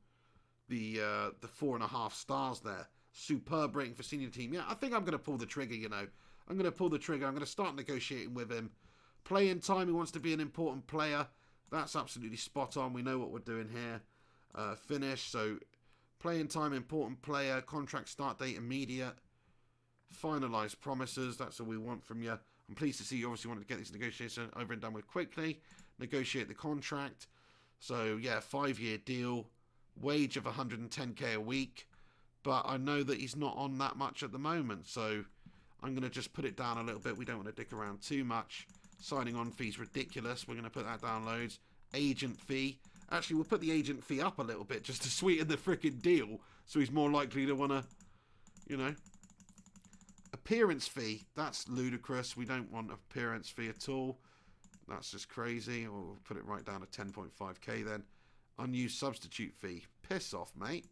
the 4.5 stars there. Superb rating for senior team. Yeah, I think I'm going to pull the trigger, you know. I'm going to pull the trigger. I'm going to start negotiating with him. Playing time, he wants to be an important player. That's absolutely spot on. We know what we're doing here. Finish. So, playing time, important player. Contract start date, immediate. Finalise promises. That's all we want from you. I'm pleased to see you obviously wanted to get this negotiation over and done with quickly. Negotiate the contract. So, yeah, 5-year deal. Wage of 110k a week. But I know that he's not on that much at the moment. So, I'm going to just put it down a little bit. We don't want to dick around too much. Signing on fee's ridiculous. We're going to put that down loads. Agent fee. Actually, we'll put the agent fee up a little bit just to sweeten the freaking deal. So he's more likely to want to, you know. Appearance fee. That's ludicrous. We don't want appearance fee at all. That's just crazy. We'll put it right down to 10.5k then. Unused substitute fee. Piss off, mate.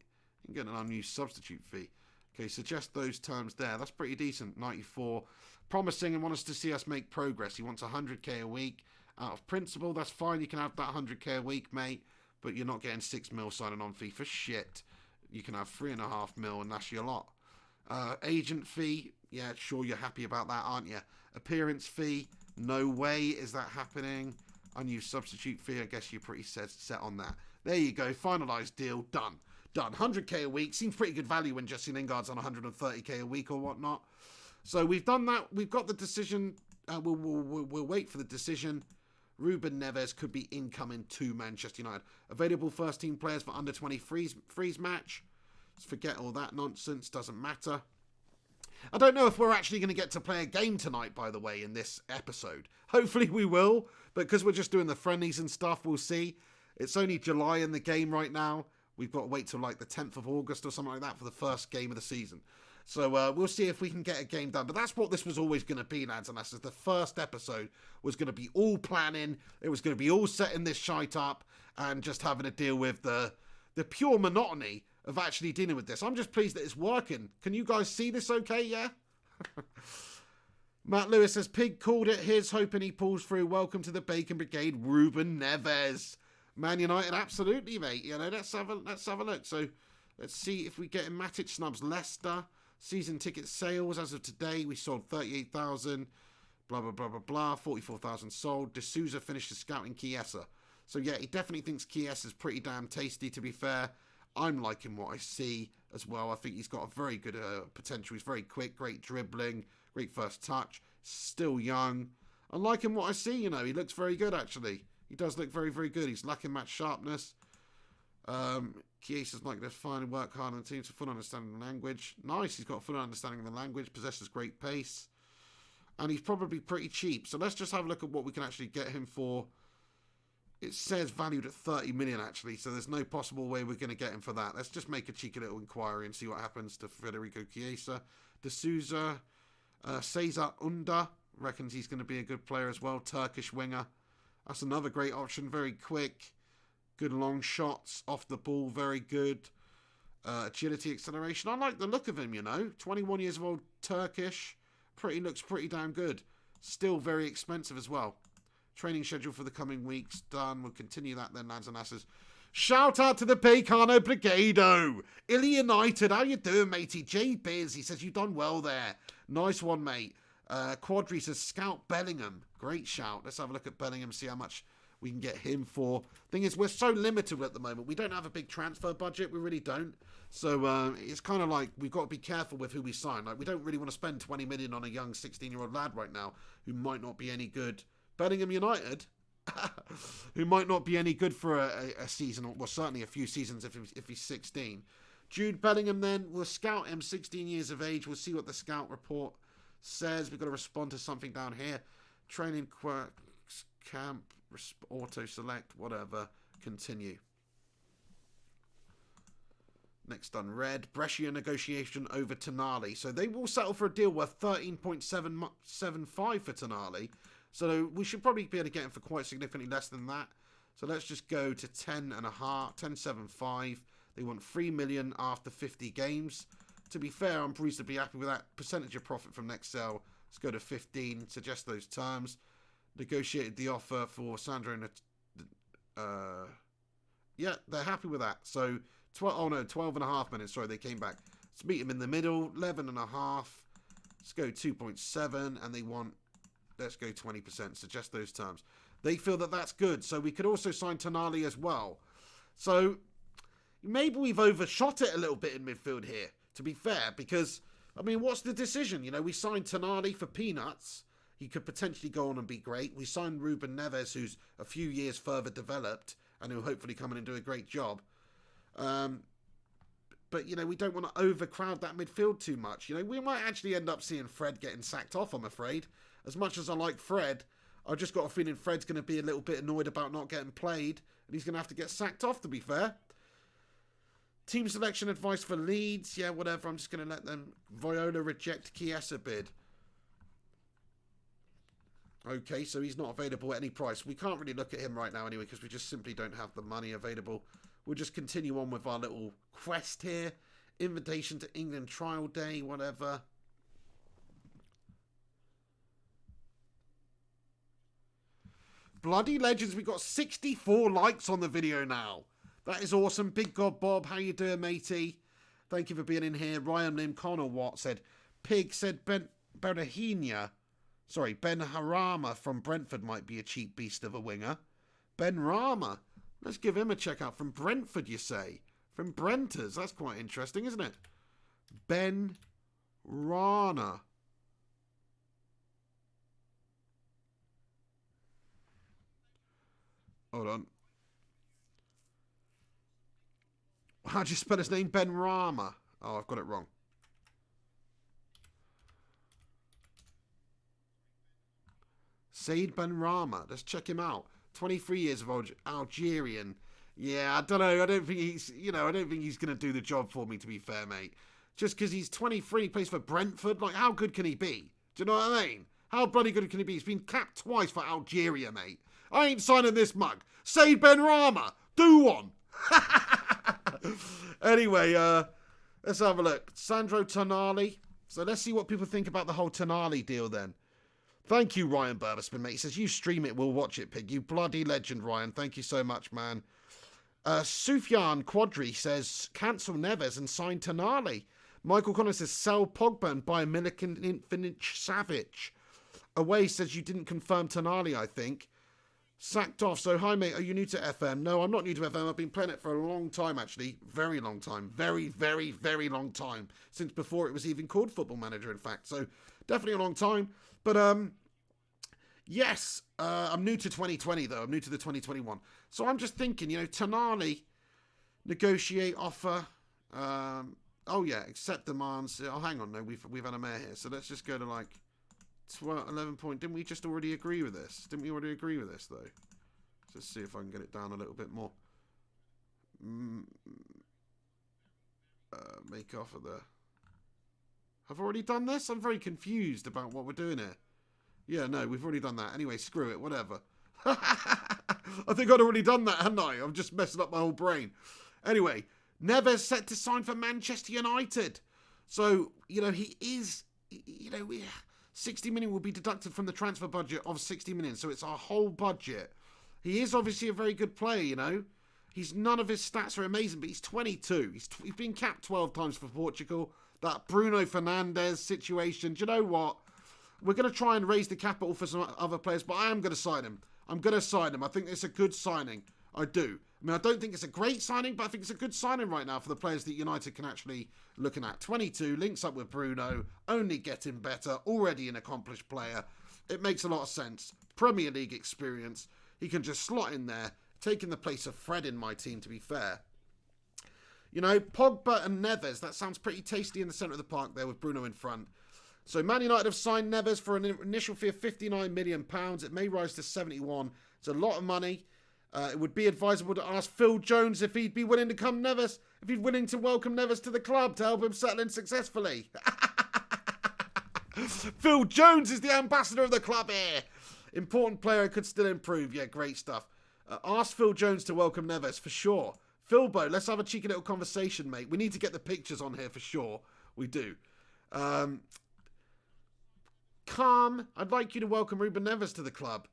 You can get an unused substitute fee. Okay, suggest those terms there. That's pretty decent. 94. Promising and wants to see us make progress. He wants 100k a week. Out of principle, that's fine. You can have that 100k a week, mate. But you're not getting 6 mil signing on fee for shit. You can have 3.5 mil and that's your lot. Agent fee. Yeah, sure you're happy about that, aren't you? Appearance fee. No way is that happening. Unused substitute fee. I guess you're pretty set on that. There you go. Finalised deal. Done. 100k a week. Seems pretty good value when Jesse Lingard's on 130k a week or whatnot. So we've done that. We've got the decision. We'll wait for the decision. Ruben Neves could be incoming to Manchester United. Available first team players for under 20 freeze match. Just forget all that nonsense. Doesn't matter. I don't know if we're actually going to get to play a game tonight, by the way, in this episode. Hopefully we will. But because we're just doing the friendlies and stuff, we'll see. It's only July in the game right now. We've got to wait till like the 10th of August or something like that for the first game of the season. So we'll see if we can get a game done. But that's what this was always going to be, lads and lasses. The first episode was going to be all planning. It was going to be all setting this shite up and just having to deal with the pure monotony of actually dealing with this. I'm just pleased that it's working. Can you guys see this okay, yeah? Matt Lewis says, Pig called it his, hoping he pulls through. Welcome to the Bacon Brigade, Ruben Neves. Man United, absolutely, mate. You know, let's have a look. So let's see if we get in Matic snubs. Leicester season ticket sales as of today, we sold 38,000. Blah blah blah blah blah. 44,000 sold. D'Souza finished the scouting Chiesa. So yeah, he definitely thinks Chiesa's pretty damn tasty. To be fair, I'm liking what I see as well. I think he's got a very good potential. He's very quick, great dribbling, great first touch. Still young. I'm liking what I see. You know, he looks very good actually. He does look very, very good. He's lacking match sharpness. Chiesa's like to finally work hard on the team to full understanding of the language. Nice, he's got a full understanding of the language, possesses great pace. And he's probably pretty cheap. So let's just have a look at what we can actually get him for. It says valued at 30 million actually, so there's no possible way we're going to get him for that. Let's just make a cheeky little inquiry and see what happens to Federico Chiesa. De Souza, Cesar Unda, reckons he's going to be a good player as well. Turkish winger. That's another great option, very quick. Good long shots, off the ball, very good. Agility, acceleration. I like the look of him, you know. 21 years old, Turkish. Looks pretty damn good. Still very expensive as well. Training schedule for the coming weeks. Done. We'll continue that then, lads and lasses. Shout out to the Pecano Brigado. Illy United. How you doing, matey? J Biz. He says, you done well there. Nice one, mate. Quadri says, Scout Bellingham. Great shout. Let's have a look at Bellingham, see how much we can get him for. Thing is, we're so limited at the moment. We don't have a big transfer budget. We really don't. So it's kind of like we've got to be careful with who we sign. Like, we don't really want to spend 20 million on a young 16-year-old lad right now who might not be any good. Bellingham United, who might not be any good for a season, or well, certainly a few seasons if he's 16. Jude Bellingham then, we'll scout him, 16 years of age. We'll see what the scout report says. We've got to respond to something down here. Training quirks, camp, auto select, whatever. Continue. Next unread. Brescia negotiation over Tonali. So they will settle for a deal worth 13.75 for Tonali. So we should probably be able to get him for quite significantly less than that. So let's just go to 10.75. They want 3 million after 50 games. To be fair, I'm reasonably happy with that. Percentage of profit from next sale. Let's go to 15. Suggest those terms. Negotiated the offer for Sandro. Yeah, they're happy with that. So 12.5 minutes. Sorry, they came back. Let's meet him in the middle. 11.5. Let's go 2.7, and they want. Let's go 20%. Suggest those terms. They feel that that's good. So we could also sign Tonali as well. So maybe we've overshot it a little bit in midfield here, to be fair. Because, I mean, what's the decision? You know, we signed Tonali for peanuts. He could potentially go on and be great. We signed Ruben Neves, who's a few years further developed and who'll hopefully come in and do a great job. But, you know, we don't want to overcrowd that midfield too much. You know, we might actually end up seeing Fred getting sacked off, I'm afraid. As much as I like Fred, I've just got a feeling Fred's going to be a little bit annoyed about not getting played. And he's going to have to get sacked off, to be fair. Team selection advice for Leeds. Yeah, whatever. I'm just going to let them. Viola reject Chiesa bid. Okay, so he's not available at any price. We can't really look at him right now anyway because we just simply don't have the money available. We'll just continue on with our little quest here. Invitation to England trial day, whatever. Bloody legends, we got 64 likes on the video now. That is awesome. Big God Bob, how you doing, matey? Thank you for being in here. Ryan Lim Connor Watt said, Pig said Ben Harama from Brentford might be a cheap beast of a winger. Ben Rama. Let's give him a check out. From Brentford, you say? From Brenters. That's quite interesting, isn't it? Ben Rana. Hold on. How'd you spell his name? Ben Rama. Oh, I've got it wrong. Said Ben Rama. Let's check him out. 23 years of old, Algerian. Yeah, I don't know. I don't think he's going to do the job for me, to be fair, mate. Just because he's 23, he plays for Brentford. Like, how good can he be? Do you know what I mean? How bloody good can he be? He's been capped twice for Algeria, mate. I ain't signing this mug. Say Ben Rama. Do one. Anyway, let's have a look. Sandro Tonali. So let's see what people think about the whole Tonali deal then. Thank you, Ryan Burberspin, mate. He says, you stream it, we'll watch it, pig. You bloody legend, Ryan. Thank you so much, man. Sufjan Quadri says, cancel Neves and sign Tonali. Michael Connor says, sell Pogba and buy Milican Savic. Away says, you didn't confirm Tonali, I think. Sacked off. So, hi, mate. Are you new to FM? No, I'm not new to FM. I've been playing it for a long time, actually. Very long time. Very, very, very long time. Since before it was even called Football Manager, in fact. So, definitely a long time. But, Yes, I'm new to 2020 though. I'm new to the 2021. So I'm just thinking, Tonali, negotiate offer. Oh yeah, accept demands. Oh, hang on, no, we've had a mayor here. So let's just go to like 11 point. Didn't we just already agree with this? Didn't we already agree with this though? Let's see if I can get it down a little bit more. Make offer there. I've already done this? I'm very confused about what we're doing here. Yeah, no, we've already done that. Anyway, screw it, whatever. I think I'd already done that, hadn't I? I'm just messing up my whole brain. Anyway, Neves set to sign for Manchester United. So, he is, 60 million will be deducted from the transfer budget of 60 million. So it's our whole budget. He is obviously a very good player, He's none of his stats are amazing, but he's 22. He's been capped 12 times for Portugal. That Bruno Fernandes situation. Do you know what? We're going to try and raise the capital for some other players, but I am going to sign him. I'm going to sign him. I think it's a good signing. I do. I don't think it's a great signing, but I think it's a good signing right now for the players that United can actually looking at. 22, links up with Bruno, only getting better, already an accomplished player. It makes a lot of sense. Premier League experience. He can just slot in there, taking the place of Fred in my team, to be fair. Pogba and Neves, that sounds pretty tasty in the centre of the park there with Bruno in front. So Man United have signed Neves for an initial fee of £59 million. It may rise to 71. It's a lot of money. It would be advisable to ask Phil Jones if he'd be willing to if he'd willing to welcome Neves to the club to help him settle in successfully. Phil Jones is the ambassador of the club here. Important player, could still improve. Yeah, great stuff. Ask Phil Jones to welcome Neves for sure. Philbo, let's have a cheeky little conversation, mate. We need to get the pictures on here for sure. We do. Calm, I'd like you to welcome Ruben Neves to the club.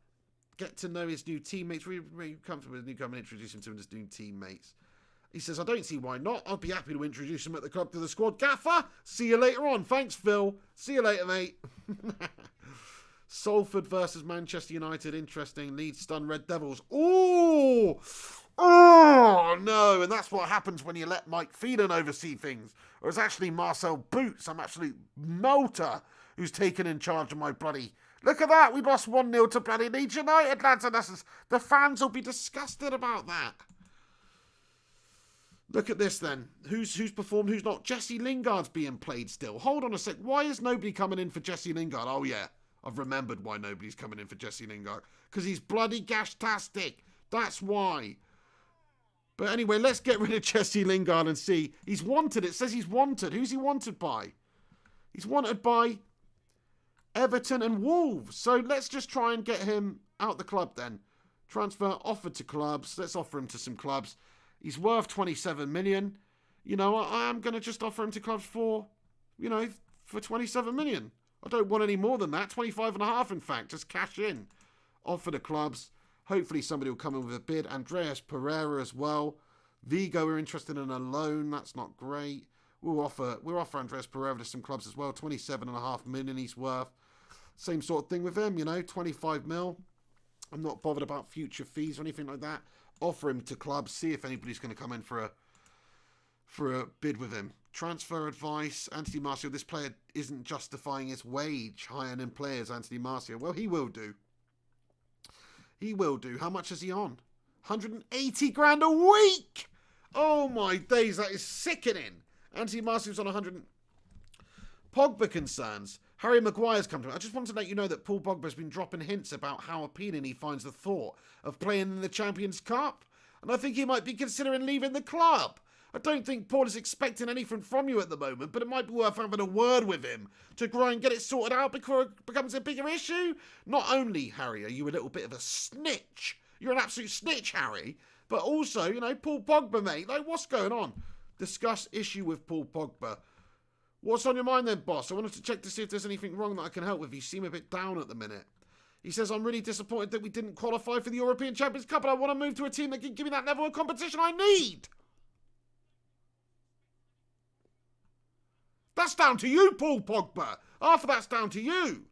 Get to know his new teammates. Really comfortable with newcomer and introduce him to his new teammates. He says, I don't see why not. I'll be happy to introduce him at the club to the squad. Gaffer, see you later on. Thanks, Phil. See you later, mate. Salford versus Manchester United. Interesting. Leeds stun Red Devils. Ooh! Oh, no. And that's what happens when you let Mike Phelan oversee things. Or it's actually Marcel Boots, some absolute motor, who's taken in charge of my bloody... Look at that. We lost 1-0 to bloody Leeds United, lads. And the fans will be disgusted about that. Look at this then. Who's performed, who's not? Jesse Lingard's being played still. Hold on a sec. Why is nobody coming in for Jesse Lingard? Oh, yeah. I've remembered why nobody's coming in for Jesse Lingard. Because he's bloody gash-tastic. That's why. But anyway, let's get rid of Jesse Lingard and see. He's wanted. It says he's wanted. Who's he wanted by? He's wanted by Everton and Wolves. So let's just try and get him out the club then. Transfer offered to clubs. Let's offer him to some clubs. He's worth 27 million. I am going to just offer him to clubs for 27 million. I don't want any more than that. 25.5, in fact. Just cash in. Offer to clubs. Hopefully somebody will come in with a bid. Andreas Pereira as well. Vigo, we're interested in a loan. That's not great. We'll offer Andreas Pereira to some clubs as well. 27.5 million he's worth. Same sort of thing with him, 25 mil. I'm not bothered about future fees or anything like that. Offer him to clubs. See if anybody's going to come in for a bid with him. Transfer advice. Anthony Martial. This player isn't justifying his wage. High-end players, Anthony Martial. Well, he will do. He will do. How much is he on? 180 grand a week! Oh my days, that is sickening. Anthony Martial's on 100. Pogba concerns. Harry Maguire's come to me. I just want to let you know that Paul Pogba's been dropping hints about how appealing he finds the thought of playing in the Champions Cup. And I think he might be considering leaving the club. I don't think Paul is expecting anything from you at the moment, but it might be worth having a word with him to try and get it sorted out before it becomes a bigger issue. Not only, Harry, are you a little bit of a snitch. You're an absolute snitch, Harry. But also, Paul Pogba, mate. Like, what's going on? Discuss issue with Paul Pogba. What's on your mind then, boss? I wanted to check to see if there's anything wrong that I can help with. You seem a bit down at the minute. He says, I'm really disappointed that we didn't qualify for the European Champions Cup, and I want to move to a team that can give me that level of competition I need. That's down to you, Paul Pogba. Half of that's down to you.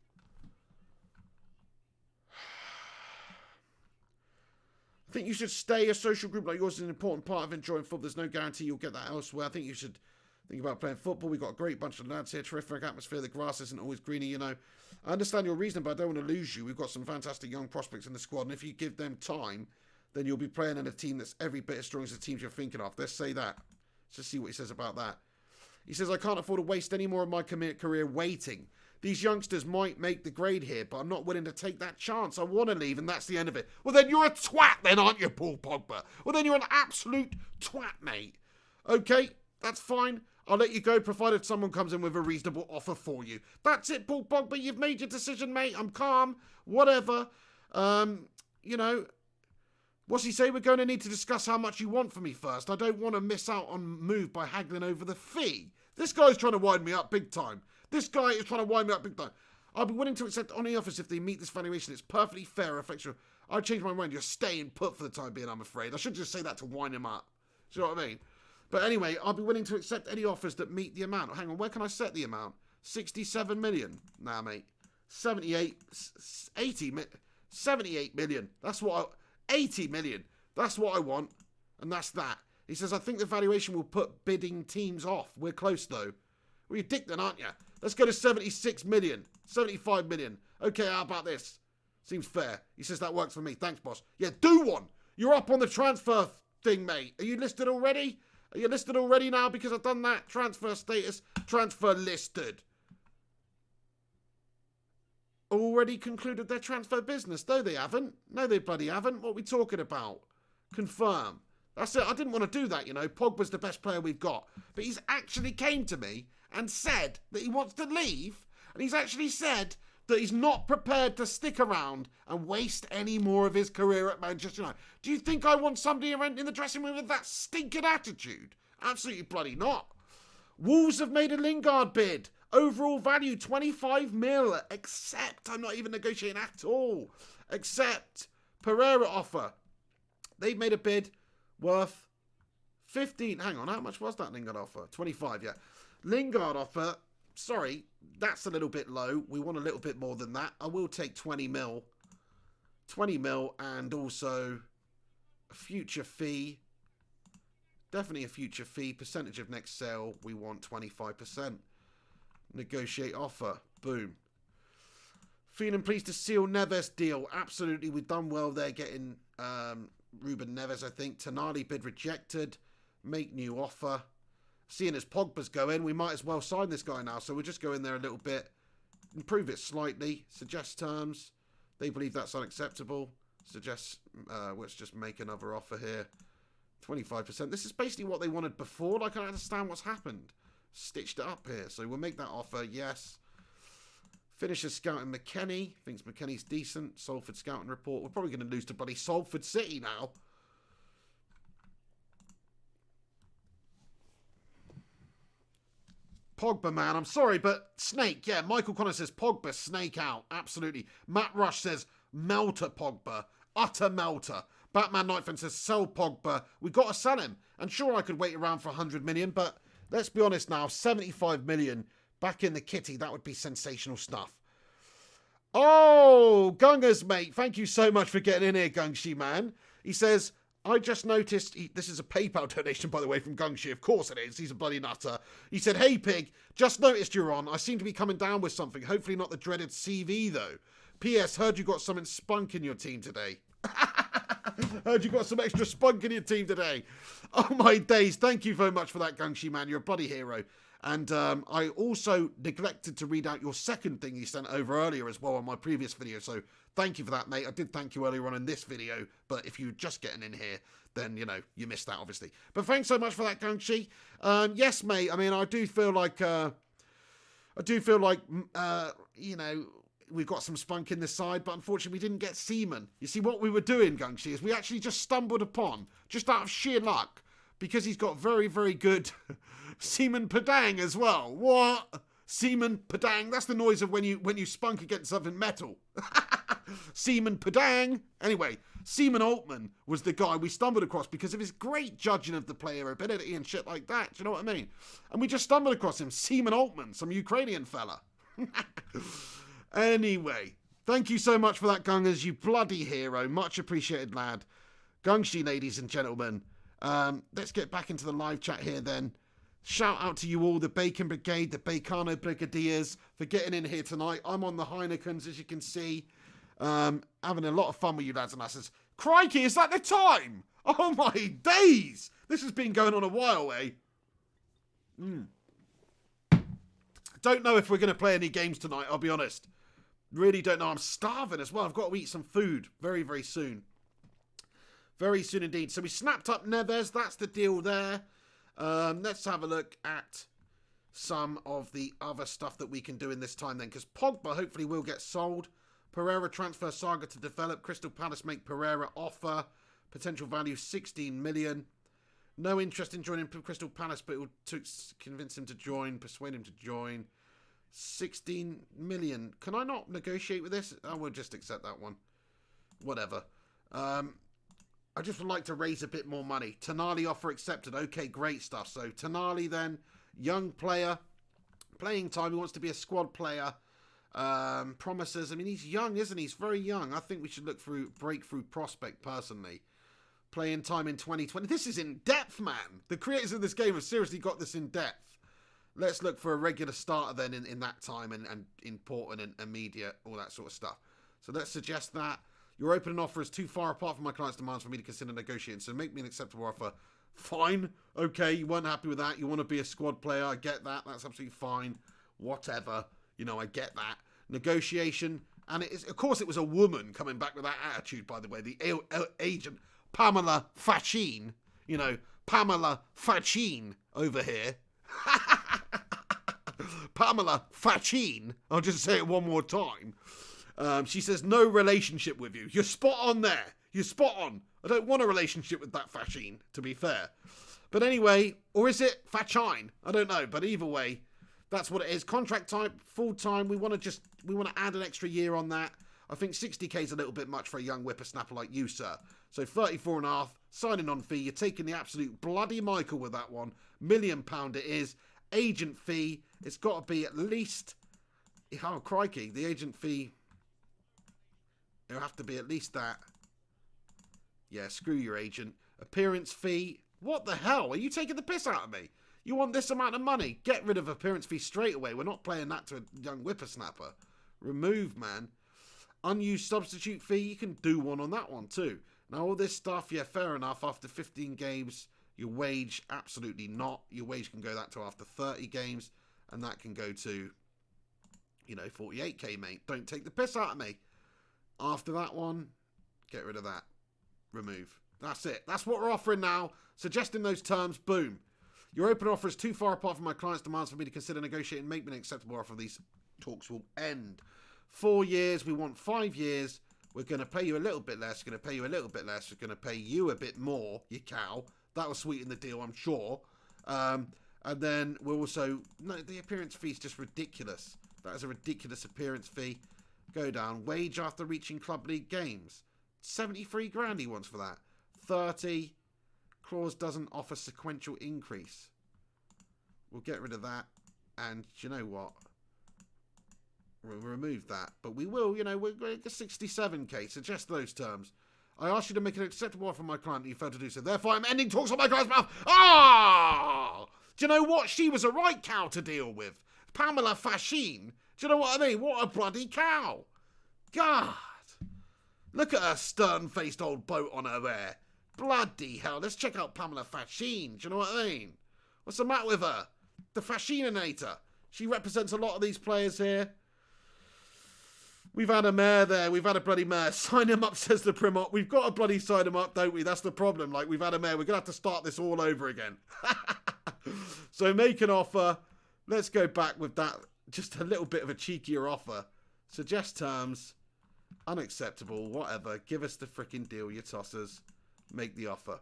I think you should stay. A social group like yours is an important part of enjoying football. There's no guarantee you'll get that elsewhere. I think you should Think about playing football. We've got a great bunch of lads here. Terrific atmosphere. The grass isn't always greener, you know. I understand your reason, but I don't want to lose you. We've got some fantastic young prospects in the squad, and if you give them time, then you'll be playing in a team that's every bit as strong as the teams you're thinking of. Let's say that. Let's just see what he says about that. He says, I can't afford to waste any more of my career waiting. These youngsters might make the grade here, but I'm not willing to take that chance. I want to leave, and that's the end of it. Well, then you're a twat then, aren't you, Paul Pogba? Well, then you're an absolute twat, mate. Okay, that's fine. I'll let you go, provided someone comes in with a reasonable offer for you. That's it, Paul Pogba. You've made your decision, mate. I'm calm. Whatever. You know, what's he say? We're going to need to discuss how much you want for me first. I don't want to miss out on move by haggling over the fee. This guy's trying to wind me up big time. This guy is trying to wind me up big time. I'll be willing to accept any offers if they meet this valuation. It's perfectly fair. Reflection. I'll change my mind. You're staying put for the time being, I'm afraid. I should just say that to wind him up. Do you know what I mean? But anyway, I'll be willing to accept any offers that meet the amount. Hang on, where can I set the amount? 67 million. Nah, mate. 78 million. That's what 80 million. That's what I want. And that's that. He says, I think the valuation will put bidding teams off. We're close, though. Well, you're dick then, aren't you? Let's go to 76 million. 75 million. Okay, how about this? Seems fair. He says, that works for me. Thanks, boss. Yeah, do one. You're up on the transfer thing, mate. Are you listed already? Are you listed already now because I've done that? Transfer status. Transfer listed. Already concluded their transfer business. No, they haven't. No, they bloody haven't. What are we talking about? Confirm. That's it. I didn't want to do that, you know. Pogba's the best player we've got. But he's actually came to me and said that he wants to leave. And he's actually said that he's not prepared to stick around and waste any more of his career at Manchester United. Do you think I want somebody in the dressing room with that stinking attitude? Absolutely bloody not. Wolves have made a Lingard bid. Overall value 25 mil. Except, I'm not even negotiating at all. Except Pereira offer. They've made a bid worth 15. Hang on, how much was that Lingard offer? 25, yeah. Lingard offer, sorry, that's a little bit low. We want a little bit more than that. I will take 20 mil. 20 mil and also a future fee. Definitely a future fee. Percentage of next sale, we want 25%. Negotiate offer. Boom. Feeling pleased to seal Neves deal. Absolutely, we've done well there getting Ruben Neves, I think. Tonali bid rejected. Make new offer. Seeing as Pogba's going, we might as well sign this guy now. So we'll just go in there a little bit. Improve it slightly. Suggest terms. They believe that's unacceptable. Suggest, let's just make another offer here. 25%. This is basically what they wanted before. Like, I don't understand what's happened. Stitched it up here. So we'll make that offer. Yes. Finishes scouting McKennie. Thinks McKennie's decent. Salford scouting report. We're probably going to lose to bloody Salford City now. Pogba, man. I'm sorry, but Snake. Yeah, Michael Connor says Pogba, Snake out. Absolutely. Matt Rush says melter Pogba. Utter melter. Batman Nightfan says sell Pogba. We got to sell him. And sure, I could wait around for 100 million, but let's be honest now. 75 million back in the kitty. That would be sensational stuff. Oh, Gungers, mate. Thank you so much for getting in here, Gungshi, man. He says, I just noticed, this is a PayPal donation, by the way, from Gungshi. Of course it is. He's a bloody nutter. He said, hey, Pig, just noticed you're on. I seem to be coming down with something. Hopefully not the dreaded CV, though. P.S. Heard you got some spunk in your team today. Heard you got some extra spunk in your team today. Oh, my days. Thank you very much for that, Gungshi, man. You're a bloody hero. And I also neglected to read out your second thing you sent over earlier as well on my previous video. So thank you for that, mate. I did thank you earlier on in this video. But if you're just getting in here, then, you know, you missed that, obviously. But thanks so much for that, Gungshi. Yes, mate. I mean, I do feel like, you know, we've got some spunk in this side, but unfortunately we didn't get Seaman. You see, what we were doing, Gungshi, is we actually just stumbled upon, just out of sheer luck, because he's got very, very good Seaman Padang as well. What? Seaman Padang? That's the noise of when you spunk against something metal. Seaman Padang. Anyway, Seaman Altman was the guy we stumbled across because of his great judging of the player ability and shit like that. Do you know what I mean? And we just stumbled across him. Seaman Altman, some Ukrainian fella. Anyway, thank you so much for that, Gungers, you bloody hero. Much appreciated, lad. Gungshi, ladies and gentlemen. Let's get back into the live chat here then. Shout out to you all, the Bacon Brigade, the Bacano Brigadiers, for getting in here tonight. I'm on the Heinekens, as you can see. Having a lot of fun with you lads and lasses. Crikey, is that the time? Oh my days! This has been going on a while, eh? Don't know if we're going to play any games tonight, I'll be honest. Really don't know. I'm starving as well. I've got to eat some food very, very soon. Very soon indeed. So we snapped up Neves. That's the deal there. Let's have a look at some of the other stuff that we can do in this time then. Because Pogba hopefully will get sold. Pereira transfer saga to develop. Crystal Palace make Pereira offer. Potential value 16 million. No interest in joining Crystal Palace, but it will convince him to join, persuade him to join. 16 million. Can I not negotiate with this? I will just accept that one. Whatever. I just would like to raise a bit more money. Tonali offer accepted. Okay, great stuff. So Tonali then, young player, playing time. He wants to be a squad player. Promises. I mean, he's young, isn't he? He's very young. I think we should look through breakthrough prospect personally. Playing time in 2020. This is in depth, man. The creators of this game have seriously got this in depth. Let's look for a regular starter then in that time and important and immediate, all that sort of stuff. So let's suggest that. Your opening offer is too far apart from my client's demands for me to consider negotiating, so make me an acceptable offer. Fine. Okay, you weren't happy with that. You want to be a squad player. I get that. That's absolutely fine. Whatever. You know, I get that. Negotiation. And it is, of course, it was a woman coming back with that attitude, by the way. The agent, Pamela Fachin. You know, Pamela Fachin over here. Pamela Fachin. I'll just say it one more time. She says, no relationship with you. You're spot on there. You're spot on. I don't want a relationship with that Fachin, to be fair. But anyway, or is it Fachin? I don't know. But either way, that's what it is. Contract type, full time. We want to add an extra year on that. I think 60k is a little bit much for a young whippersnapper like you, sir. So 34.5, signing on fee. You're taking the absolute bloody Michael with that one. £1 million it is. Agent fee. It's got to be at least. Oh, crikey. The agent fee. It'll have to be at least that. Yeah, screw your agent. Appearance fee. What the hell? Are you taking the piss out of me? You want this amount of money? Get rid of appearance fee straight away. We're not playing that to a young whippersnapper. Remove, man. Unused substitute fee. You can do one on that one too. Now, all this stuff, yeah, fair enough. After 15 games, your wage, absolutely not. Your wage can go that to after 30 games. And that can go to, 48k, mate. Don't take the piss out of me. After that one, get rid of that. Remove. That's it. That's what we're offering now. Suggesting those terms, boom. Your open offer is too far apart from my client's demands for me to consider negotiating. Make me an acceptable offer. These talks will end. 4 years. We want 5 years. We're going to pay you a little bit less. We're going to pay you a little bit less. We're going to pay you a bit more, you cow. That will sweeten the deal, I'm sure. And then we'll also... No, the appearance fee is just ridiculous. That is a ridiculous appearance fee. Go down. Wage after reaching club league games. 73 grand he wants for that. 30. Clause doesn't offer sequential increase. We'll get rid of that. And you know what? We'll remove that. But we will, we're going to 67k. Suggest those terms. I asked you to make an acceptable offer from my client and you failed to do so. Therefore, I'm ending talks on my client's mouth. Ah! Do you know what? She was a right cow to deal with. Pamela Fachin. Do you know what I mean? What a bloody cow. God. Look at her stern-faced old boat on her there. Bloody hell. Let's check out Pamela Fachin. Do you know what I mean? What's the matter with her? The Fachininator. She represents a lot of these players here. We've had a mayor there. We've had a bloody mayor. Sign him up, says the Primot. We've got to bloody sign him up, don't we? That's the problem. Like, we've had a mayor. We're going to have to start this all over again. So make an offer. Let's go back with that. Just a little bit of a cheekier offer. Suggest terms. Unacceptable. Whatever. Give us the freaking deal, you tossers. Make the offer.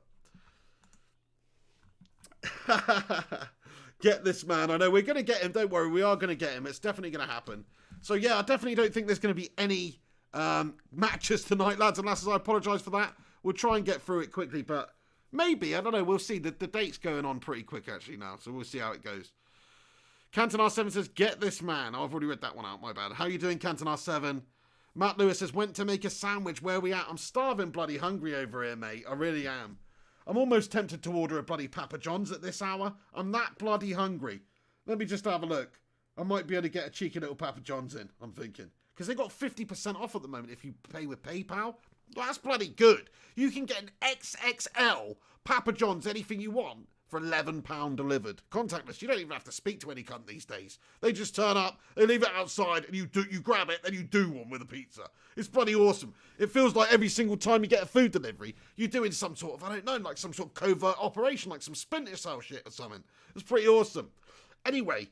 Get this man. I know we're going to get him. Don't worry. We are going to get him. It's definitely going to happen. So, yeah, I definitely don't think there's going to be any matches tonight, lads and lasses. I apologise for that. We'll try and get through it quickly, but maybe. I don't know. We'll see. The date's going on pretty quick, actually, now. So we'll see how it goes. Cantonar7 says, get this man. Oh, I've already read that one out. My bad. How you doing, Cantonar7? Matt Lewis says, went to make a sandwich. Where we at? I'm starving bloody hungry over here, mate. I really am. I'm almost tempted to order a bloody Papa John's at this hour. I'm that bloody hungry. Let me just have a look. I might be able to get a cheeky little Papa John's in, I'm thinking. Because they got 50% off at the moment if you pay with PayPal. That's bloody good. You can get an XXL Papa John's, anything you want, for £11 delivered. Contactless. You don't even have to speak to any cunt these days. They just turn up, they leave it outside, and you grab it, then you do one with a pizza. It's bloody awesome. It feels like every single time you get a food delivery, you're doing some sort of, I don't know, like some sort of covert operation, like some Splinter Cell shit or something. It's pretty awesome. Anyway,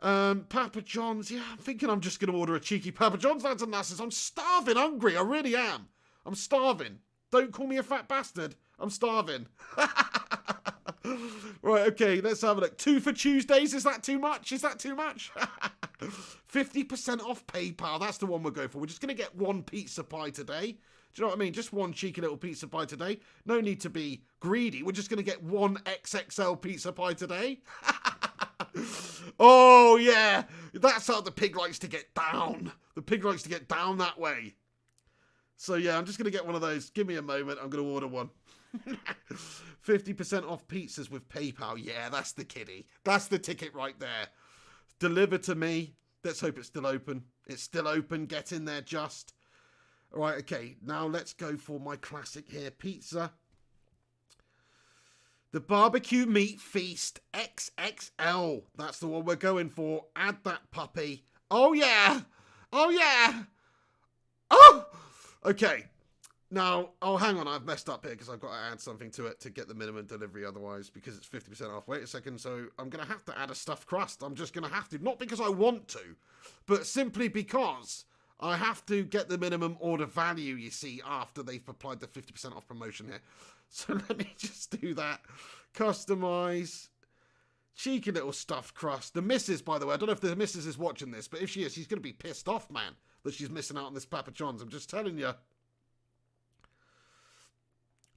Papa John's. Yeah, I'm thinking I'm just going to order a cheeky Papa John's, lads and lasses. I'm starving hungry. I really am. I'm starving. Don't call me a fat bastard. I'm starving. Right, okay, let's have a look. 2 for Tuesdays. Is that too much? 50% off PayPal. That's the one we'll go for. We're just going to get one pizza pie today. Do you know what I mean? Just one cheeky little pizza pie today. No need to be greedy. We're just going to get one XXL pizza pie today. Oh, yeah. That's how the pig likes to get down. The pig likes to get down that way. So, yeah, I'm just going to get one of those. Give me a moment. I'm going to order one. 50% off pizzas with PayPal. Yeah, that's the kiddie. That's the ticket right there. Deliver to me. Let's hope it's still open. It's still open. Get in there just. All right, okay. Now let's go for my classic here. Pizza. The Barbecue Meat Feast XXL. That's the one we're going for. Add that puppy. Oh, yeah. Oh, yeah. Oh! Okay. Now, oh, hang on. I've messed up here because I've got to add something to it to get the minimum delivery otherwise because it's 50% off. Wait a second. So I'm going to have to add a stuffed crust. I'm just going to have to. Not because I want to, but simply because I have to get the minimum order value, you see, after they've applied the 50% off promotion here. So let me just do that. Customize. Cheeky little stuffed crust. The missus, by the way, I don't know if the missus is watching this, but if she is, she's going to be pissed off, man, that she's missing out on this Papa John's. I'm just telling you.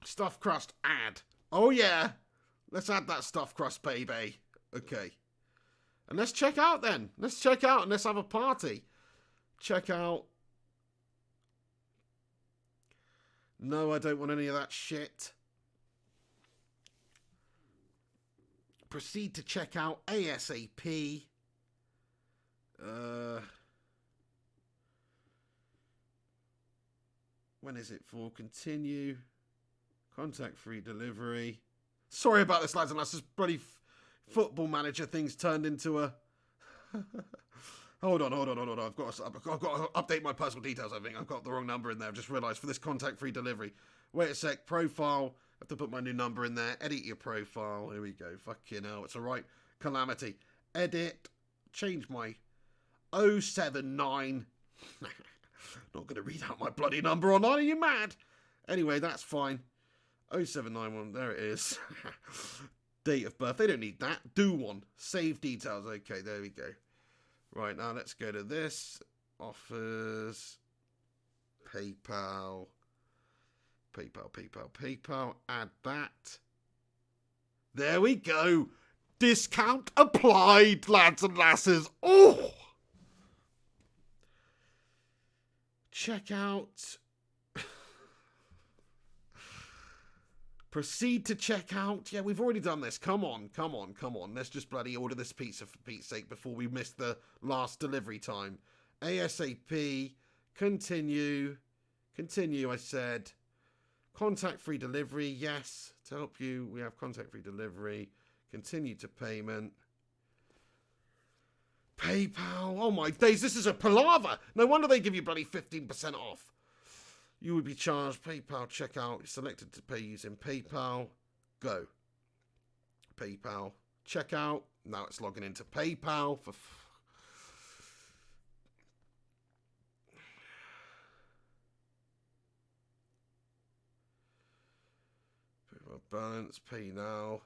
Stuffed crust, add. Oh, yeah. Let's add that stuffed crust, baby. Okay. And let's check out then. Let's check out and let's have a party. Check out. No, I don't want any of that shit. Proceed to check out ASAP. When is it for? Continue. Contact free delivery. Sorry about this, lads and lasses. Bloody football manager thing's turned into a... Hold on. I've got to update my personal details, I think. I've got the wrong number in there. I've just realised for this contact free delivery. Wait a sec. Profile. I have to put my new number in there. Edit your profile. Here we go. Fucking hell. It's a right calamity. Edit. Change my 079. Not going to read out my bloody number online. Are you mad? Anyway, that's fine. 0791. There it is. Date of birth. They don't need that. Do one. Save details. Okay, there we go. Right, now let's go to this. Offers. PayPal. Add that. There we go. Discount applied, lads and lasses. Oh! Check out. Proceed to check out. Yeah, we've already done this. Come on. Let's just bloody order this pizza for Pete's sake before we miss the last delivery time. ASAP. Continue, I said. Contact free delivery. Yes. To help you, we have contact free delivery. Continue to payment. PayPal. Oh my days, this is a palaver. No wonder they give you bloody 15% off. You would be charged PayPal checkout. Selected to pay using PayPal. Go. PayPal checkout. Now it's logging into PayPal. For PayPal balance. Pay now.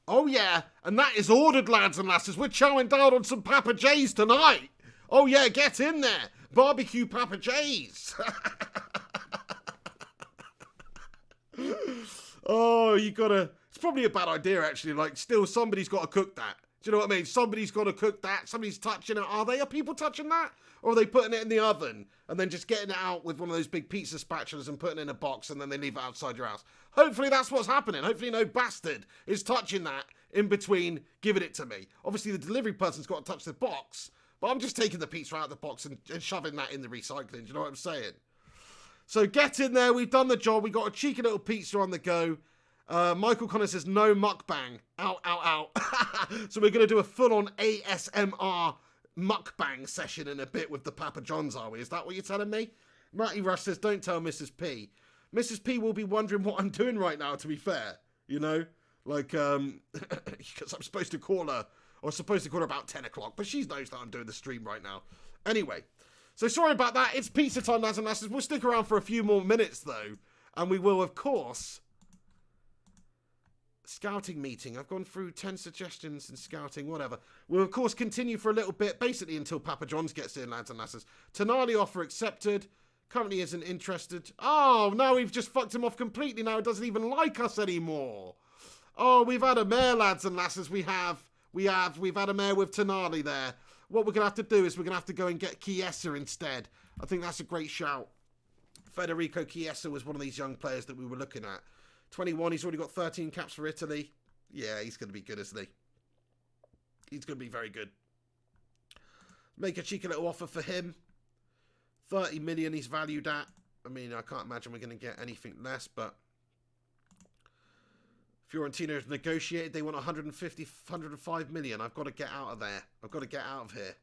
Oh yeah, and that is ordered, lads and lasses. We're chowing down on some Papa J's tonight. Oh yeah, get in there. Barbecue Papa J's. Oh, you gotta... It's probably a bad idea, actually. Like, still, somebody's got to cook that. Do you know what I mean? Somebody's got to cook that. Somebody's touching it. Are people touching that? Or are they putting it in the oven and then just getting it out with one of those big pizza spatulas and putting it in a box and then they leave it outside your house? Hopefully that's what's happening. Hopefully no bastard is touching that in between giving it to me. Obviously the delivery person's got to touch the box, but I'm just taking the pizza out of the box and shoving that in the recycling. Do you know what I'm saying? So get in there. We've done the job. We got a cheeky little pizza on the go. Michael Connor says, no mukbang. Ow, ow, ow. So we're going to do a full-on ASMR mukbang session in a bit with the Papa John's, are we? Is that what you're telling me? Matty Rush says, don't tell Mrs. P. Mrs. P will be wondering what I'm doing right now, to be fair. You know? Like, because I'm supposed to call her, or supposed to call her about 10 o'clock, but she knows that I'm doing the stream right now. Anyway, so sorry about that. It's pizza time, lads and lasses. We'll stick around for a few more minutes, though. And we will, of course... Scouting meeting. I've gone through 10 suggestions in scouting, whatever. We'll, of course, continue for a little bit, basically until Papa John's gets in, lads and lasses. Tonali offer accepted. Currently isn't interested. Oh, now we've just fucked him off completely. Now it doesn't even like us anymore. Oh, we've had a mare, lads and lasses. We've had a mare with Tonali there. What we're going to have to do is we're going to have to go and get Chiesa instead. I think that's a great shout. Federico Chiesa was one of these young players that we were looking at. 21, he's already got 13 caps for Italy. Yeah, he's going to be good, isn't he? He's going to be very good. Make a cheeky little offer for him. 30 million he's valued at. I mean, I can't imagine we're going to get anything less, but... Fiorentina has negotiated. They want 105 million. I've got to get out of there. I've got to get out of here.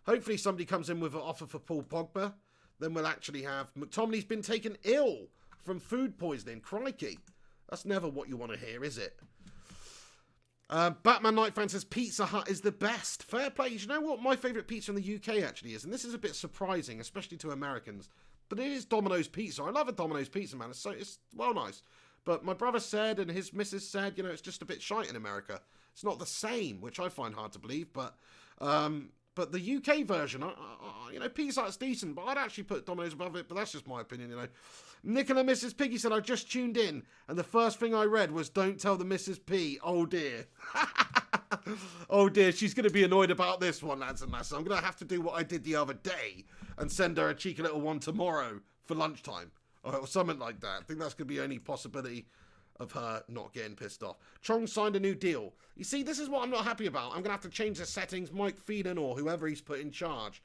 Hopefully somebody comes in with an offer for Paul Pogba. Then we'll actually have... McTominay's been taken ill from food poisoning. Crikey. That's never what you want to hear, is it? Batman Night Fan says Pizza Hut is the best. Fair play. You know what my favourite pizza in the UK actually is? And this is a bit surprising, especially to Americans. But it is Domino's Pizza. I love a Domino's Pizza, man. It's well nice. But my brother said, and his missus said, you know, it's just a bit shite in America. It's not the same, which I find hard to believe. But the UK version, you know, Pizza Hut's decent. But I'd actually put Domino's above it. But that's just my opinion, you know. Nicola Mrs. Piggy said, I just tuned in, and the first thing I read was, don't tell the Mrs. P. Oh, dear. Oh, dear. She's going to be annoyed about this one, lads and lasses. I'm going to have to do what I did the other day and send her a cheeky little one tomorrow for lunchtime or something like that. I think that's going to be the only possibility of her not getting pissed off. Chong signed a new deal. You see, this is what I'm not happy about. I'm going to have to change the settings. Mike Phelan or whoever he's put in charge.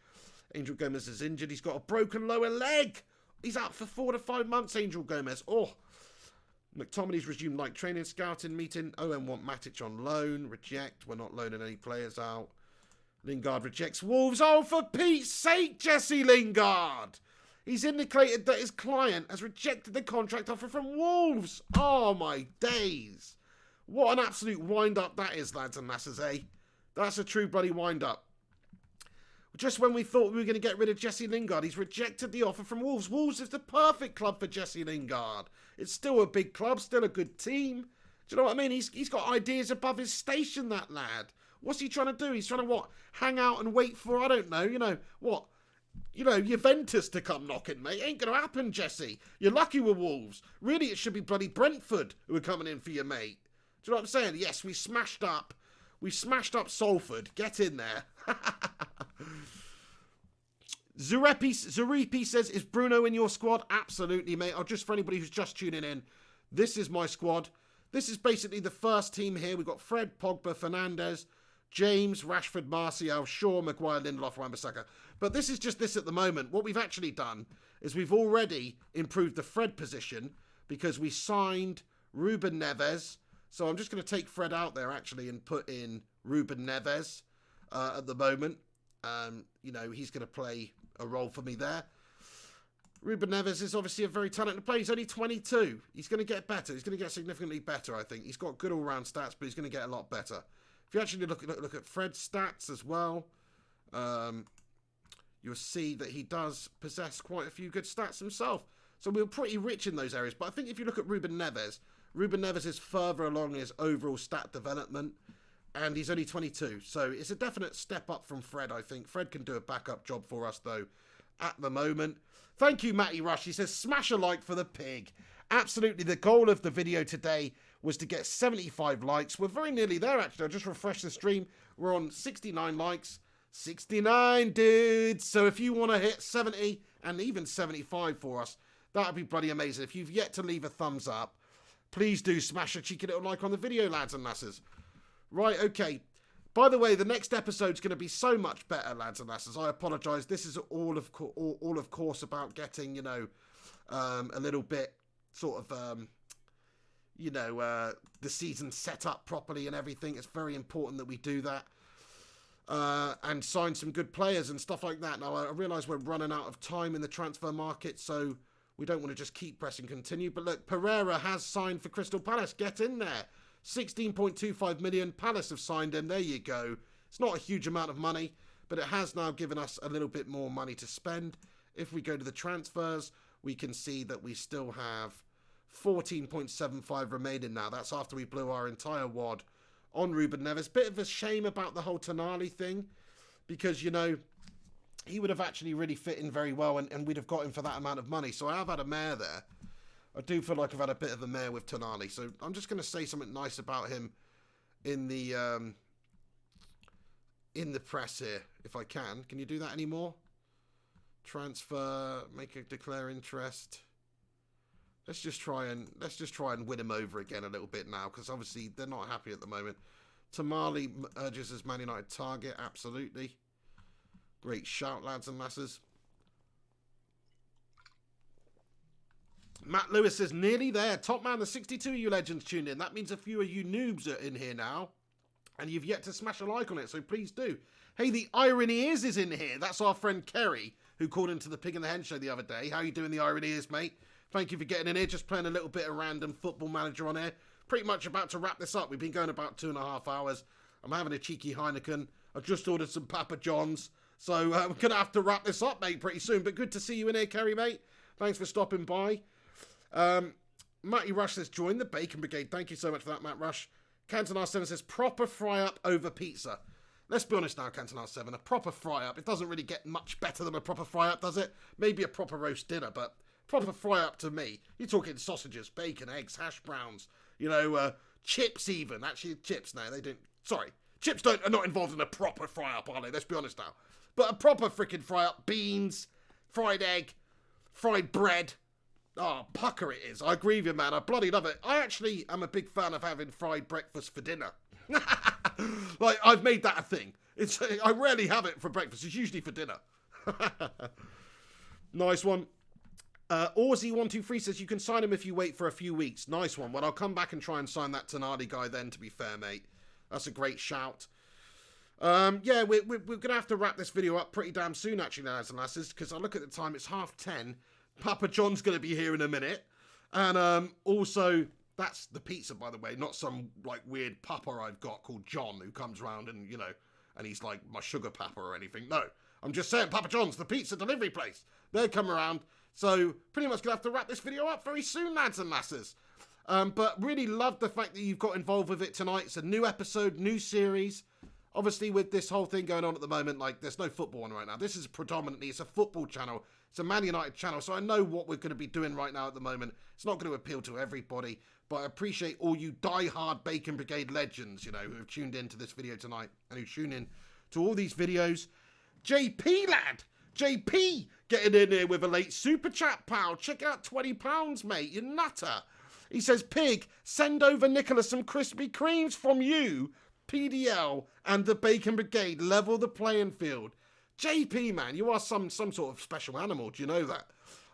Angel Gomez is injured. He's got a broken lower leg. He's out for 4 to 5 months, Angel Gomez. Oh. McTominay's resumed light training scouting meeting. OM want Matic on loan. Reject. We're not loaning any players out. Lingard rejects Wolves. Oh, for Pete's sake, Jesse Lingard. He's indicated that his client has rejected the contract offer from Wolves. Oh, my days. What an absolute wind-up that is, lads and lasses, eh? That's a true bloody wind-up. Just when we thought we were going to get rid of Jesse Lingard, he's rejected the offer from Wolves. Wolves is the perfect club for Jesse Lingard. It's still a big club, still a good team. Do you know what I mean? He's got ideas above his station, that lad. What's he trying to do? He's trying to, what, hang out and wait for, I don't know, you know, what? You know, Juventus to come knocking, mate. Ain't going to happen, Jesse. You're lucky with Wolves. Really, it should be bloody Brentford who are coming in for you, mate. Do you know what I'm saying? Yes, we smashed up Salford. Get in there. Zuripi says, is Bruno in your squad? Absolutely, mate. Just for anybody who's just tuning in, this is my squad. This is basically the first team here. We've got Fred, Pogba, Fernandes, James, Rashford, Martial, Shaw, Maguire, Lindelof, Wan-Bissaka. But this is just this at the moment. What we've actually done is we've already improved the Fred position because we signed Ruben Neves. So I'm just going to take Fred out there, actually, and put in Ruben Neves at the moment. You know, he's going to play a role for me there. Ruben Neves is obviously a very talented player. He's only 22. He's going to get better. He's going to get significantly better, I think. He's got good all-round stats, but he's going to get a lot better. If you actually look at Fred's stats as well, you'll see that he does possess quite a few good stats himself. So we're pretty rich in those areas. But I think if you look at Ruben Neves is further along his overall stat development, and he's only 22. So it's a definite step up from Fred, I think. Fred can do a backup job for us, though, at the moment. Thank you, Matty Rush. He says, smash a like for the pig. Absolutely, the goal of the video today was to get 75 likes. We're very nearly there, actually. I just refreshed the stream. We're on 69 likes. 69, dudes. So if you want to hit 70 and even 75 for us, that would be bloody amazing. If you've yet to leave a thumbs up, please do smash a cheeky little like on the video, lads and lasses. Right, okay. By the way, the next episode's going to be so much better, lads and lasses. I apologise. This is all of course about getting, you know, a little bit sort of, you know, the season set up properly and everything. It's very important that we do that. And sign some good players and stuff like that. Now, I realise we're running out of time in the transfer market, so we don't want to just keep pressing continue. But look, Pereira has signed for Crystal Palace. Get in there. 16.25 million. Palace have signed him. There you go. It's not a huge amount of money, but it has now given us a little bit more money to spend. If we go to the transfers, we can see that we still have 14.75 remaining now. That's after we blew our entire wad on Ruben Neves. Bit of a shame about the whole Tonali thing, because, you know, he would have actually really fit in very well, and we'd have got him for that amount of money. So I have had a mare there. I do feel like I've had a bit of a mare with Tonali. So I'm just going to say something nice about him in the press here, if I can. Can you do that anymore? Transfer, declare interest. Let's just try and win him over again a little bit now, because obviously they're not happy at the moment. Tamale urges as Man United target, absolutely. Great shout, lads and lasses. Matt Lewis says, nearly there. Top man, the 62 of you legends tuned in. That means a few of you noobs are in here now, and you've yet to smash a like on it, so please do. Hey, the Irony is in here. That's our friend Kerry, who called into the Pig in the Hen show the other day. How you doing, the Irony is, mate? Thank you for getting in here. Just playing a little bit of random Football Manager on air. Pretty much about to wrap this up. We've been going about 2.5 hours. I'm having a cheeky Heineken. I've just ordered some Papa John's. So we're going to have to wrap this up, mate, pretty soon. But good to see you in here, Kerry, mate. Thanks for stopping by. Matty Rush says, join the Bacon Brigade. Thank you so much for that, Matt Rush. Cantonar 7 says, proper fry-up over pizza. Let's be honest now, Cantonar 7. A proper fry-up, it doesn't really get much better than a proper fry-up, does it? Maybe a proper roast dinner, but proper fry-up to me. You're talking sausages, bacon, eggs, hash browns, you know, chips even. Actually, chips now, they don't... Sorry, chips are not involved in a proper fry-up, are they? Let's be honest now. But a proper freaking fry-up, beans, fried egg, fried bread. Oh, pucker it is. I agree with you, man. I bloody love it. I actually am a big fan of having fried breakfast for dinner. Like, I've made that a thing. I rarely have it for breakfast. It's usually for dinner. Nice one. Aussie123 says, you can sign him if you wait for a few weeks. Nice one. Well, I'll come back and try and sign that Tonali guy then, to be fair, mate. That's a great shout. Yeah, we're going to have to wrap this video up pretty damn soon, actually, lads and lasses, because I look at the time, it's 10:30. Papa John's going to be here in a minute. And also, that's the pizza, by the way, not some, like, weird papa I've got called John who comes round and, you know, and he's like my sugar papa or anything. No, I'm just saying Papa John's, the pizza delivery place. They come around. So, pretty much going to have to wrap this video up very soon, lads and lasses. But really love the fact that you've got involved with it tonight. It's a new episode, new series. Obviously, with this whole thing going on at the moment, like, there's no football on right now. This is predominantly, it's a football channel. It's a Man United channel, so I know what we're going to be doing right now at the moment. It's not going to appeal to everybody, but I appreciate all you die-hard Bacon Brigade legends, you know, who have tuned into this video tonight and who tune in to all these videos. JP, lad! JP getting in here with a late super chat, pal. Check out £20, mate. You nutter. He says, Pig, send over Nicholas some Krispy Kremes from you, PDL, and the Bacon Brigade. Level the playing field. JP, man, you are some sort of special animal. Do you know that?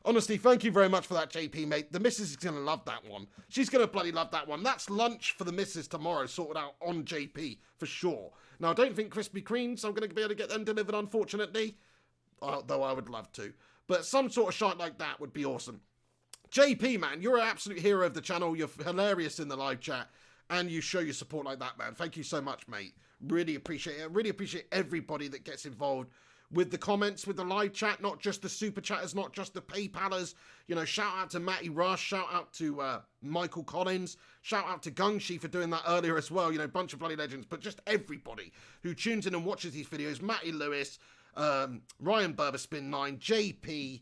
Honestly, thank you very much for that, JP, mate. The missus is going to love that one. She's going to bloody love that one. That's lunch for the missus tomorrow, sorted out on JP, for sure. Now, I don't think Krispy Kremes, I'm going to be able to get them delivered, unfortunately. Though I would love to. But some sort of shite like that would be awesome. JP, man, you're an absolute hero of the channel. You're hilarious in the live chat. And you show your support like that, man. Thank you so much, mate. Really appreciate it. Really appreciate everybody that gets involved with the comments, with the live chat, not just the super chatters, not just the PayPalers. You know, shout out to Matty Rush, shout out to Michael Collins, shout out to Gungshi for doing that earlier as well. You know, bunch of bloody legends, but just everybody who tunes in and watches these videos. Matty Lewis, Ryan Berberspin9, JP,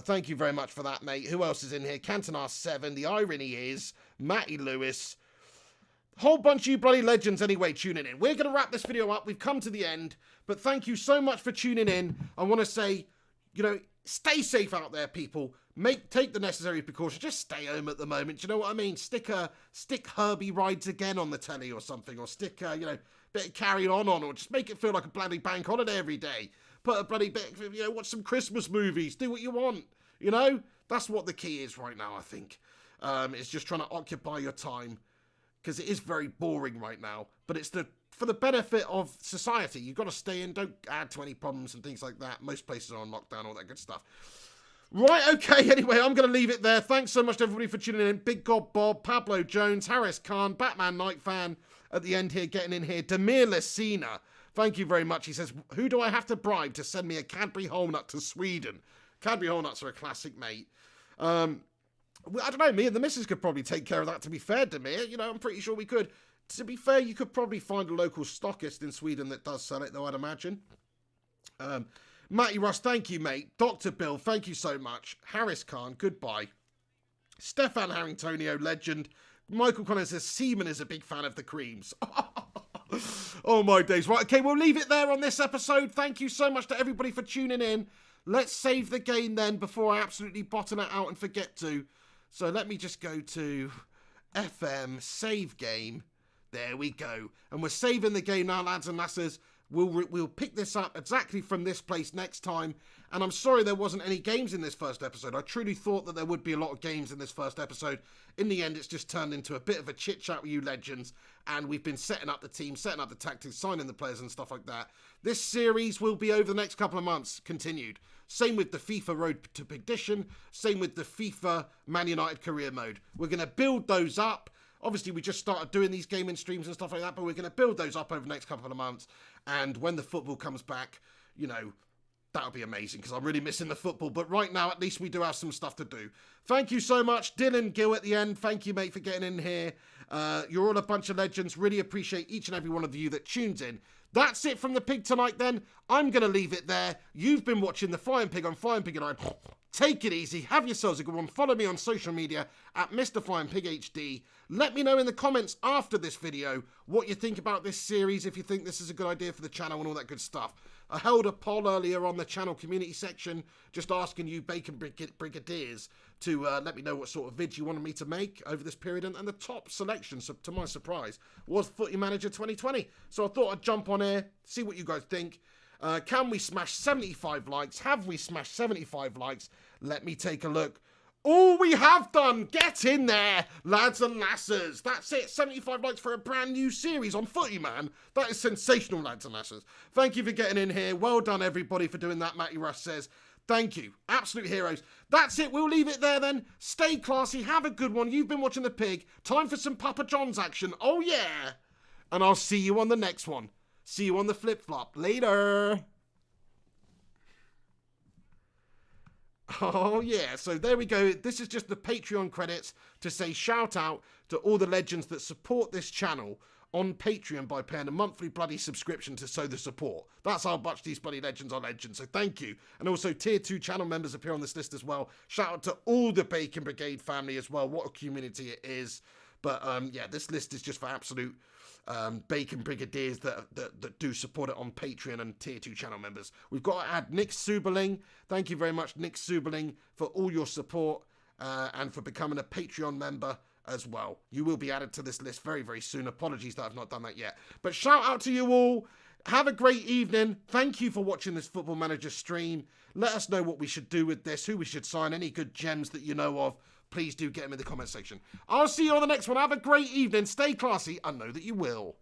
thank you very much for that, mate. Who else is in here? Cantonar 7, the Irony is, Matty Lewis, Whole bunch of you bloody legends anyway tuning in. We're going to wrap this video up. We've come to the end. But thank you so much for tuning in. I want to say, stay safe out there, people. Take the necessary precautions. Just stay home at the moment. Do you know what I mean? Stick Herbie Rides Again on the telly or something. Or stick, bit of Carry On, or just make it feel like a bloody bank holiday every day. Put a bloody bit, watch some Christmas movies. Do what you want. That's what the key is right now, I think. It's just trying to occupy your time. Because it is very boring right now. But it's for the benefit of society. You've got to stay in. Don't add to any problems and things like that. Most places are on lockdown, all that good stuff. Right, okay, anyway, I'm going to leave it there. Thanks so much to everybody for tuning in. Big God Bob, Pablo Jones, Harris Khan, Batman Night Fan at the end here, getting in here. Demir Lessina, thank you very much. He says, who do I have to bribe to send me a Cadbury Whole Nut to Sweden? Cadbury Whole Nuts are a classic, mate. I don't know, me and the missus could probably take care of that, to be fair, Demir. I'm pretty sure we could. To be fair, you could probably find a local stockist in Sweden that does sell it, though, I'd imagine. Matty Russ, thank you, mate. Dr. Bill, thank you so much. Harris Khan, goodbye. Stefan Harringtonio, legend. Michael Connor says, Seaman is a big fan of the creams. Oh, my days. Right, okay, we'll leave it there on this episode. Thank you so much to everybody for tuning in. Let's save the game then before I absolutely bottom it out and forget to. So let me just go to FM, save game. There we go. And we're saving the game now, lads and lasses. We'll pick this up exactly from this place next time. And I'm sorry there wasn't any games in this first episode. I truly thought that there would be a lot of games in this first episode. In the end, it's just turned into a bit of a chit-chat with you legends. And we've been setting up the team, setting up the tactics, signing the players and stuff like that. This series will be over the next couple of months, continued. Same with the FIFA Road to Perdition. Same with the FIFA Man United Career Mode. We're going to build those up. Obviously, we just started doing these gaming streams and stuff like that, but we're going to build those up over the next couple of months. And when the football comes back, that'll be amazing because I'm really missing the football. But right now, at least we do have some stuff to do. Thank you so much. Dylan Gill at the end. Thank you, mate, for getting in here. You're all a bunch of legends. Really appreciate each and every one of you that tunes in. That's it from the Pig tonight then. I'm going to leave it there. You've been watching The Flying Pig on Flying Pig and I. Take it easy. Have yourselves a good one. Follow me on social media at Mr. Flying Pig HD. Let me know in the comments after this video what you think about this series, if you think this is a good idea for the channel and all that good stuff. I held a poll earlier on the channel community section just asking you Bacon Brigadiers to let me know what sort of vids you wanted me to make over this period. And the top selection, so to my surprise, was Footy Manager 2020. So I thought I'd jump on here, see what you guys think. Can we smash 75 likes? Have we smashed 75 likes? Let me take a look. Oh, we have done. Get in there, lads and lasses. That's it. 75 likes for a brand new series on Footy, man. That is sensational, lads and lasses. Thank you for getting in here. Well done, everybody, for doing that, Matty Russ says. Thank you. Absolute heroes. That's it. We'll leave it there then. Stay classy. Have a good one. You've been watching The Pig. Time for some Papa John's action. Oh, yeah. And I'll see you on the next one. See you on the flip-flop. Later. Oh, yeah. So there we go. This is just the Patreon credits to say shout out to all the legends that support this channel on Patreon by paying a monthly bloody subscription to show the support. That's how much these bloody legends are legends. So thank you. And also Tier 2 channel members appear on this list as well. Shout out to all the Bacon Brigade family as well. What a community it is. But yeah, this list is just for absolute Bacon Brigadiers that do support it on Patreon and Tier 2 channel members. We've got to add Nick Suberling. Thank you very much, Nick Suberling, for all your support and for becoming a Patreon member as well. You will be added to this list very, very soon. Apologies that I've not done that yet. But shout out to you all. Have a great evening. Thank you for watching this Football Manager stream. Let us know what we should do with this, who we should sign, any good gems that you know of. Please do get them in the comment section. I'll see you on the next one. Have a great evening. Stay classy. I know that you will.